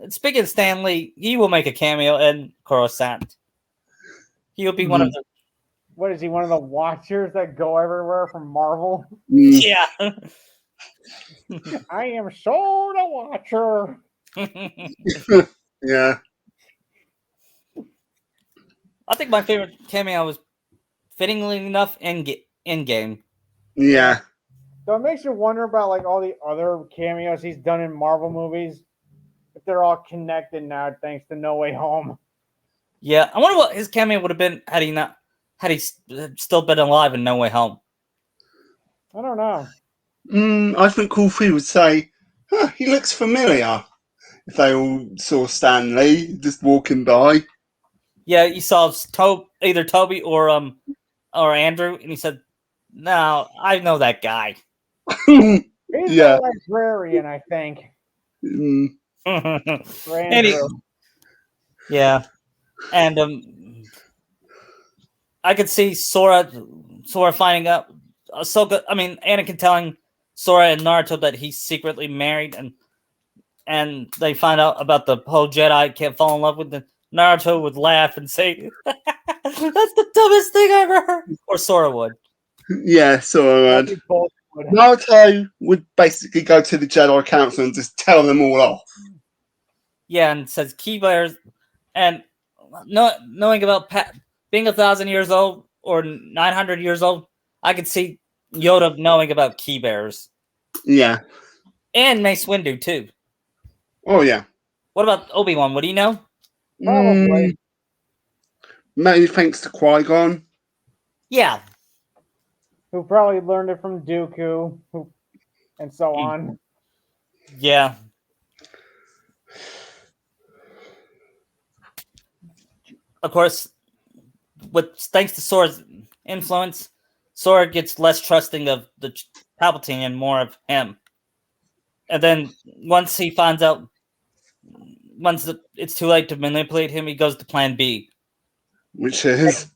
speaking of Stanley, he will make a cameo in Coruscant. He will be one of the What is he? One of the Watchers that go everywhere from Marvel? yeah. I am Soda Watcher. yeah. I think my favorite cameo was fittingly enough in game. Yeah. So it makes you wonder about like all the other cameos he's done in Marvel movies, if they're all connected now thanks to No Way Home. Yeah, I wonder what his cameo would have been had he still been alive in No Way Home. I don't know. I think all three would say, he looks familiar. If they all saw Stan Lee just walking by. Yeah, you saw either Toby or Andrew, and he said, "No, I know that guy." He's yeah. the librarian, I think. For Andrew. Yeah, and I could see Sora finding out. Anakin telling Sora and Naruto that he's secretly married, and they find out about the whole Jedi can't fall in love with the Naruto would laugh and say, "That's the dumbest thing I ever heard." Or Sora would. Yeah, Sora would. Naruto would basically go to the Jedi Council and just tell them all off. Yeah, and says key bears, and knowing about being 1,000 years old or 900 years old, I could see Yoda knowing about key bears. Yeah. And Mace Windu too. Oh yeah. What about Obi-Wan? Would he know? Probably. Maybe thanks to Qui-Gon. Yeah. Who probably learned it from Dooku, and so on. Yeah. Of course, thanks to Sora's influence, Sora gets less trusting of the Palpatine and more of him. And then once he finds out, it's too late to manipulate him, he goes to Plan B, which is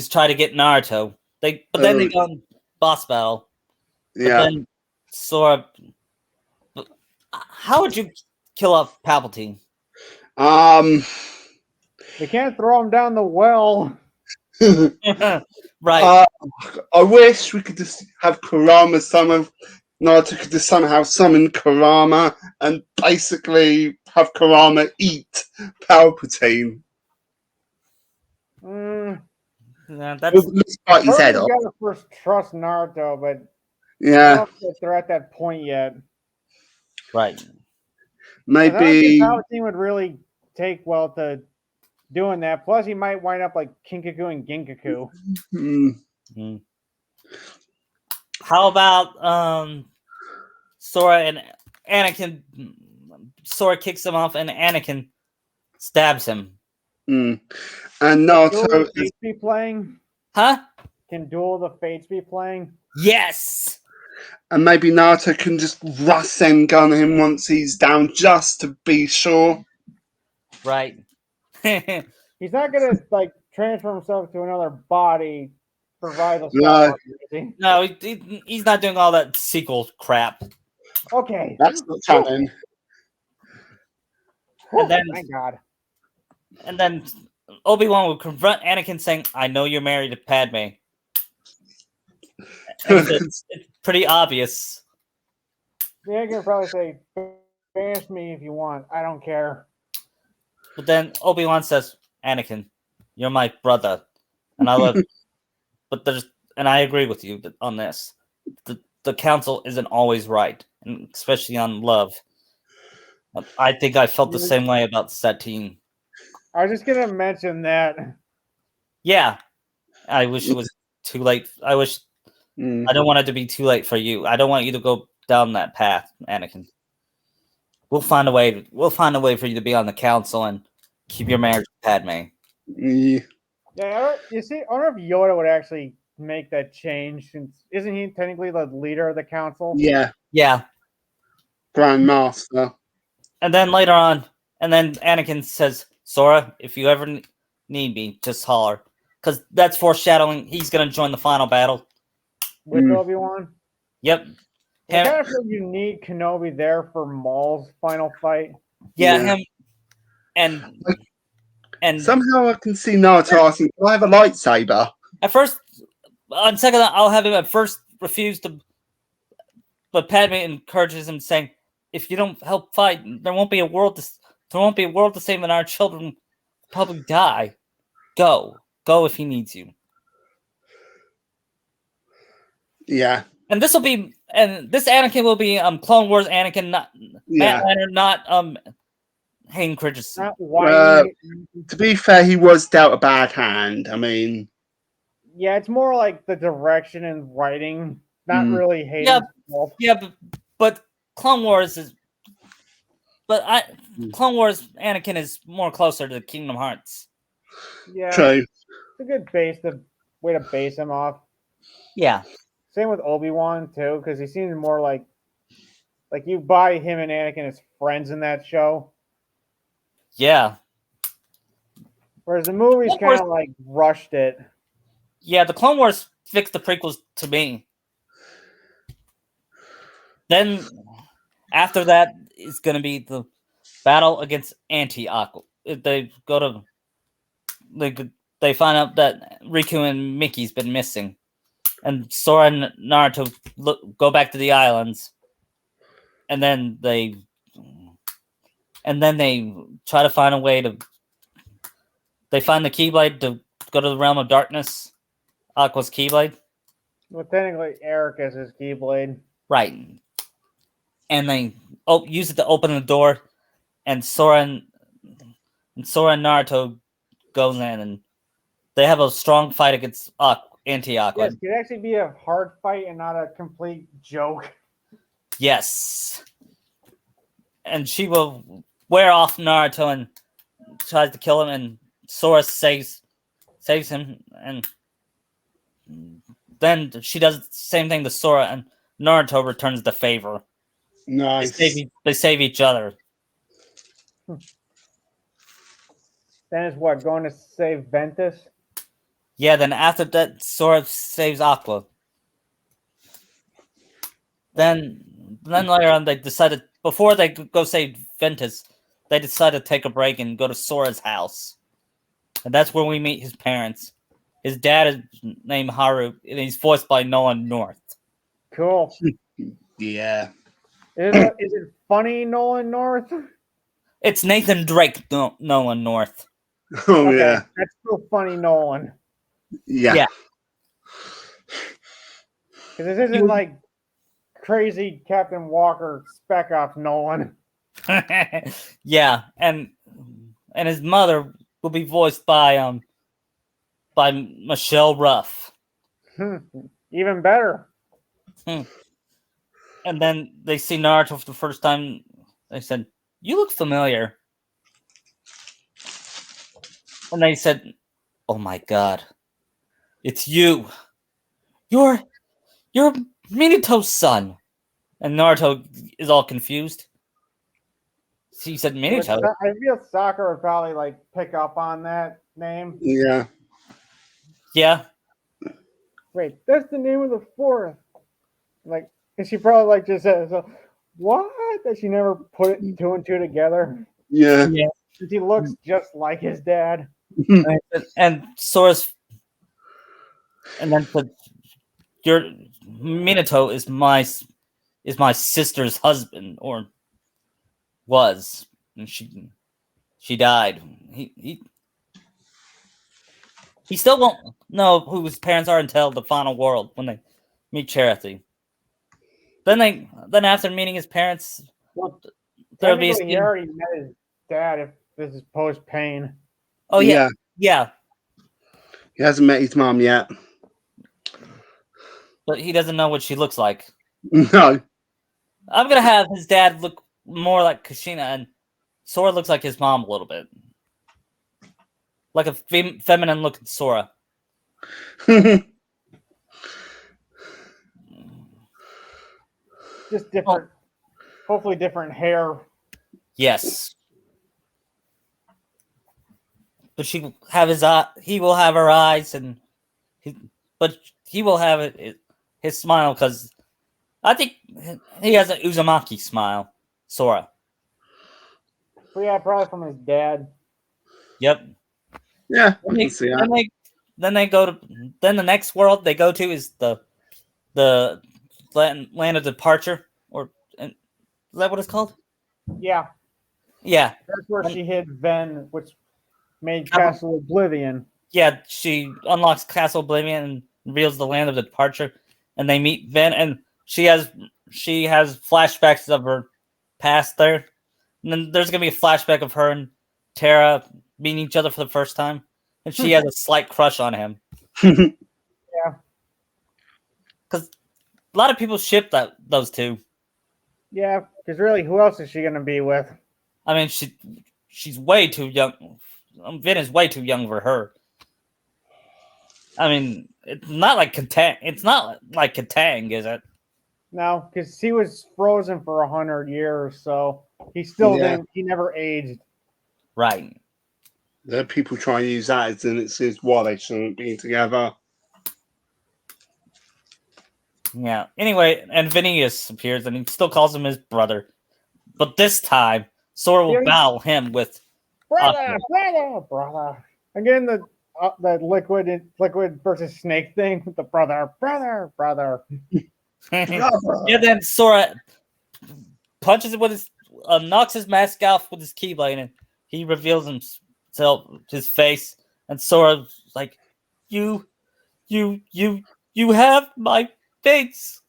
try to get Naruto. Then they go on boss battle. But then Sora, how would you kill off Palpatine? They can't throw him down the well. Right. I wish we could just have Kurama summon. Naruto could just somehow summon Kurama and basically have Kurama eat Palpatine. That's let's bite his head off. You gotta first trust Naruto, but yeah, I don't think they're at that point yet. Right. Maybe Palpatine would really take well to doing that. Plus, he might wind up like Kinkaku and Ginkaku. Mm-hmm. How about Sora and Anakin? Sora kicks him off, and Anakin stabs him. And Naruto is be playing. Huh? Can Duel of the Fates be playing? Yes. And maybe Naruto can just Rasengan him once he's down, just to be sure. Right. He's not gonna like transfer himself to another body, provide the style. No, he's not doing all that sequel crap. Okay, that's not canon. Thank God. And then Obi-Wan will confront Anakin, saying, "I know you're married to Padme." It's pretty obvious. Yeah, you can probably say, "Banish me if you want. I don't care." But then Obi-Wan says, "Anakin, you're my brother, and I love you. But I agree with you on this. The council isn't always right. and especially on love. I think I felt the same way about Satine. I was just gonna mention that. Yeah, I wish it was too late. I wish I don't want it to be too late for you. I don't want you to go down that path, Anakin. We'll find a way. We'll find a way for you to be on the council and keep your marriage with Padme. Yeah. Yeah, you see, I wonder if Yoda would actually make that change, since isn't he technically the leader of the council? Yeah. Yeah, Grandmaster. and then later on, and then Anakin says, "Sora, if you ever need me, just holler," because that's foreshadowing. He's gonna join the final battle. With Obi-Wan. Yep. I kind of feel you need Kenobi there for Maul's final fight. Yeah, Yeah. him and somehow I can see Naruto asking, "Can I have a lightsaber?" at first, on second, I'll have him at first refuse to, but Padme encourages him, saying, "If you don't help fight, there won't be a world to save, and our children will probably die. Go if he needs you." Yeah. And this Anakin will be Clone Wars Anakin, not Matt Lanner, not Hayden Christensen. Not whiny. To be fair, he was dealt a bad hand. I mean, yeah, it's more like the direction and writing, not really Hayden's fault. Yeah, but Clone Wars is, Clone Wars Anakin is more closer to Kingdom Hearts. Yeah, true. it's a good way to base him off. Yeah. Same with Obi-Wan too, because he seems more like you buy him and Anakin as friends in that show. Yeah. Whereas the movies kind of like rushed it. Yeah, the Clone Wars fixed the prequels to me. Then after that is going to be the battle against Anti-Aqua. They go to they find out that Riku and Mickey's been missing, and Sora and Naruto go back to the islands, and then they try to find a way to. They find the Keyblade to go to the realm of darkness. Aqua's Keyblade. Well, technically, Eric is his Keyblade. Right. And they use it to open the door, and Sora and Naruto goes in, and they have a strong fight against Anti-Aqua. Yes, it could actually be a hard fight and not a complete joke. Yes. And she will wear off Naruto and tries to kill him, and Sora saves him, and then she does the same thing to Sora, and Naruto returns the favor. Nice. They save each other. Then it's what, going to save Ventus? Yeah, then after that, Sora saves Aqua. Then later on, they decided, before they go save Ventus, they decided to take a break and go to Sora's house. And that's where we meet his parents. His dad is named Haru, and he's voiced by Nolan North. Cool. Yeah. Is it funny, Nolan North? It's Nathan Drake, Nolan North. Oh, okay. Yeah. That's still funny, Nolan. Yeah. Because this isn't like crazy Captain Walker Spec Ops Nolan. Yeah, and his mother will be voiced by Michelle Ruff. Even better. And then they see Naruto for the first time. They said, "You look familiar." And they said, "Oh my god, it's you! You're Minato's son." And Naruto is all confused. He said, "Minato." I feel Sakura would probably like pick up on that name. Yeah. Yeah. Wait, that's the name of the forest. Like, and she probably like just says, "What?" That she never put it two and two together. Yeah. Since he looks just like his dad. And Sora's, and then said, "Your Minato is my sister's husband, or was, and she died. He still won't know who his parents are until the final world when they meet Charity. then after meeting his parents, Well, there'll be a technically, he scene. already met his dad. If this is post pain, Oh yeah, yeah, He hasn't met his mum yet. but he doesn't know what she looks like. No. I'm gonna have his dad look more like Kushina, and Sora looks like his mom a little bit, like a feminine looking Sora. just different. Hopefully, different hair. Yes, but she will have his eye. He will have her eyes, but he will have his smile because I think he has an Uzumaki smile. Sora. But yeah, probably from his dad. Yep. Yeah, I Then can they, see then that. they then they go to then the next world they go to is the land of departure, or is that what it's called? Yeah, Yeah, that's where Um, she hid Ven, which made Cap- Castle Oblivion. yeah. She unlocks Castle Oblivion and reveals the land of departure, and they meet Ven, and she has flashbacks of her past there, and then there's gonna be a flashback of her and Terra meeting each other for the first time, and she has a slight crush on him because a lot of people ship those two. Yeah, because really, who else is she gonna be with? I mean, she's way too young. Vin is way too young for her. I mean, it's not like Katang. It's not like Katang, is it? No, because he was frozen for 100 years, so he still Yeah. didn't. He never aged. Right. There are people trying to use that as an excuse why they shouldn't be together. Yeah. Anyway, and Phineas appears, and he still calls him his brother, but this time Sora will Yeah, battle him with. brother. Again, the liquid versus snake thing with the brother. And then Sora punches it with his knocks his mask off with his keyblade, and he reveals himself, his face, and Sora's like, "You, you have my face."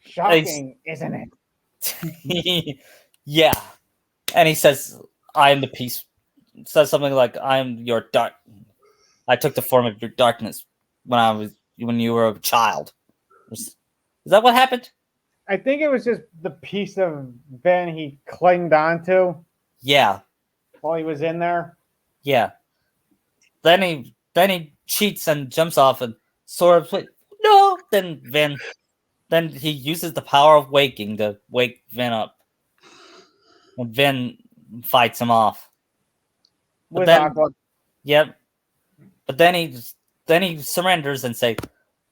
Shocking, isn't it? Yeah, and he says, "I am the peace." Says something like, "I am your dark. I took the form of your darkness when you were a child." Is that what happened? I think it was just the piece of Ven he clinged onto Yeah, while he was in there. yeah. Then he cheats and jumps off, and Sora's like, "No!" Then he uses the power of waking to wake Vin up, and Vin fights him off. But With then, Aqua. yep. But then he surrenders and say,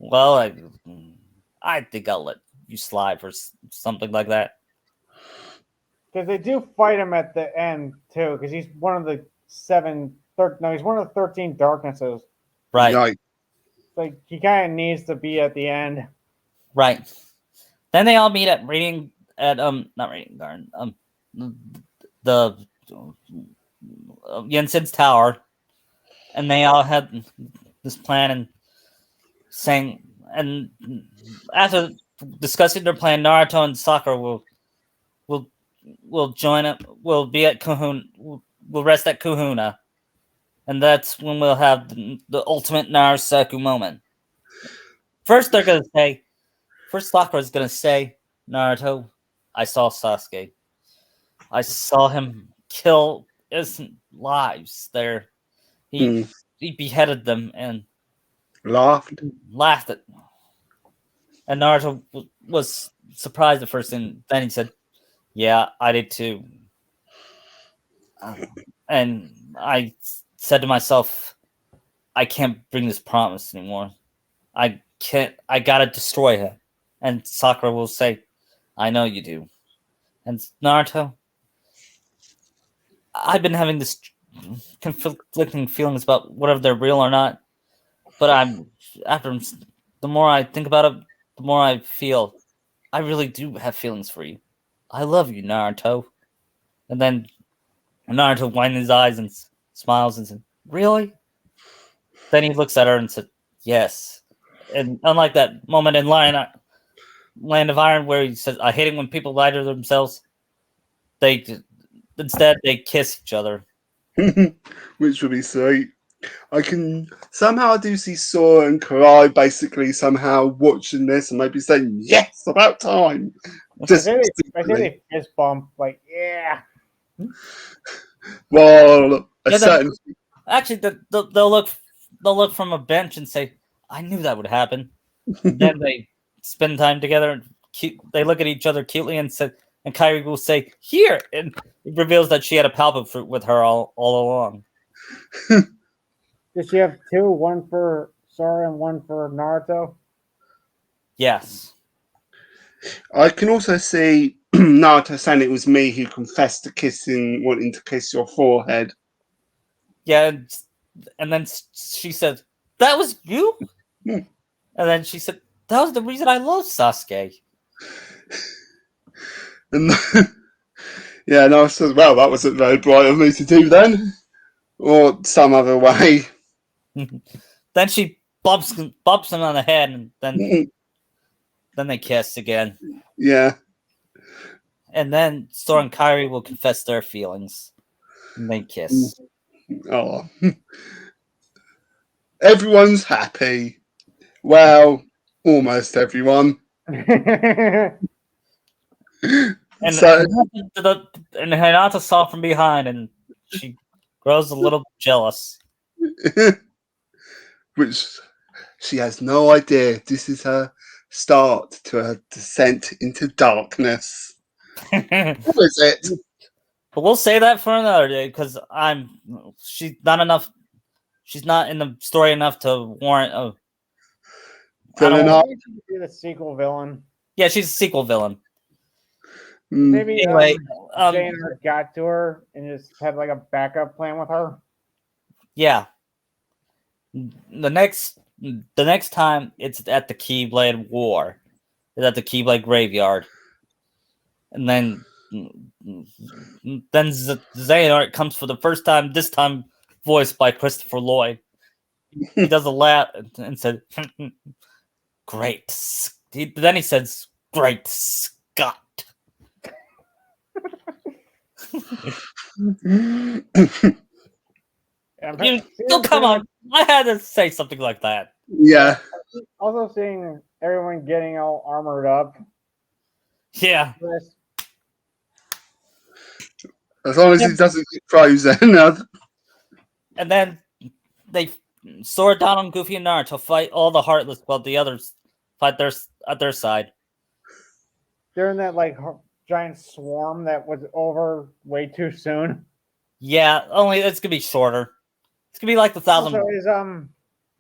"Well, I think I'll let you slide for something like that." Because they do fight him at the end too, because he's one of the he's one of the 13 darknesses. Right, Right. Like he kind of needs to be at the end. right. Then they all meet at not Radiant Garden, the Jensen's tower, and they all had this plan and saying, and after discussing their plan, Naruto and Sakura will will join up. Will be at Kahuna. Will rest at Kahuna, and that's when we'll have the ultimate Narasaku moment. First, they're gonna say. First, Sakura's gonna say, "Naruto, I saw Sasuke. I saw him kill innocent lives there. He Hmm. he beheaded them and Laughed. laughed at." And Naruto was surprised at first, and then he said, "Yeah, I did too." And I said to myself, "I can't bring this promise anymore. I can't. I gotta destroy her." And Sakura will say, "I know you do." And Naruto, I've been having this conflicting feelings about whether they're real or not. But after the more I think about it, the more I feel I really do have feelings for you. I love you, Naruto. And then Naruto winds his eyes and smiles and says, "Really?" Then he looks at her and said, "Yes." And unlike that moment in Lion, Land of Iron, where he says, "I hate it when people lie to themselves." They instead they kiss each other. Which would be sweet. I can somehow I do see Sora and Karai basically somehow watching this and maybe saying yes, about time. Just I say they fist bump, like, yeah. well, a Yeah, certain actually, they'll look from a bench and say, "I knew that would happen." And then they spend time together. And they look at each other cutely and said, and Kyrie will say, "Here," and it reveals that she had a palpable fruit with her all along. Does she have two? One for Sora and one for Naruto? Yes. I can also see Naruto saying it was me who confessed to wanting to kiss your forehead. Yeah, and then she said, "That was you," Hmm. and then she said, "That was the reason I love Sasuke." And yeah, and I said, well, that wasn't very bright of me to do then, or some other way. Then she bumps him on the head, and then they kiss again. Yeah. And then Sora and Kyrie will confess their feelings. And they kiss. Oh. Everyone's happy. Well, almost everyone. And So, and Hinata saw from behind, and she grows a little jealous. which she has no idea. This is her start to her descent into darkness. But What is it? we'll say that for another day because she's not enough. She's not in the story enough to warrant. I don't. Villain. Maybe she could be the sequel villain. Yeah, she's a sequel villain. Maybe Anyway, Xehanort got to her and just had like a backup plan with her. yeah. The next time it's at the Keyblade War. It's at the Keyblade Graveyard. And then Xehanort comes for the first time, this time voiced by Christopher Lloyd. He does a laugh and said, "Great." Then he says, "Great Scott." Come on. I had to say something like that. Yeah. Also seeing everyone getting all armored up. Yeah. As long as he doesn't get frozen. And then they Sora, Donald, Goofy, and Naruto fight all the Heartless while the others fight at their side. They're in that like giant swarm that was over way too soon. Yeah, only it's gonna be shorter. It's gonna be like the 1,000. Also, is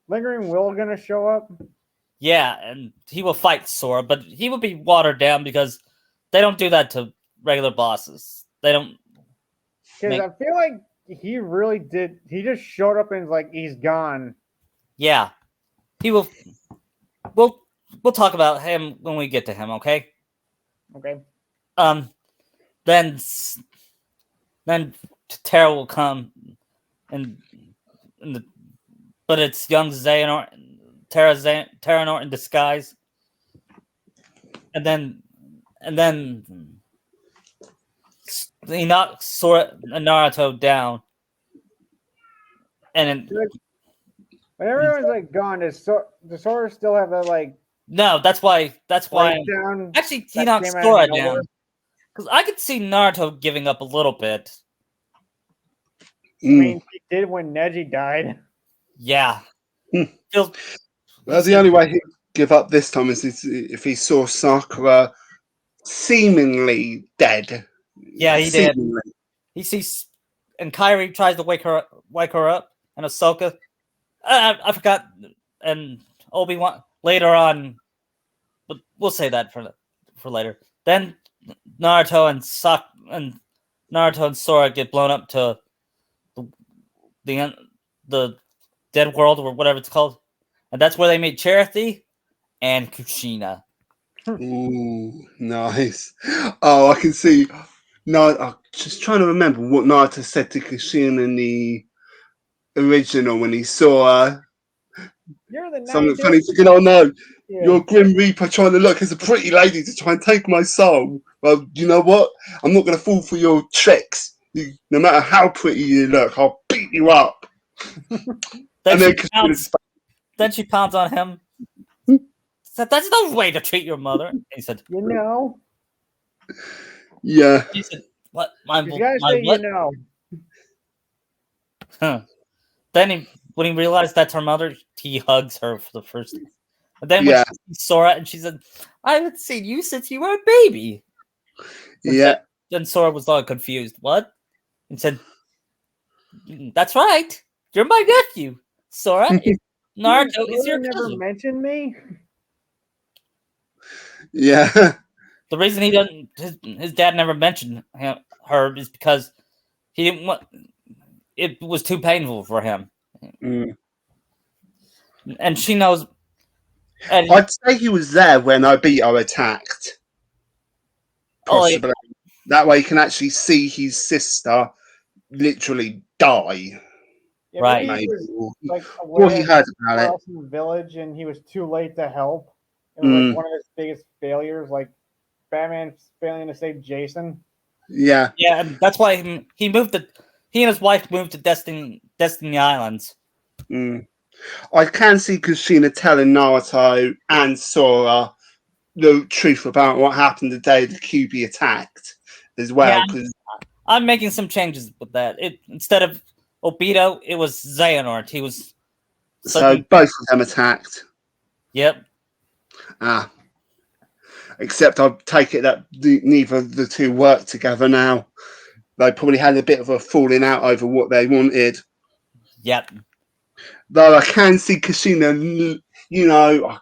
Lingering Will gonna show up? Yeah, and he will fight Sora, but he will be watered down because they don't do that to regular bosses. They don't. Because I feel like he really did. He just showed up and is like he's gone. Yeah, he will. We'll talk about him when we get to him. Okay. Okay. Then Terra will come, but it's young Xehanort, Terranort in disguise, and then he knocks Sora and Naruto down, and when everyone's like gone, does Sora still have that like? No, that's why. Breakdown Actually, he knocks Sora down because I could see Naruto giving up a little bit. I mean, he did when Neji died. Yeah. Well, the only way he'd give up this time is if he saw Sakura seemingly dead. Yeah, he did. He sees, and Kyrie tries to wake her up, and Ahsoka. I forgot, and Obi-Wan later on, but we'll say that for later. Then Naruto and Sora get blown up to the dead world or whatever it's called, and that's where they meet Charity and Kushina. Ooh, nice. Oh, I can see. No, I'm just trying to remember what Naruto said to Kushina in the original when he saw her. You're the Something 90s. funny thinking, oh no, Yeah. you're a Grim Reaper trying to look as a pretty lady to try and take my soul. Well, you know what? I'm not going to fall for your tricks. No matter how pretty you look, I'll beat you up. Then And she then Christina pounds. just Then she pounds on him. Said, "That's no way to treat your mother." And he said, You know. yeah, "He said, what? My You gotta my say what?" you know. Huh. Then when he realized that's her mother, he hugs her for the first time. And then when yeah, she sees Sora, and she said, "I haven't seen you since you were a baby." And yeah, then Sora was all confused. What? And said, "That's right. You're my nephew, Sora. Naruto is your Sora never cousin." mentioned me. yeah, The reason he doesn't, his dad never mentioned her is because he didn't want. It was too painful for him, mm. and she knows. And I'd say he was there when Obito attacked, oh, possibly. That way, he can actually see his sister literally die. Yeah, right. maybe he Maybe, was like or aware he that heard someone about it. else in the village, and he was too late to help. It was like Mm, one of his biggest failures, like Batman failing to save Jason. yeah, Yeah, and that's why he moved to. He and his wife moved to Destiny Islands. mm. I can see Kushina telling Naruto and Sora the truth about what happened the day the QB attacked as Yeah, well. Because I'm making some changes with that. It instead of Obito, it was Xehanort. He was so suddenly. both of them attacked. Yep. Ah, except I take it that neither of the two work together now. They probably had a bit of a falling out over what they wanted. Yep. Though I can see Kushina, you know,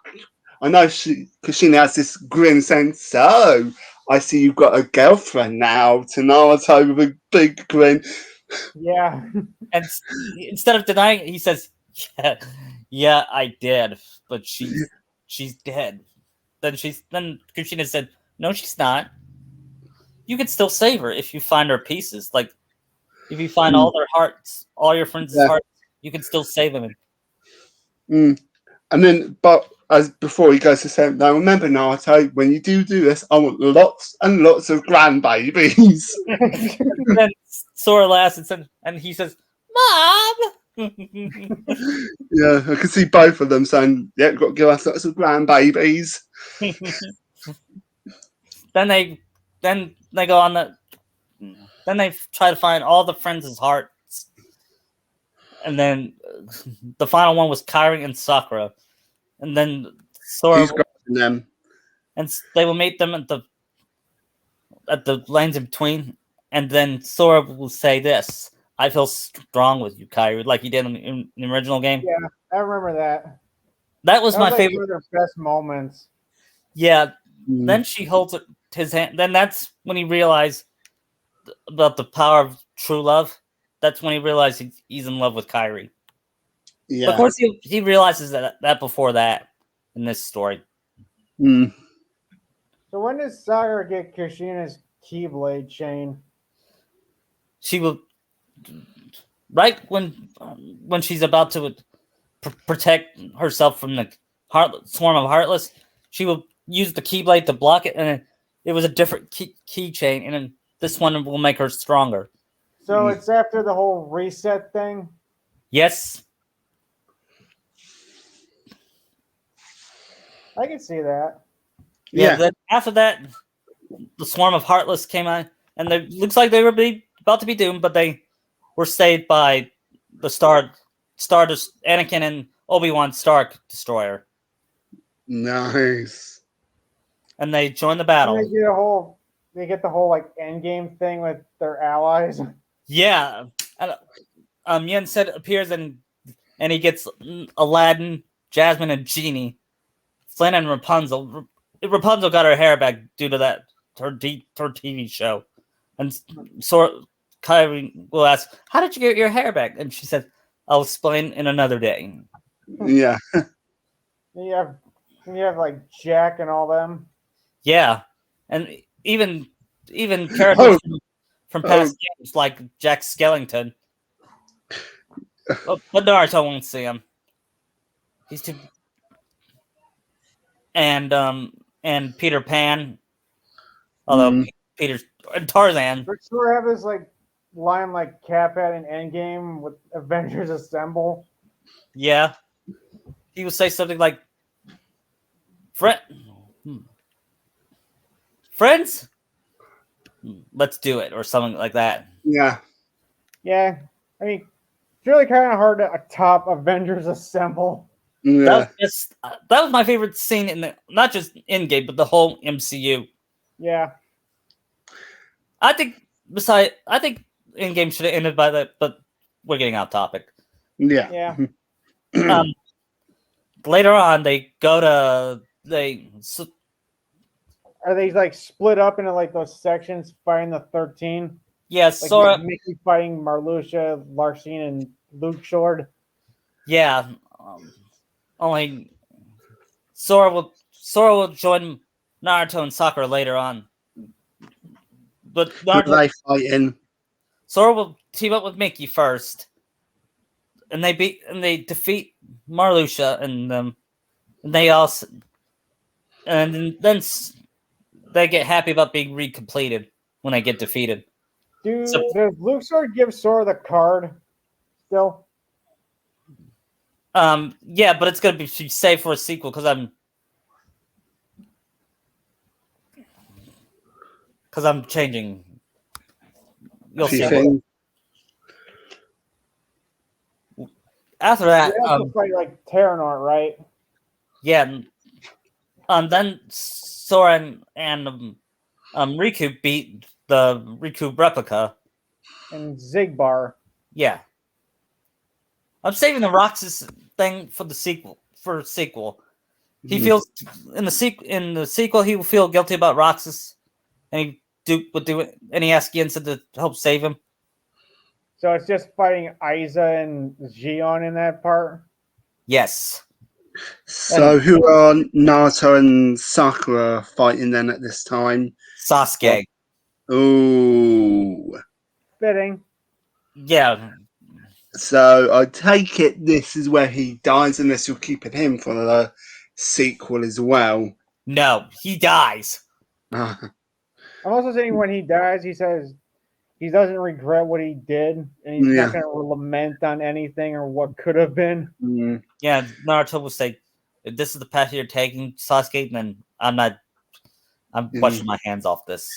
I know Kushina has this grin saying, "So, I see you've got a girlfriend now." To Naruto with a big grin. Yeah, And instead of denying it, he says, "Yeah, yeah, I did, but she's dead." Then Kushina said, "No, she's not. You can still save her if you find her pieces. Like if you find Mm, all their hearts, all your friends' yeah. hearts, you can still save them." Mm. And then, but as before he goes to say, now remember, Naruto, when you do this, I want lots and lots of grandbabies. Then Sora laughs and he says, "Mom." Yeah, I can see both of them saying, "Yeah, got to give us lots of grandbabies." then they then they go on the then they try to find all the friends' hearts, and then the final one was Kairi and Sakura, and then Sora He's grabbing them. and they will meet them at the lanes in between, and then Sora will say this: "I feel strong with you, Kairi," like he did in the original game. yeah, I remember that. That was That was my like favorite. one of their best moments. Yeah. Mm, Then she holds his hand. Then that's when he realized about the power of true love. That's when he realized he's in love with Kyrie. But of yeah. course, he realizes that before that in this story. Mm. So when does Sakura get Kushina's Keyblade chain? She will right when she's about to protect herself from the swarm of heartless. She will use the Keyblade to block it, and it was a different keychain, and then this one will make her stronger. So it's after the whole reset thing. Yes. I can see that. Yeah. Yeah. Then after that, the swarm of heartless came on, and it looks like they were about to be doomed, but they were saved by the Stardust, Anakin and Obi-Wan Stark destroyer, Nice. and they joined the And battle. they get the whole like end game thing with their allies. Yeah, and Yen said appears and he gets Aladdin, Jasmine, and Genie, Flynn, and Rapunzel. Rapunzel got her hair back due to her TV show, and Kyrie will ask, "How did you get your hair back?" And she said, "I'll explain in another day." Yeah. you have you have like Jack and all them. Yeah, and even characters Oh, from oh, past games like Jack Skellington, but Naruto won't see him. These two, and Peter Pan. Although Peter and Tarzan. Does Sora have his like line like Cap had in Endgame with Avengers Assemble? Yeah, he would say something like, "Friends, let's do it," or something like that. Yeah. Yeah, I mean, it's really kind of hard to top Avengers Assemble. Yeah. That was my favorite scene in the not just Endgame, but the whole MCU. Yeah. I think Endgame should have ended by that, but we're getting off topic. Yeah. Later on, they go to Are they like split up into like those sections fighting the 13? Yeah, Like Sora. Mickey fighting Marluxia, Larcene, and Luke Short. Yeah, only Sora will join Naruto and Sakura later on, but They fighting. Sora will team up with Mickey first, and they defeat Marluxia and they also and then they get happy about being recompleted when they get defeated. Does Luke Short give Sora the card still? Yeah, but it's gonna be saved for a sequel because I'm changing. You'll see. After that, fight like Terranort, right? Yeah. Then Sora and Riku beat the Riku replica. And Zigbar. Yeah. I'm saving the Roxas thing for the sequel. He feels in the sequel he will feel guilty about Roxas, and would do it, and he asks Yensa to help save him. So it's just fighting Aiza and Xion in that part? Yes. So who are Naruto and Sakura fighting then at this time? Sasuke. Oh. Fitting. Yeah. So I take it this is where he dies, unless you're keeping him for the sequel as well. No, he dies. I'm also saying when he dies, he says he doesn't regret what he did, and he's not going to lament on anything or what could have been. Yeah, Naruto will say, if this is the path you're taking, Sasuke, then I'm washing my hands off this.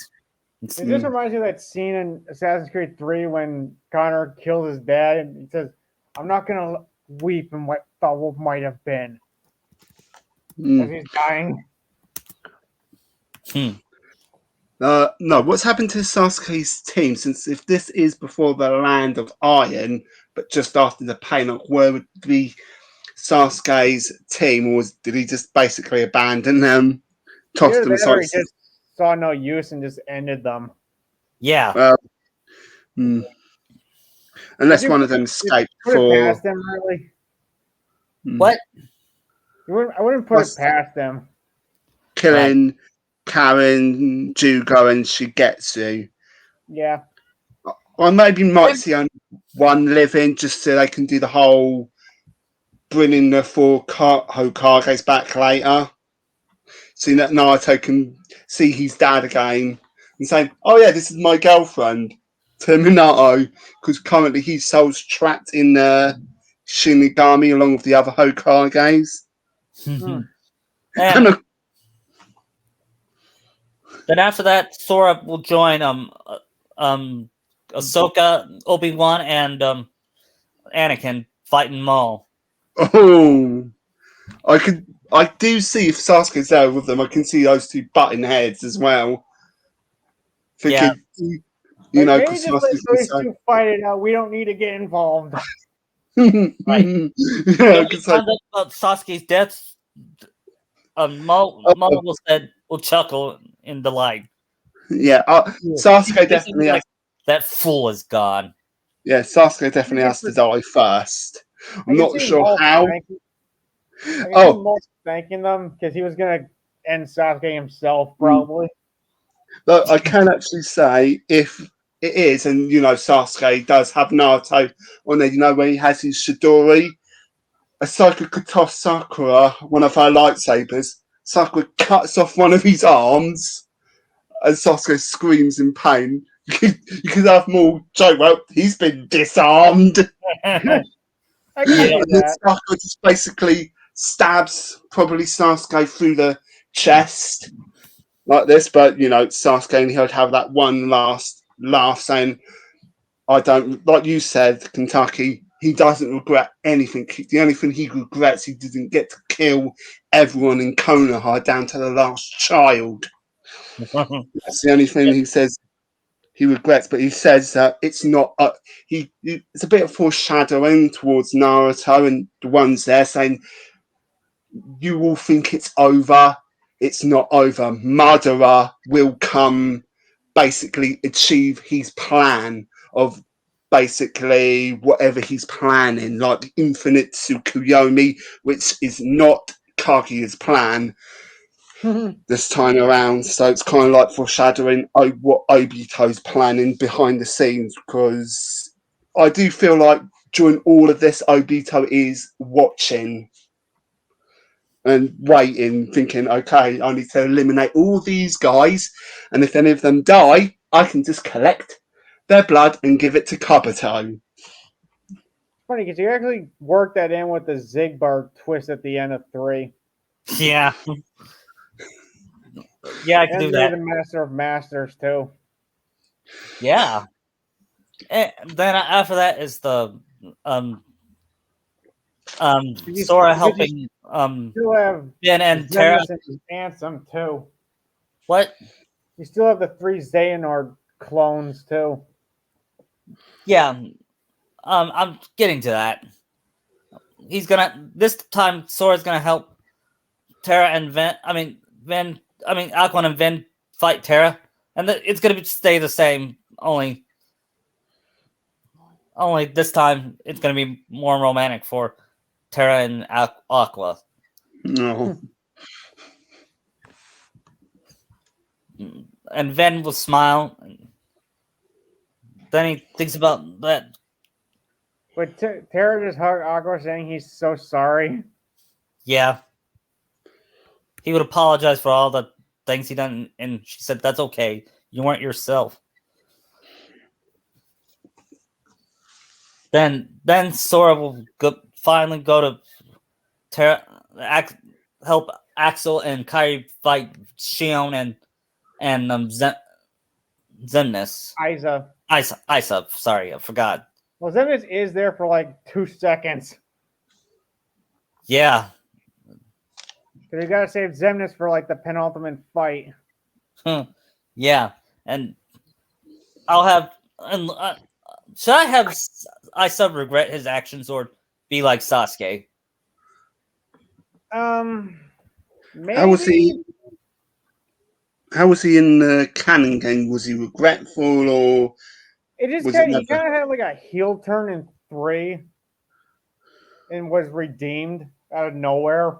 It just reminds me of that scene in Assassin's Creed 3 when Connor kills his dad, and he says, I'm not going to weep in what thought what might have been. As he's dying. No, what's happened to Sasuke's team? Since if this is before the Land of Iron, but just after the Pain, where would be Sasuke's team, or did he just basically abandon them, tossed them aside? He just saw no use and just ended them. Yeah. Unless one of them escaped for. Past them, really. What? I wouldn't put it past them. Killing Karen, Jugo, and Shigetsu. Yeah. Or maybe might see only one living, just so they can do the whole bringing the 4 Hokages back later. So that Naruto can see his dad again and say, oh yeah, this is my girlfriend, to Minato, because currently his soul's trapped in the Shinigami along with the other Hokages. Then after that, Sora will join Ahsoka, Obi-Wan, and Anakin fighting Maul. Oh, I do see if Sasuke's there with them. I can see those two butting heads as well. Thinking, you know, because Sasuke's those two fight it out. We don't need to get involved. Right. Because about Sasuke's death, Maul will chuckle in delight. Yeah, Sasuke definitely has. That fool is gone. Yeah, Sasuke definitely has to die first. I'm not sure how. Maul thanking them because he was gonna end Sasuke himself, probably. But I can actually say if it is, and you know, Sasuke does have Naruto on there, you know, where he has his Chidori, Asaka could toss Sakura one of her lightsabers. Sakura cuts off one of his arms, and Sasuke screams in pain. You could have more joke. Well, he's been disarmed. I can Yeah. see And then that. Sakura just basically stabs probably Sasuke through the chest like this. But Sasuke and he'll have that one last laugh, saying, "I don't," like you said, Kentucky. He doesn't regret anything. The only thing he regrets, he didn't get to kill everyone in Konoha down to the last child. That's the only thing he says he regrets. But he says that it's not. It's a bit of foreshadowing towards Naruto and the ones there saying, "You will think it's over. It's not over. Madara will come, basically achieve his plan of." Basically, whatever he's planning, like the infinite Tsukuyomi, which is not Kaguya's plan, this time around. So it's kind of like foreshadowing what Obito's planning behind the scenes, because I do feel like during all of this, Obito is watching and waiting, thinking, okay, I need to eliminate all these guys, and if any of them die, I can just collect their blood and give it to Kabuto. Funny because you actually worked that in with the Zigbar twist at the end of 3. Yeah. Yeah, I can do And maybe that. the Master of Masters too. Yeah. And then after that is the Sora helping Still have Ben and Terra. Zenith and his Ansem too. What? You still have the 3 Xehanort clones too. Yeah. I'm getting to that. He's gonna this time. Sora's gonna help Terra and Aquan and Ven fight Terra, and it's gonna stay the same. Only this time it's gonna be more romantic for Terra and Aqua. No. And Ven will smile. Then he thinks about that. But Terra just hugged Aqua saying he's so sorry. Yeah, he would apologize for all the things he done, and she said, "That's okay. You weren't yourself." Then Sora will finally go to Terra, help Axel and Kai fight Shion and Zemnis. Isa. Sorry, I forgot. Well, Zenith is there for like 2 seconds. Yeah. Because you gotta save Zemnis for like the penultimate fight. Yeah, and I'll have. And should I have Isa regret his actions or be like Sasuke? Maybe. How was he? How was he in the canon game? Was he regretful, or It just was it he never? kind of had like a heel turn in 3, and was redeemed out of nowhere.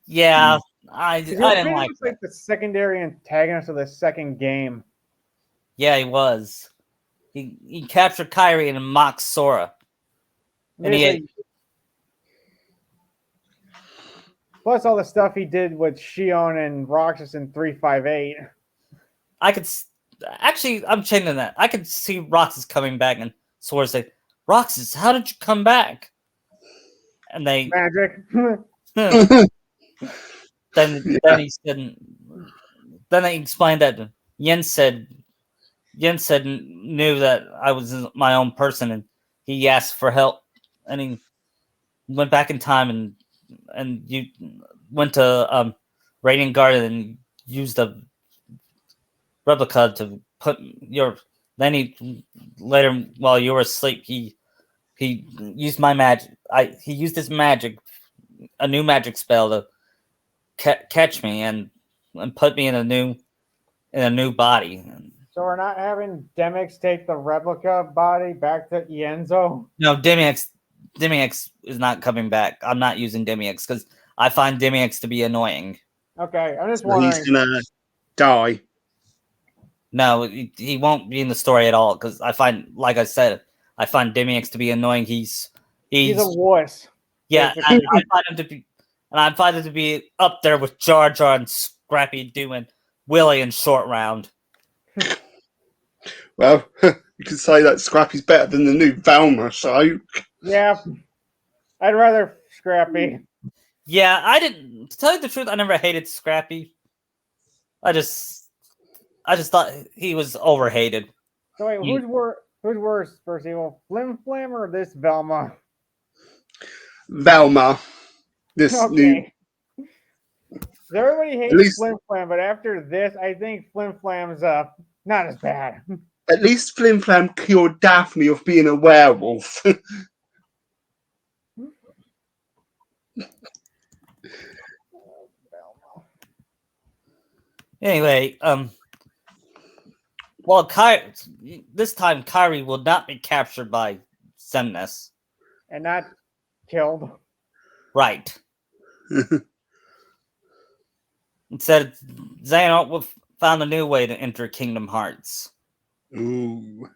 Yeah, I He was didn't pretty like much that. like the secondary antagonist of the second game. Yeah, he was. He captured Kyrie and mocked Sora. And Plus all the stuff he did with Shion and Roxas in 358. I could actually, I'm changing that. I could see Roxas coming back and Sora say, "Roxas, how did you come back?" And they Magic. then he said, then they explained that Yen said knew that I was my own person, and he asked for help, and he went back in time and you went to Radiant Garden and used the replica to put your. Then he later, while you were asleep, he used my magic. He used his magic, a new magic spell to catch me and put me in a new body. So we're not having Demix take the replica body back to Ienzo? No, Demix is not coming back. I'm not using Demix because I find Demix to be annoying. Okay, I'm just So he's wondering. gonna die. No, he won't be in the story at all because like I said, I find Demix to be annoying. He's He's a wuss. Yeah, basically. I find him to be, and I find him to be up there with Jar Jar and Scrappy doing Willie and Short Round. Well, you could say that Scrappy's better than the new Velma show. Yeah, I'd rather Scrappy. Yeah, I didn't. To tell you the truth, I never hated Scrappy. I just thought he was overhated. So wait, You- who's worse, Percival? Flim Flam or this Velma? Velma, this new, Okay. So everybody at hates least, Flim Flam, but after this, I think Flim Flam's not as bad. at least Flim Flam cured Daphne of being a werewolf. Anyway, well, this time Kyrie will not be captured by Semnus. And not killed. Right. Instead, Xehanort found a new way to enter Kingdom Hearts. Ooh.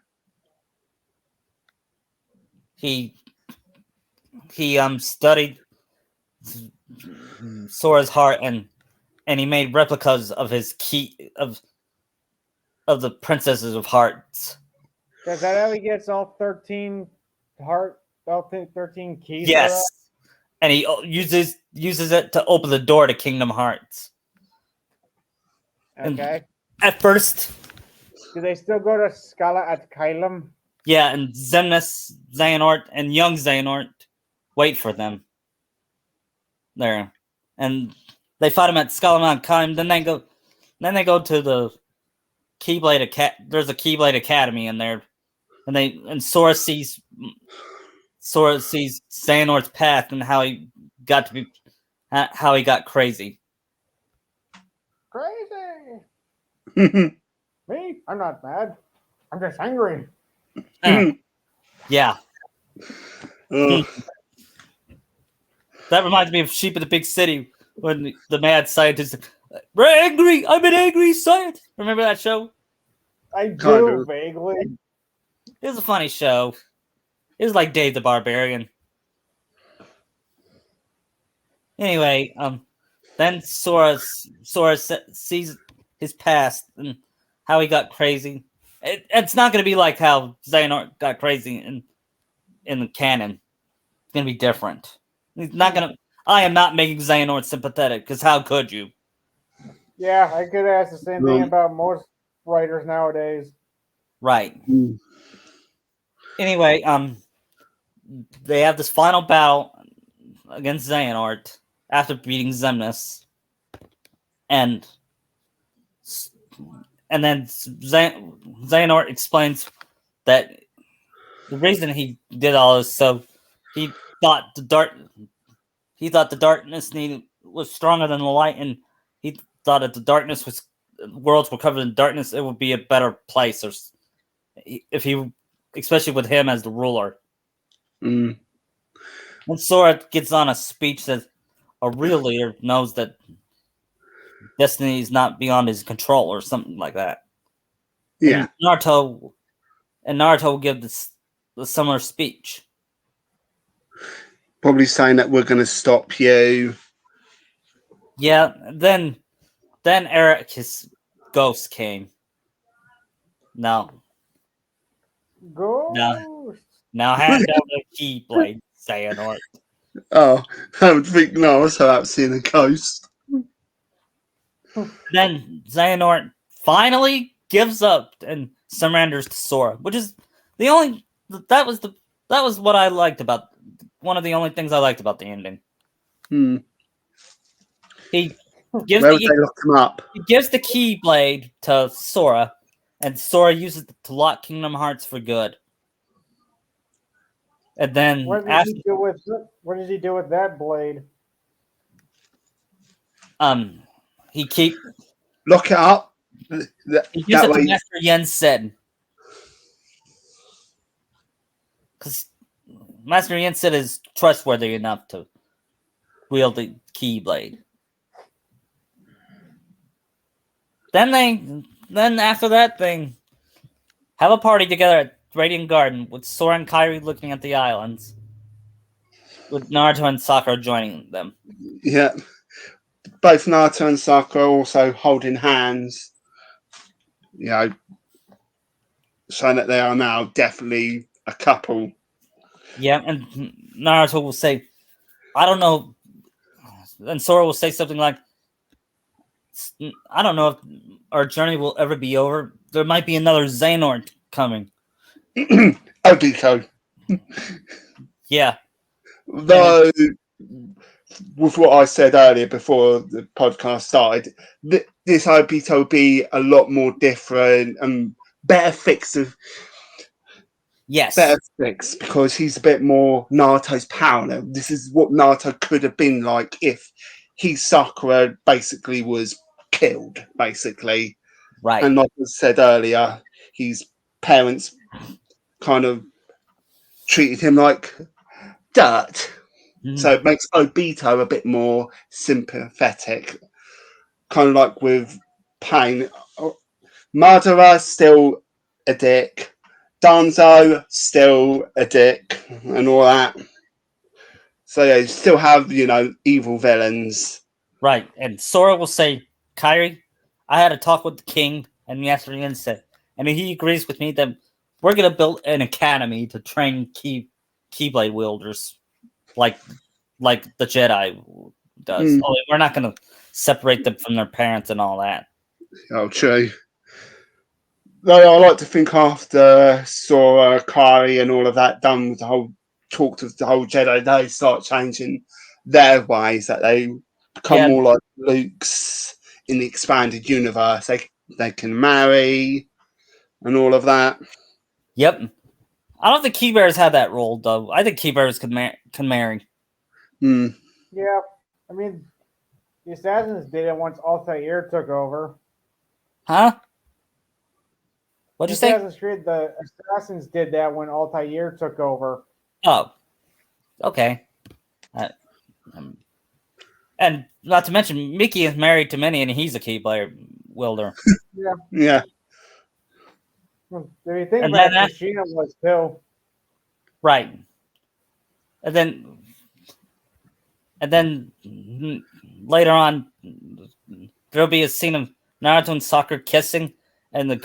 He studied Sora's heart and he made replicas of his key of the princesses of hearts. Is that how he gets all 13 all 13 keys? Yes, and he uses it to open the door to Kingdom Hearts. Okay. At first, Do they still go to Scala at Kylum? yeah, and Xemnas, Xehanort, and young Xehanort wait for them there, and they fight him at Skull Kime. Then they go to the Keyblade There's a Keyblade Academy in there, and Sora sees Xehanort's path and how he got crazy. Crazy. Me? I'm not mad. I'm just angry. Yeah. Oh, That reminds me of Sheep of the Big City when the mad scientist, we're angry. I'm an angry scientist. Remember that show? I do Kind of. vaguely. It was a funny show. It was like Dave the Barbarian. Anyway, then Sora sees his past and how he got crazy. It's not going to be like how Xehanort got crazy in the canon. It's going to be different. He's not going to. I am not making Xehanort sympathetic because how could you? Yeah, I could ask the same thing about most writers nowadays. Right. Anyway, they have this final battle against Xehanort after beating Xemnas, and then Xehanort explains that the reason he did all this, so he thought the darkness was stronger than the light, and he thought if worlds were covered in darkness, it would be a better place, or if he, especially with him as the ruler. Mm. When Sora gets on a speech that a real leader knows that destiny is not beyond his control, or something like that. Yeah. And Naruto will give the similar speech. Probably saying that we're going to stop you. Yeah, then Eric, his ghost, came. Now Ghost. hand down the Keyblade, Xehanort. Oh, I would think no, I was about seeing a ghost. Then Xehanort finally gives up and surrenders to Sora, which is that was what I liked about one of the only things I liked about the ending. He gives Where would they lock him up? He gives the Keyblade to Sora, and Sora uses it to lock Kingdom Hearts for good. And then What does he do with that blade? he Lock it up. gives it to way. Master Yen said. Because Master Yen said is trustworthy enough to wield the Keyblade. Then after that thing, have a party together at Radiant Garden with Sora and Kairi looking at the islands. with Naruto and Sakura joining them. Yeah, both Naruto and Sakura also holding hands. You know, showing that they are now definitely a couple. Yeah, and Naruto will say, "I don't know," and Sora will say something like, "I don't know if our journey will ever be over. There might be another Xehanort coming." Obito. Yeah, and Though, with what I said earlier before the podcast started, this Obito will be a lot more different and better fix of yes, better fix because he's a bit more Naruto's power now. This is what Naruto could have been like if his Sakura basically was killed, basically. right. And like I said earlier, his parents kind of treated him like dirt. So it makes Obito a bit more sympathetic. Kind of like with Pain. Madara still a dick. Danzo still a dick and all that. So yeah, you still have, evil villains. Right, and Sora will say, "Kyrie, I had a talk with the king and yesterday and said, and he agrees with me that we're gonna build an academy to train keyblade wielders, like the Jedi does. Mm, Oh, we're not gonna separate them from their parents and all that." oh, true. Though I like to think after Sora, Kari, and all of that done with the whole talk of the whole Jedi, they start changing their ways, that they become Yeah, more like Luke's in the expanded universe. They can marry and all of that. yep. I don't think Key Bears had that role though. I think Key Bears can marry. Mm, Yeah, I mean, the Assassins did it once Altair took over. Huh? What'd In you say? Assassin's Creed, the Assassins did that when Altair took over. Oh, okay. Uh, um, and not to mention, Mickey is married to Minnie, and he's a Keyblade wielder. Yeah. yeah. If you think And about then, it, Kushina was too. right, and then later on, there'll be a scene of Naruto and Sakura kissing, and the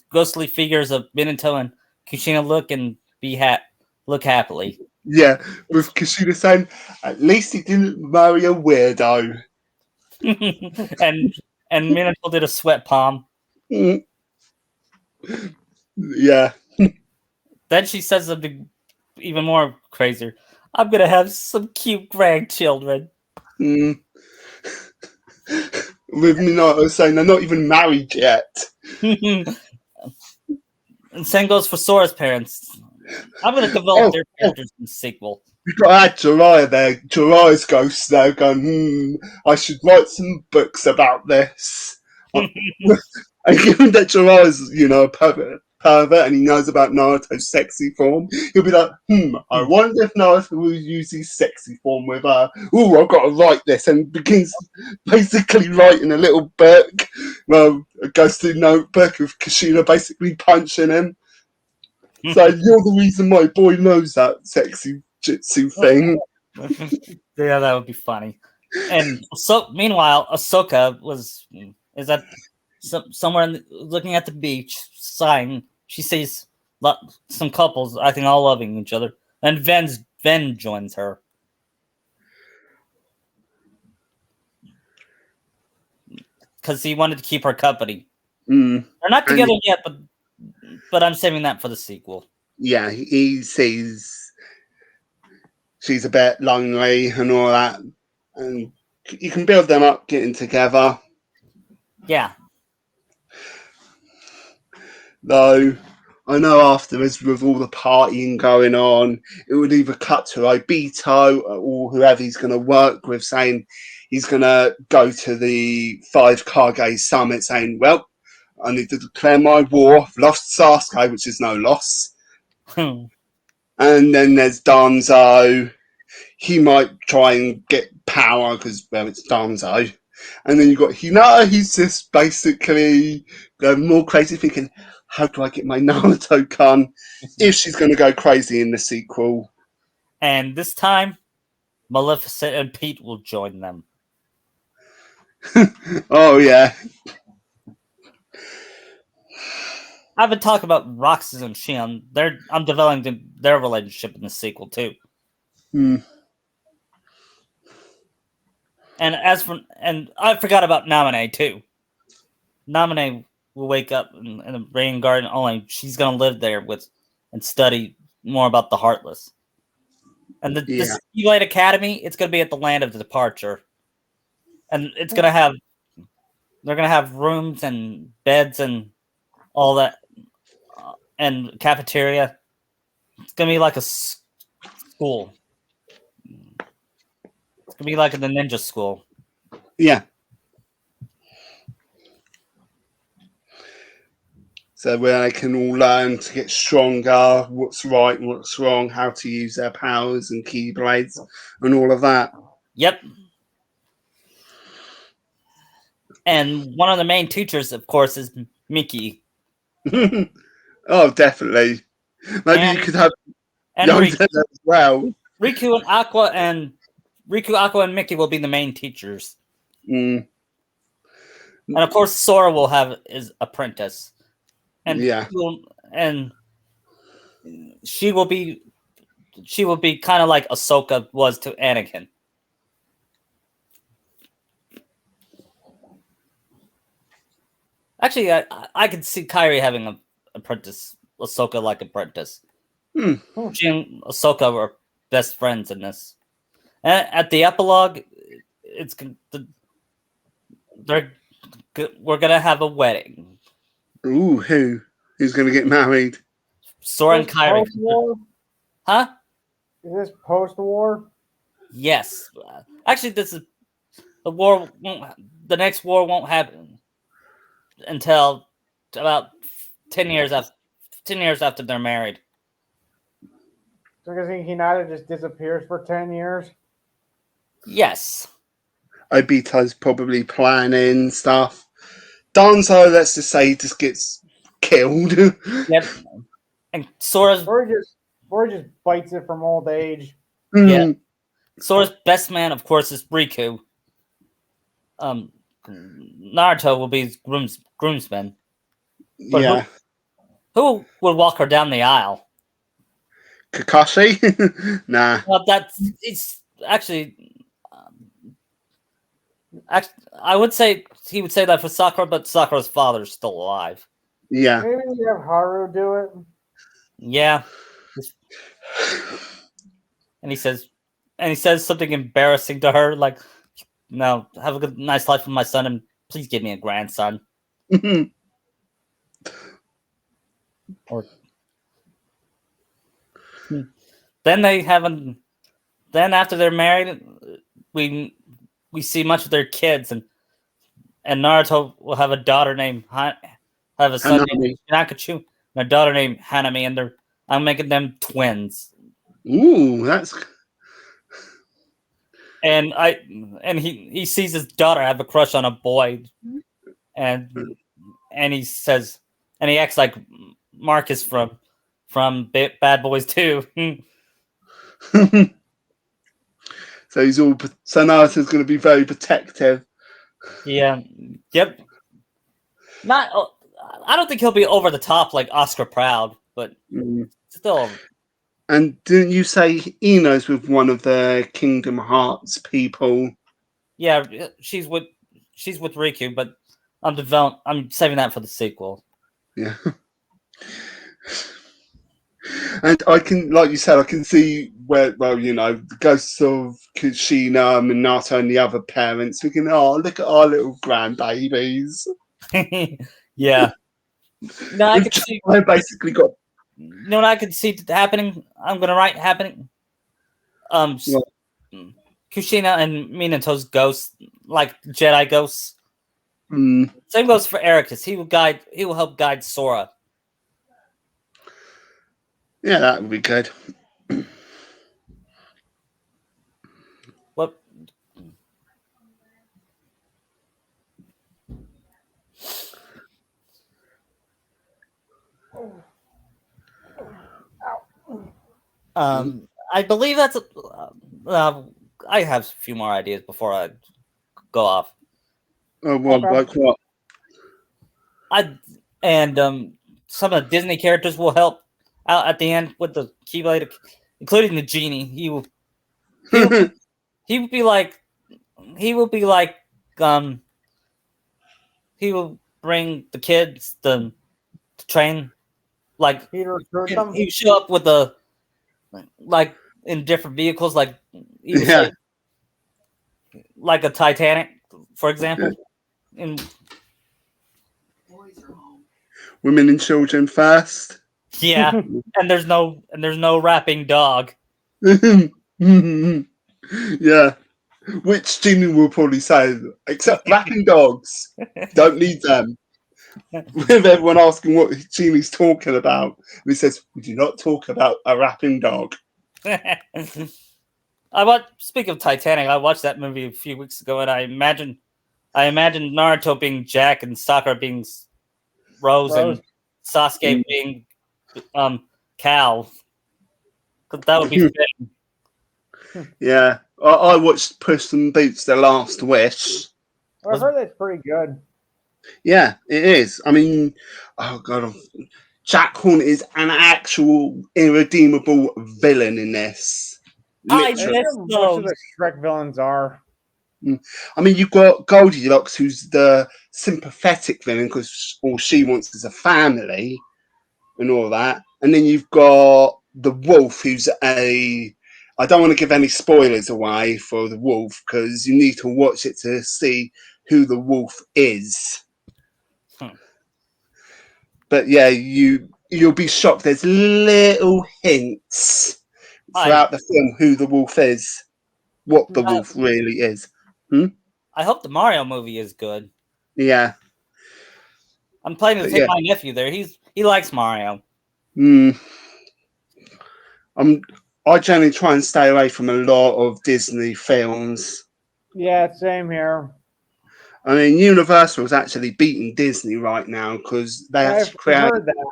ghostly figures of Minato and Kushina look happily. Yeah, with Kushida saying, at least he didn't marry a weirdo. and Minato did a sweat palm. Mm, yeah. Then she says something even more crazier. "I'm gonna have some cute grandchildren." Mm. With Minato saying they're not even married yet. And same goes for Sora's parents. I'm gonna develop Oh, their characters in the sequel. we got to add Jiraiya there. Jiraiya's ghost there going, I should write some books about this. And given that Jiraiya's, a pervert and he knows about Naruto's sexy form, he'll be like, I wonder if Naruto will use his sexy form with her. Ooh, I've got to write this. And begins basically writing a little book. Well, a ghostly notebook of Kushina basically punching him. So you're the reason my boy knows that sexy jitsu thing. Yeah, that would be funny. And so, meanwhile, Ahsoka is at somewhere looking at the beach, sighing. She sees some couples, I think, all loving each other. And Ven joins her because he wanted to keep her company. Mm. They're not And together yet, but I'm saving that for the sequel. yeah, he sees she's a bit lonely and all that. And you can build them up getting together. Yeah, Though I know afterwards, with all the partying going on, it would either cut to Obito or whoever he's going to work with saying he's going to go to the 5 Kage summit saying, well, I need to declare my war. I've lost Sasuke, which is no loss. And then there's Danzo. He might try and get power because, well, it's Danzo. And then you've got Hinata, he's just basically more crazy, thinking, how do I get my Naruto-kun if she's going to go crazy in the sequel? and this time Maleficent and Pete will join them. Oh yeah. I've been talking about Roxas and Shion. I'm developing their relationship in the sequel too. Mm. And I forgot about Naminé too. Naminé will wake up in the Rain Garden. Only she's gonna live there with and study more about the Heartless. And the Yeah. Seablade Academy, it's gonna be at the Land of Departure, and it's gonna have they're gonna have rooms and beds and all that, and cafeteria. It's gonna be like a school. It's gonna be like the ninja school. Yeah. So where they can all learn to get stronger, what's right and what's wrong, how to use their powers and keyblades and all of that. Yep. And one of the main teachers, of course, is Mickey Oh, definitely. Maybe you and could have and Yoda as well. Riku and Aqua and Mickey will be the main teachers. Mm, And of course Sora will have his apprentice. And yeah. and she will be kind of like Ahsoka was to Anakin. Actually, I could see Kyrie having an apprentice, Ahsoka like apprentice. Hmm. She and Ahsoka were best friends in this. And at the epilogue, it's they're we're gonna have a wedding. Ooh, who's going to get married? Sora and Kyrie, Post-war? huh? Is this post-war? Yes. Actually, this is the war. The next war won't happen until about 10 years after 10 years after they're married. So because Hinata just disappears for 10 years? Yes. Obito's probably planning stuff. Danzo, let's just say, just gets killed. Yep. And Sora's Or he just bites it from old age. yeah. Hmm. Sora's best man, of course, is Riku. Naruto will be his groomsman. But Yeah. who would walk her down the aisle? Kakashi? Nah. Well, it's actually. I would say he would say that for Sakura, but Sakura's father is still alive. Yeah. Maybe we have Haru do it. Yeah, and he says something embarrassing to her, like, "No, have a good, nice life with my son, and please give me a grandson." Or then they haven't. Then after they're married, we we see much of their kids, and Naruto will have a daughter named have a son named Hanami. Nakachu and a daughter named Hanami, and I'm making them twins. Ooh, that's. And he sees his daughter have a crush on a boy, and he says, and he acts like Marcus from Bad Boys 2. So he's all. So Naruto's going to be very protective. Yeah, yep. Not, I don't think he'll be over the top like Oscar Proud, but Mm. still, And didn't you say Ino's with one of the Kingdom Hearts people? yeah, she's with Riku, but I'm saving that for the sequel. Yeah. And I can, like you said, I can see where, well, the ghosts of Kushina and Minato and the other parents thinking, oh, look at our little grandbabies. Yeah. No, I We've could see. basically got. You know what I could see happening? I'm gonna write happening. Um, Well, Kushina and Minato's ghosts, like Jedi ghosts. mm, Same goes for Ericus. He will guide. He will help guide Sora. yeah, that would be good. What? I believe that's. I have a few more ideas before I go off. Oh, well, Okay. like what? Some of the Disney characters will help out at the end with the Keyblade, including the genie. He will, he will be like he will be like um he will bring the kids to train like He'd recruit and them. he show up with the like in different vehicles like he would Yeah. say like a Titanic, for example. And Women and children first. yeah, and there's no rapping dog. Yeah. Which Jimmy will probably say, except rapping dogs, don't need them. With everyone asking what Jimmy's talking about, and he says, "We do not talk about a rapping dog." Speak of Titanic, I watched that movie a few weeks ago, and I imagined Naruto being Jack and Sakura being Rose, and Sasuke being Cal. 'Cause that would be fitting. Yeah, I watched Puss in Boots: The Last Wish. Well, I've heard that's pretty good. Yeah, it is. I mean, oh god, Jack Horn is an actual irredeemable villain in this. I That's Literally. miss what most of those. the Shrek villains are. I mean, you've got Goldilocks, who's the sympathetic villain because all she wants is a family and all that. And then you've got the wolf, who's a. I don't want to give any spoilers away for the wolf because you need to watch it to see who the wolf is. But yeah, you'll be shocked. There's little hints I throughout the film who the wolf is, what the I, wolf really is. Hmm? I hope the Mario movie is good. Yeah, I'm planning to but take yeah. my nephew there. He likes Mario. Mm, I'm. I generally try and stay away from a lot of Disney films. Yeah, same here. I mean, Universal's actually beating Disney right now because they I've actually create heard that.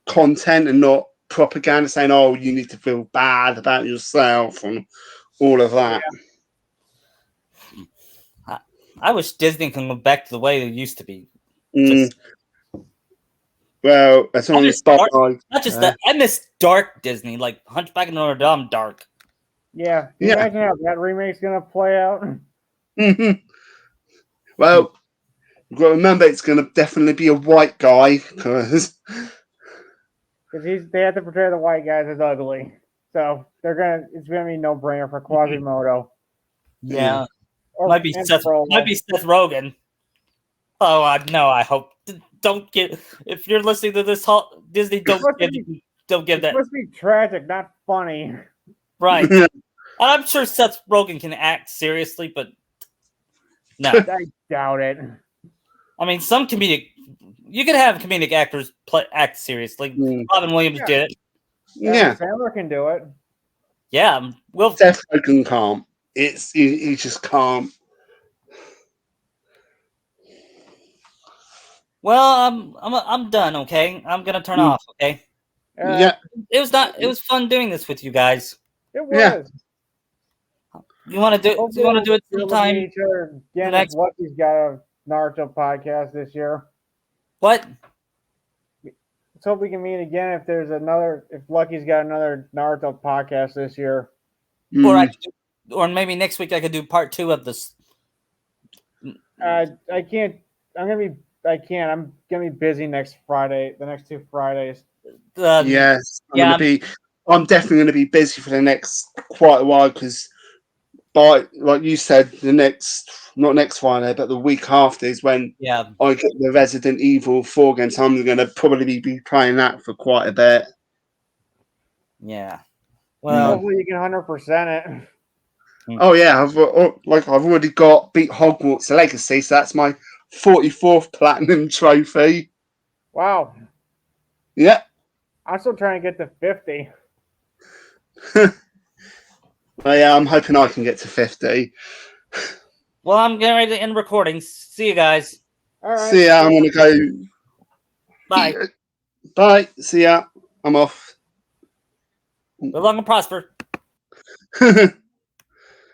content and not propaganda saying, "Oh, you need to feel bad about yourself" and all of that. I wish Disney can go back to the way it used to be. Mm, Just well, as I long as miss Bob dark, Iger, not just that. I miss dark Disney, like Hunchback of Notre Dame, dark. Yeah, can you yeah. imagine how that remake's gonna play out? Mhm. Well, you've got to remember it's going to definitely be a white guy because Because they have to portray the white guys as ugly, so it's gonna be no brainer for Quasimodo Yeah, or and might Frollo. be Seth Rogen. Oh no, I hope don't get if you're listening to this Disney don't give It's that supposed to be tragic, not funny. right. I'm sure Seth Rogen can act seriously, but no. I doubt it. I mean, you could have comedic actors act seriously. Mm, Robin Williams Yeah. did it. Adam yeah, Sandler can do it. Yeah, well, Seth Rogen can't. He just can't. I'm done. Okay, I'm gonna turn Mm, off. Okay, All right, yeah, it was fun doing this with you guys. it yeah. was. You want to do it We'll sometime meet each other again if next? Lucky's got a Naruto podcast this year. What? Let's hope we can meet again if Lucky's got another Naruto podcast this year. Or Mm, or maybe next week I could do part 2 of this. I can't. I can't. I'm gonna be busy next Friday. The next 2 Fridays. yes, Yeah, I'm definitely going to be busy for the next quite a while because, by like you said, not next Friday, but the week after is when yeah. I get the Resident Evil 4 game. So I'm going to probably be playing that for quite a bit. Yeah. Mm. Well, Hopefully you can 100% it. Oh yeah, I've already got beat Hogwarts Legacy, so that's my 44th platinum trophy. Wow. Yeah. I'm still trying to get to 50. Well, yeah, I'm hoping I can get to 50. well, I'm getting ready to end recording. See you guys. All right. See ya. I'm gonna go. Bye. Bye. See ya. I'm off. Live long and prosper.